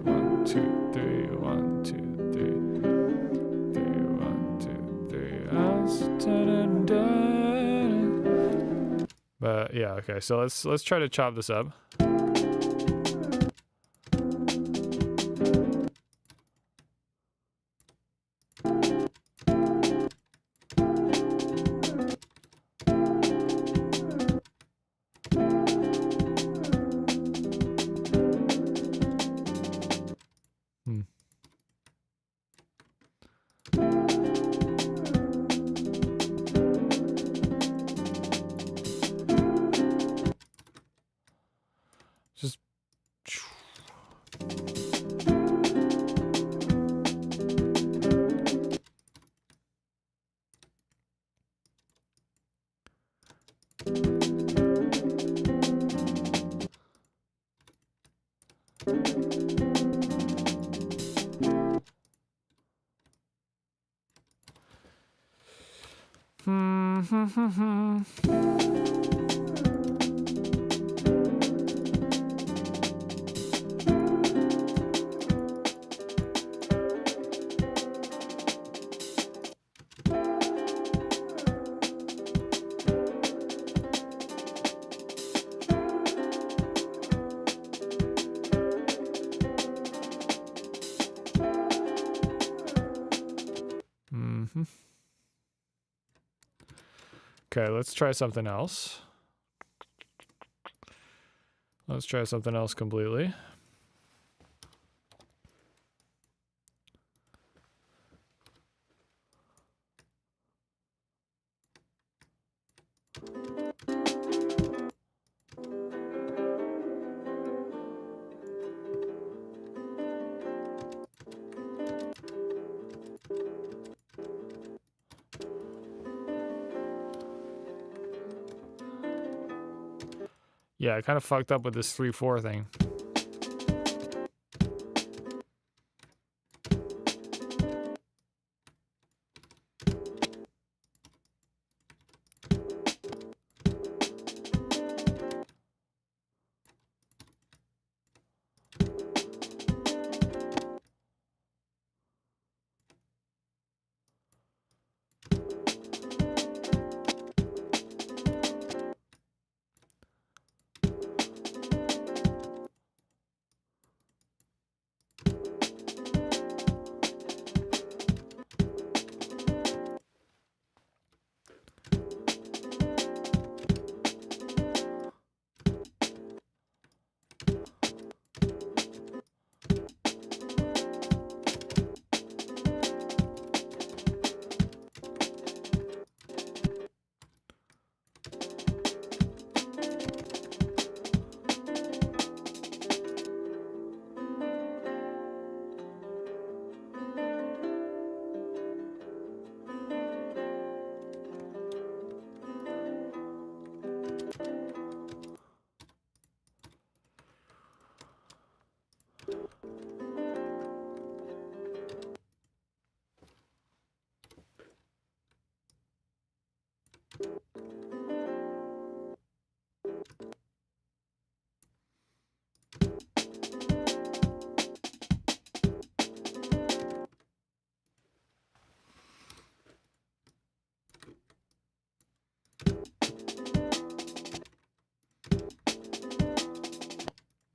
One, two, three, 1, 2, 3. 3, 1, 2, 3. But yeah, okay. So let's try to chop this up. Just Okay, let's try something else. Let's try something else completely. Yeah, I kind of fucked up with this 3/4 thing.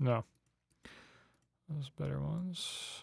No. Those better ones.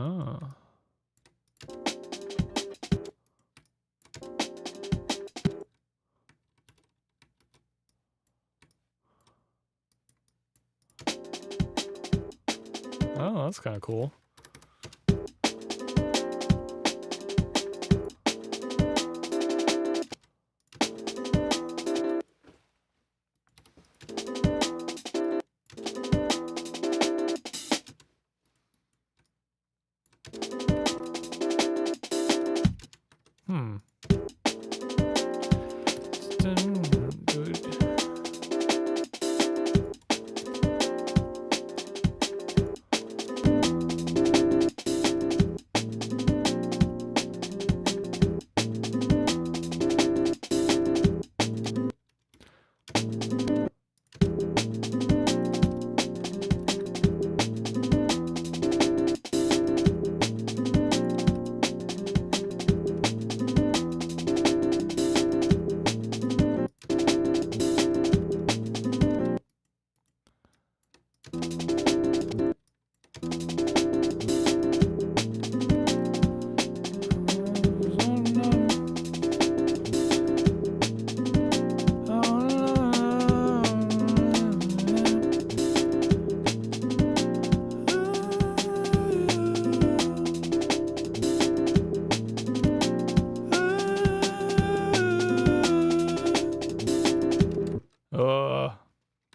Oh. Oh, that's kind of cool.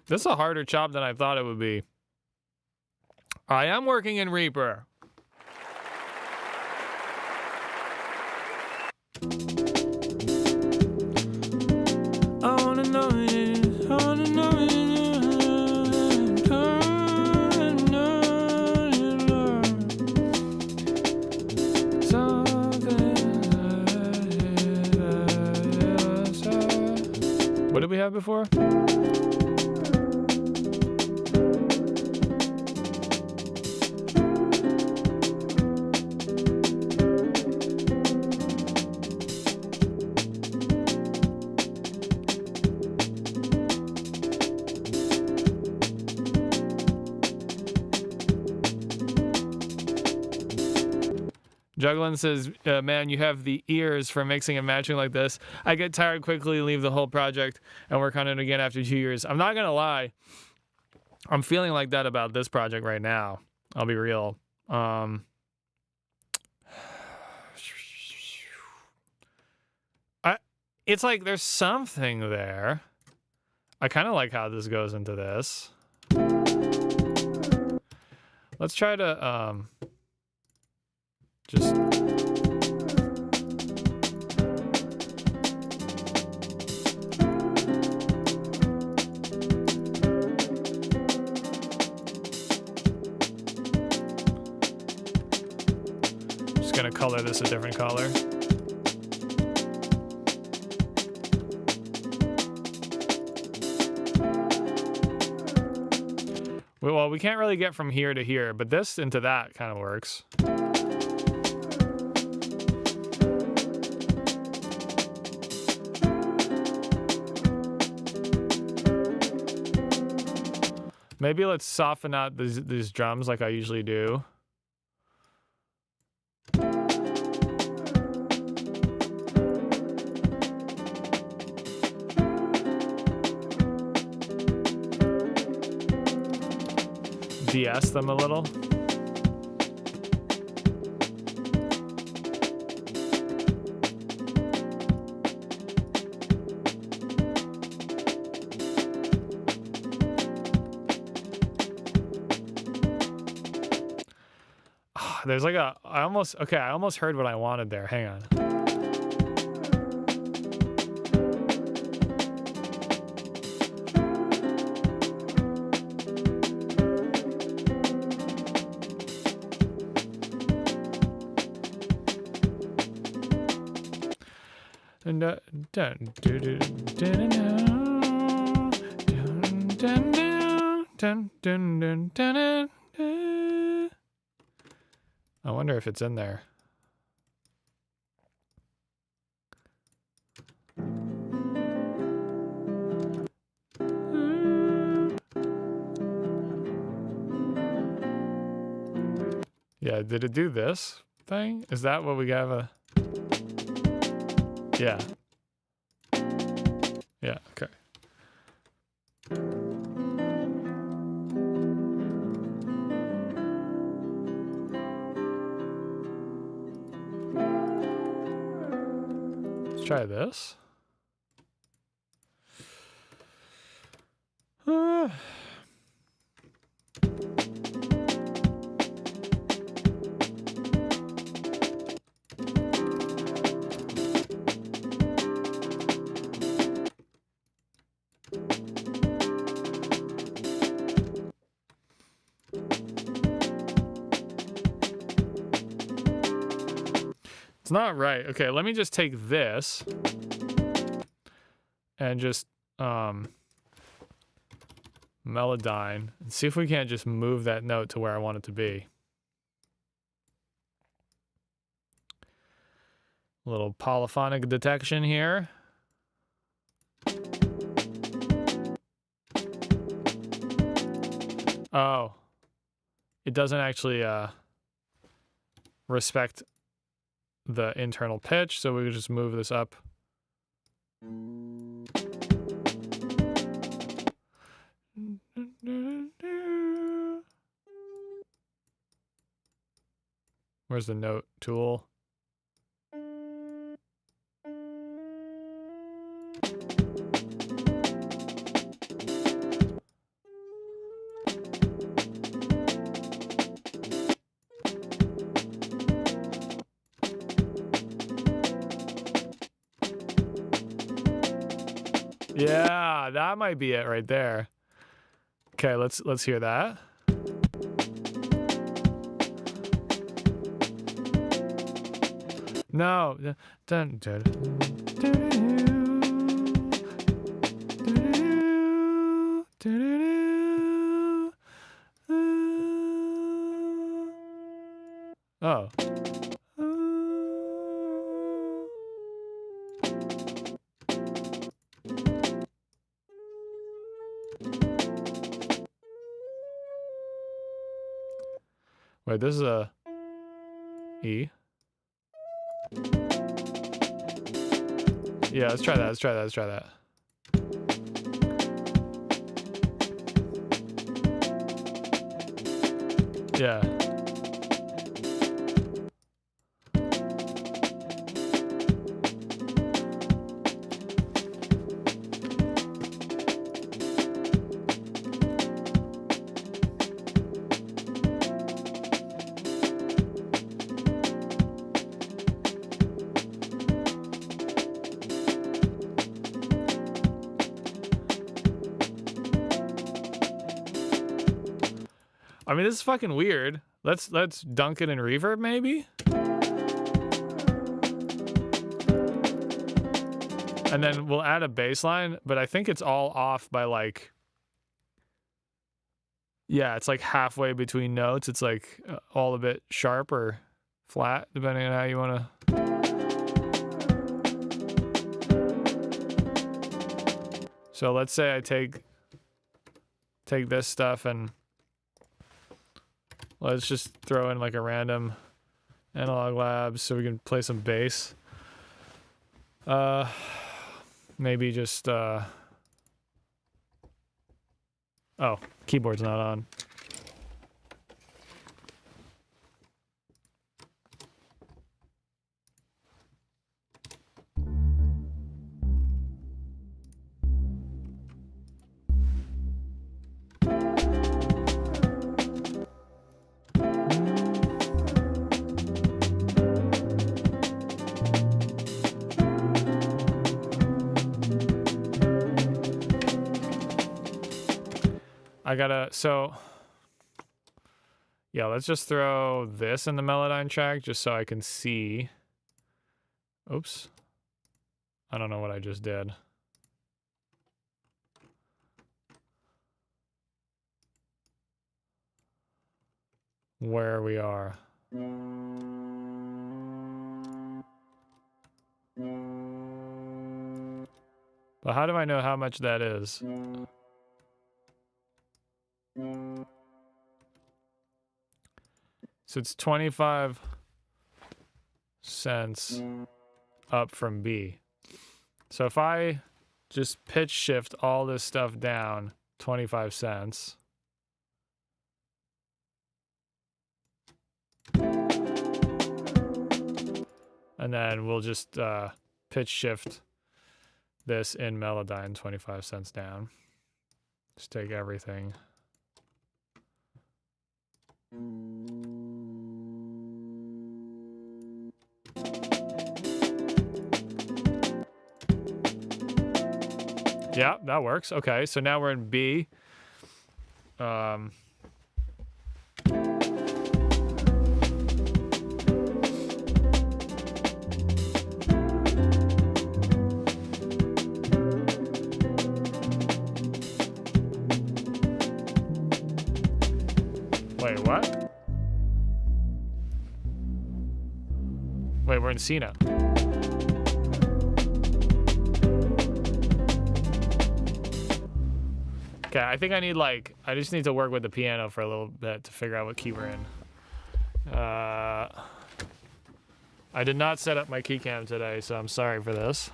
This is a harder job than I thought it would be. I am working in Reaper. I wanna know it. I wanna know it. What did we have before? Juglin says, man, you have the ears for mixing and matching like this. I get tired quickly, leave the whole project, and work on it again after 2 years. I'm not going to lie. I'm feeling like that about this project right now. I'll be real. It's like there's something there. I kind of like how this goes into this. Let's try to just gonna color this a different color. Well, we can't really get from here to here, but this into that kind of works. Maybe let's soften out these drums like I usually do. De-ess them a little. There's like a, I almost heard what I wanted there. Hang on. I wonder if it's in there. Yeah, did it do this thing? Is that what we have a... Yeah. Yeah, okay. Let's try this. It's not right. Okay, let me just take this and just Melodyne and see if we can't just move that note to where I want it to be. A little polyphonic detection here. Oh, it doesn't actually respect the internal pitch, so we could just move this up. Where's the note tool? Yeah, that might be it right there. Okay, let's hear that. No. Dun, dun, oh. Wait, this is a E. Yeah, let's try that. Let's try that. Let's try that. Yeah. I mean, this is fucking weird. Let's dunk it in reverb, maybe? And then we'll add a bass line, but I think it's all off by like... Yeah, it's like halfway between notes. It's like all a bit sharp or flat, depending on how you want to... So let's say I take this stuff and let's just throw in like a random Analog Labs so we can play some bass. Maybe just oh, keyboard's not on. I gotta, so, yeah, let's just throw this in the Melodyne track just so I can see. Oops. I don't know what I just did. Where we are. But how do I know how much that is? So it's 25 cents up from B. So if I just pitch shift all this stuff down 25 cents. And then we'll just pitch shift this in Melodyne 25 cents down. Just take everything. Yeah, that works. Okay, so now we're in B. Wait, what? Wait, we're in C now. Okay, I think I need I just need to work with the piano for a little bit to figure out what key we're in. I did not set up my key cam today, so I'm sorry for this.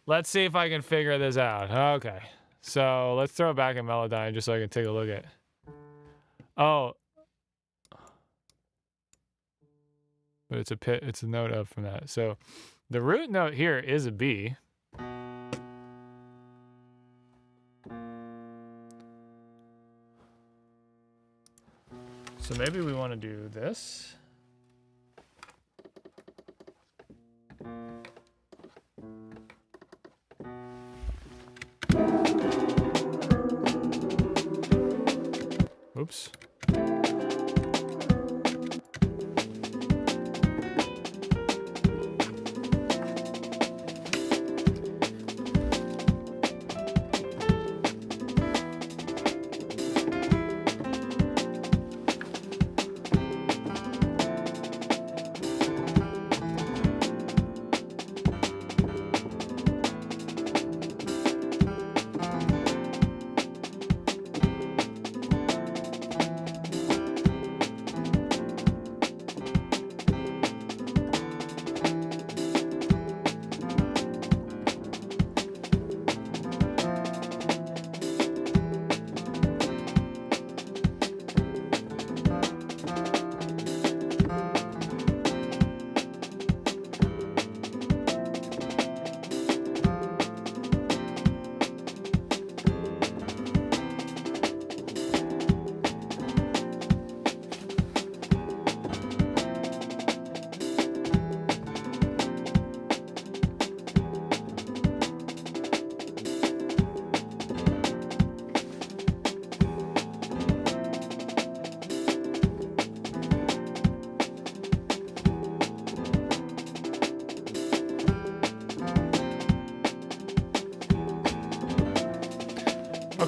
Let's see if I can figure this out. Okay, so let's throw it back in Melodyne just so I can take a look at. Oh, but it's a note up from that. So the root note here is a B. So maybe we want to do this. Oops.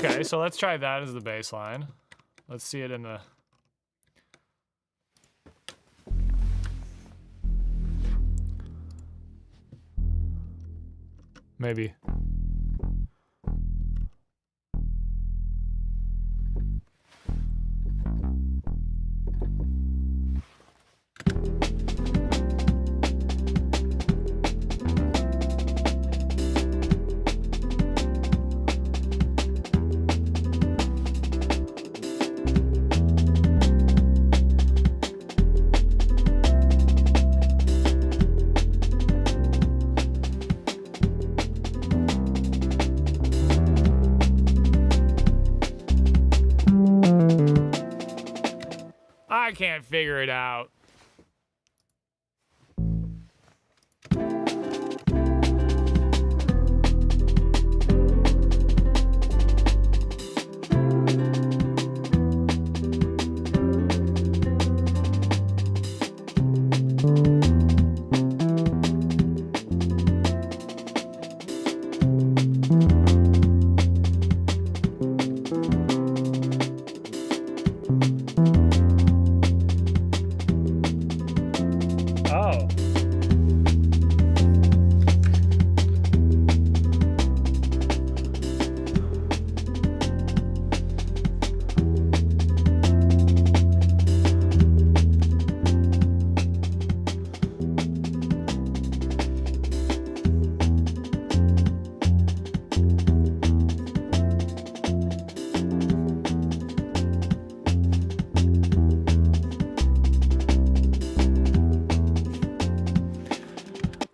Okay, so let's try that as the bass line. Let's see it in the... Maybe. I can't figure it out.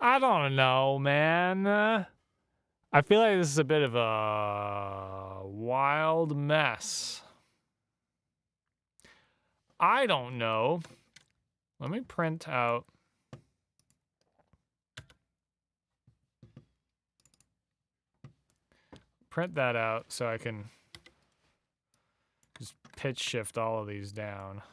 I don't know, man. I feel like this is a bit of a wild mess. I don't know. Let me print out. Print that out so I can just pitch shift all of these down.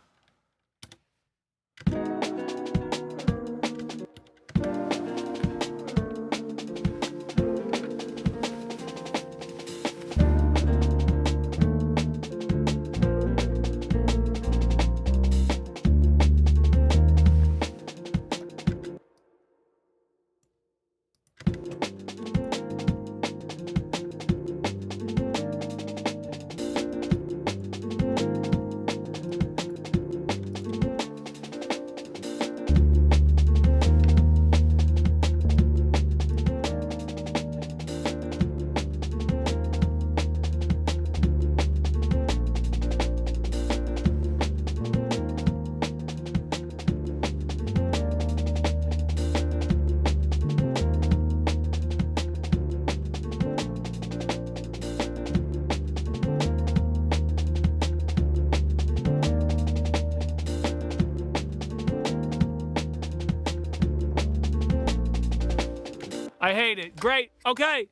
I hate it. Great. Okay.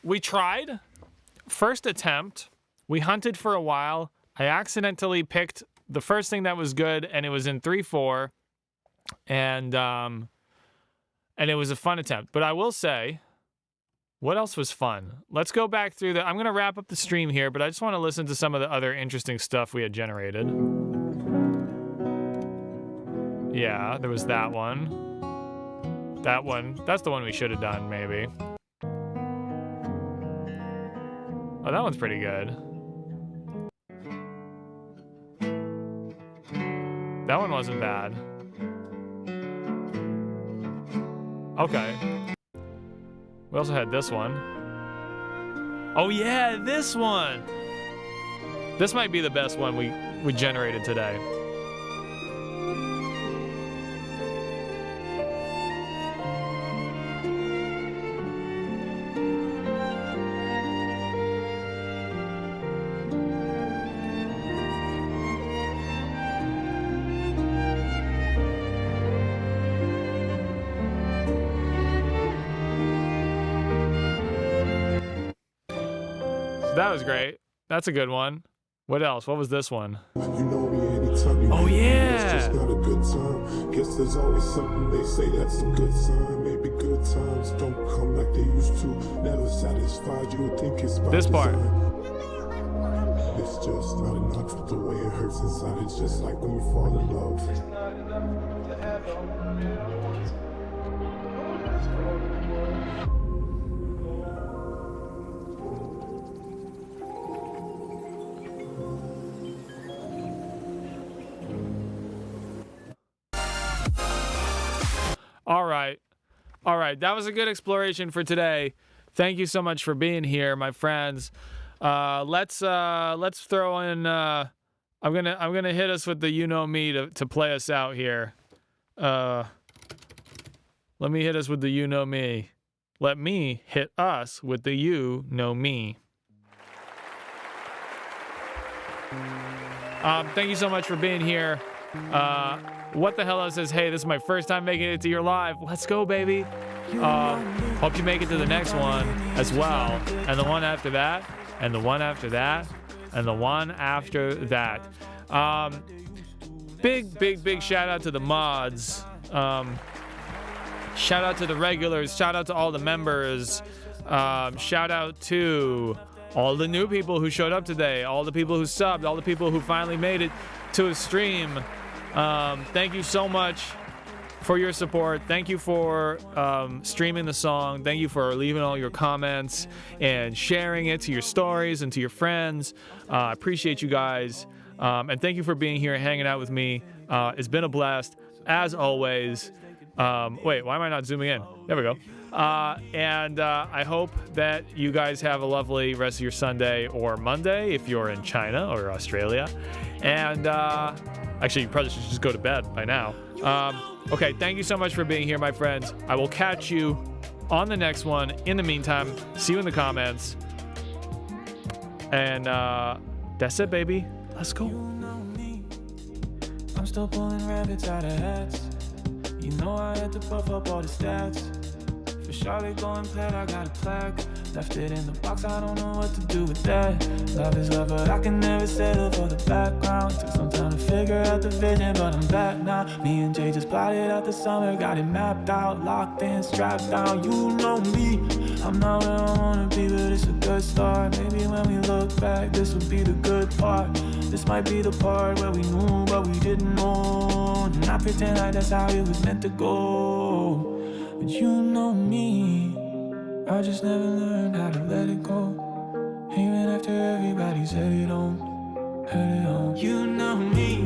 We tried. First attempt. We hunted for a while. I accidentally picked the first thing that was good, and it was in 3/4. And it was a fun attempt. But I will say, what else was fun? Let's go back through I'm going to wrap up the stream here, but I just want to listen to some of the other interesting stuff we had generated. Yeah, there was that one. That one. That's the one we should have done, maybe. Oh, that one's pretty good. That one wasn't bad. Okay. We also had this one. Oh yeah, this one! This might be the best one we generated today. That was great. That's a good one. What else? What was this one? You know me anytime you Oh, hit me, yeah. it's just not a good time. Guess there's always something they say that's a good sign. Maybe good times don't come like they used to. Never satisfied, you would think it's by This part. design. It's just not enough with the way it hurts inside. It's just like when you fall in love. All right. All right. That was a good exploration for today. Thank you so much for being here, my friends. Let's throw in I'm gonna hit us with the you know me to play us out here. Let me hit us with the you know me. Let me hit us with the you know me. Thank you so much for being here. What the hell says, hey, this is my first time making it to your live. Let's go, baby. Hope you make it to the next one as well. And the one after that. And the one after that. And the one after that. Big shout out to the mods. Shout out to the regulars. Shout out to all the members. Shout out to all the new people who showed up today. All the people who subbed. All the people who finally made it to a stream. Thank you so much for your support. Thank you for streaming the song. Thank you for leaving all your comments and sharing it to your stories and to your friends. I appreciate you guys. And thank you for being here and hanging out with me. It's been a blast, as always. Wait, why am I not zooming in? There we go. And I hope that you guys have a lovely rest of your Sunday or Monday if you're in China or Australia. And actually, you probably should just go to bed by now. Okay, thank you so much for being here, my friends. I will catch you on the next one. In the meantime, see you in the comments. And that's it, baby. Let's go. You know me, I'm still pulling rabbits out of hats. You know I had to puff up all the stats. For Charlotte going plat, I got a plaque. Left it in the box, I don't know what to do with that. Love is love, but I can never settle for the background. Took some time to figure out the vision, but I'm back now. Me and Jay just plotted out the summer, got it mapped out, locked in, strapped down. You know me, I'm not where I wanna be, but it's a good start. Maybe when we look back, this will be the good part. This might be the part where we knew, but we didn't know. And I pretend like that's how it was meant to go. But you know me, I just never learned how to let it go. Even after everybody's headed home, headed home. You know me,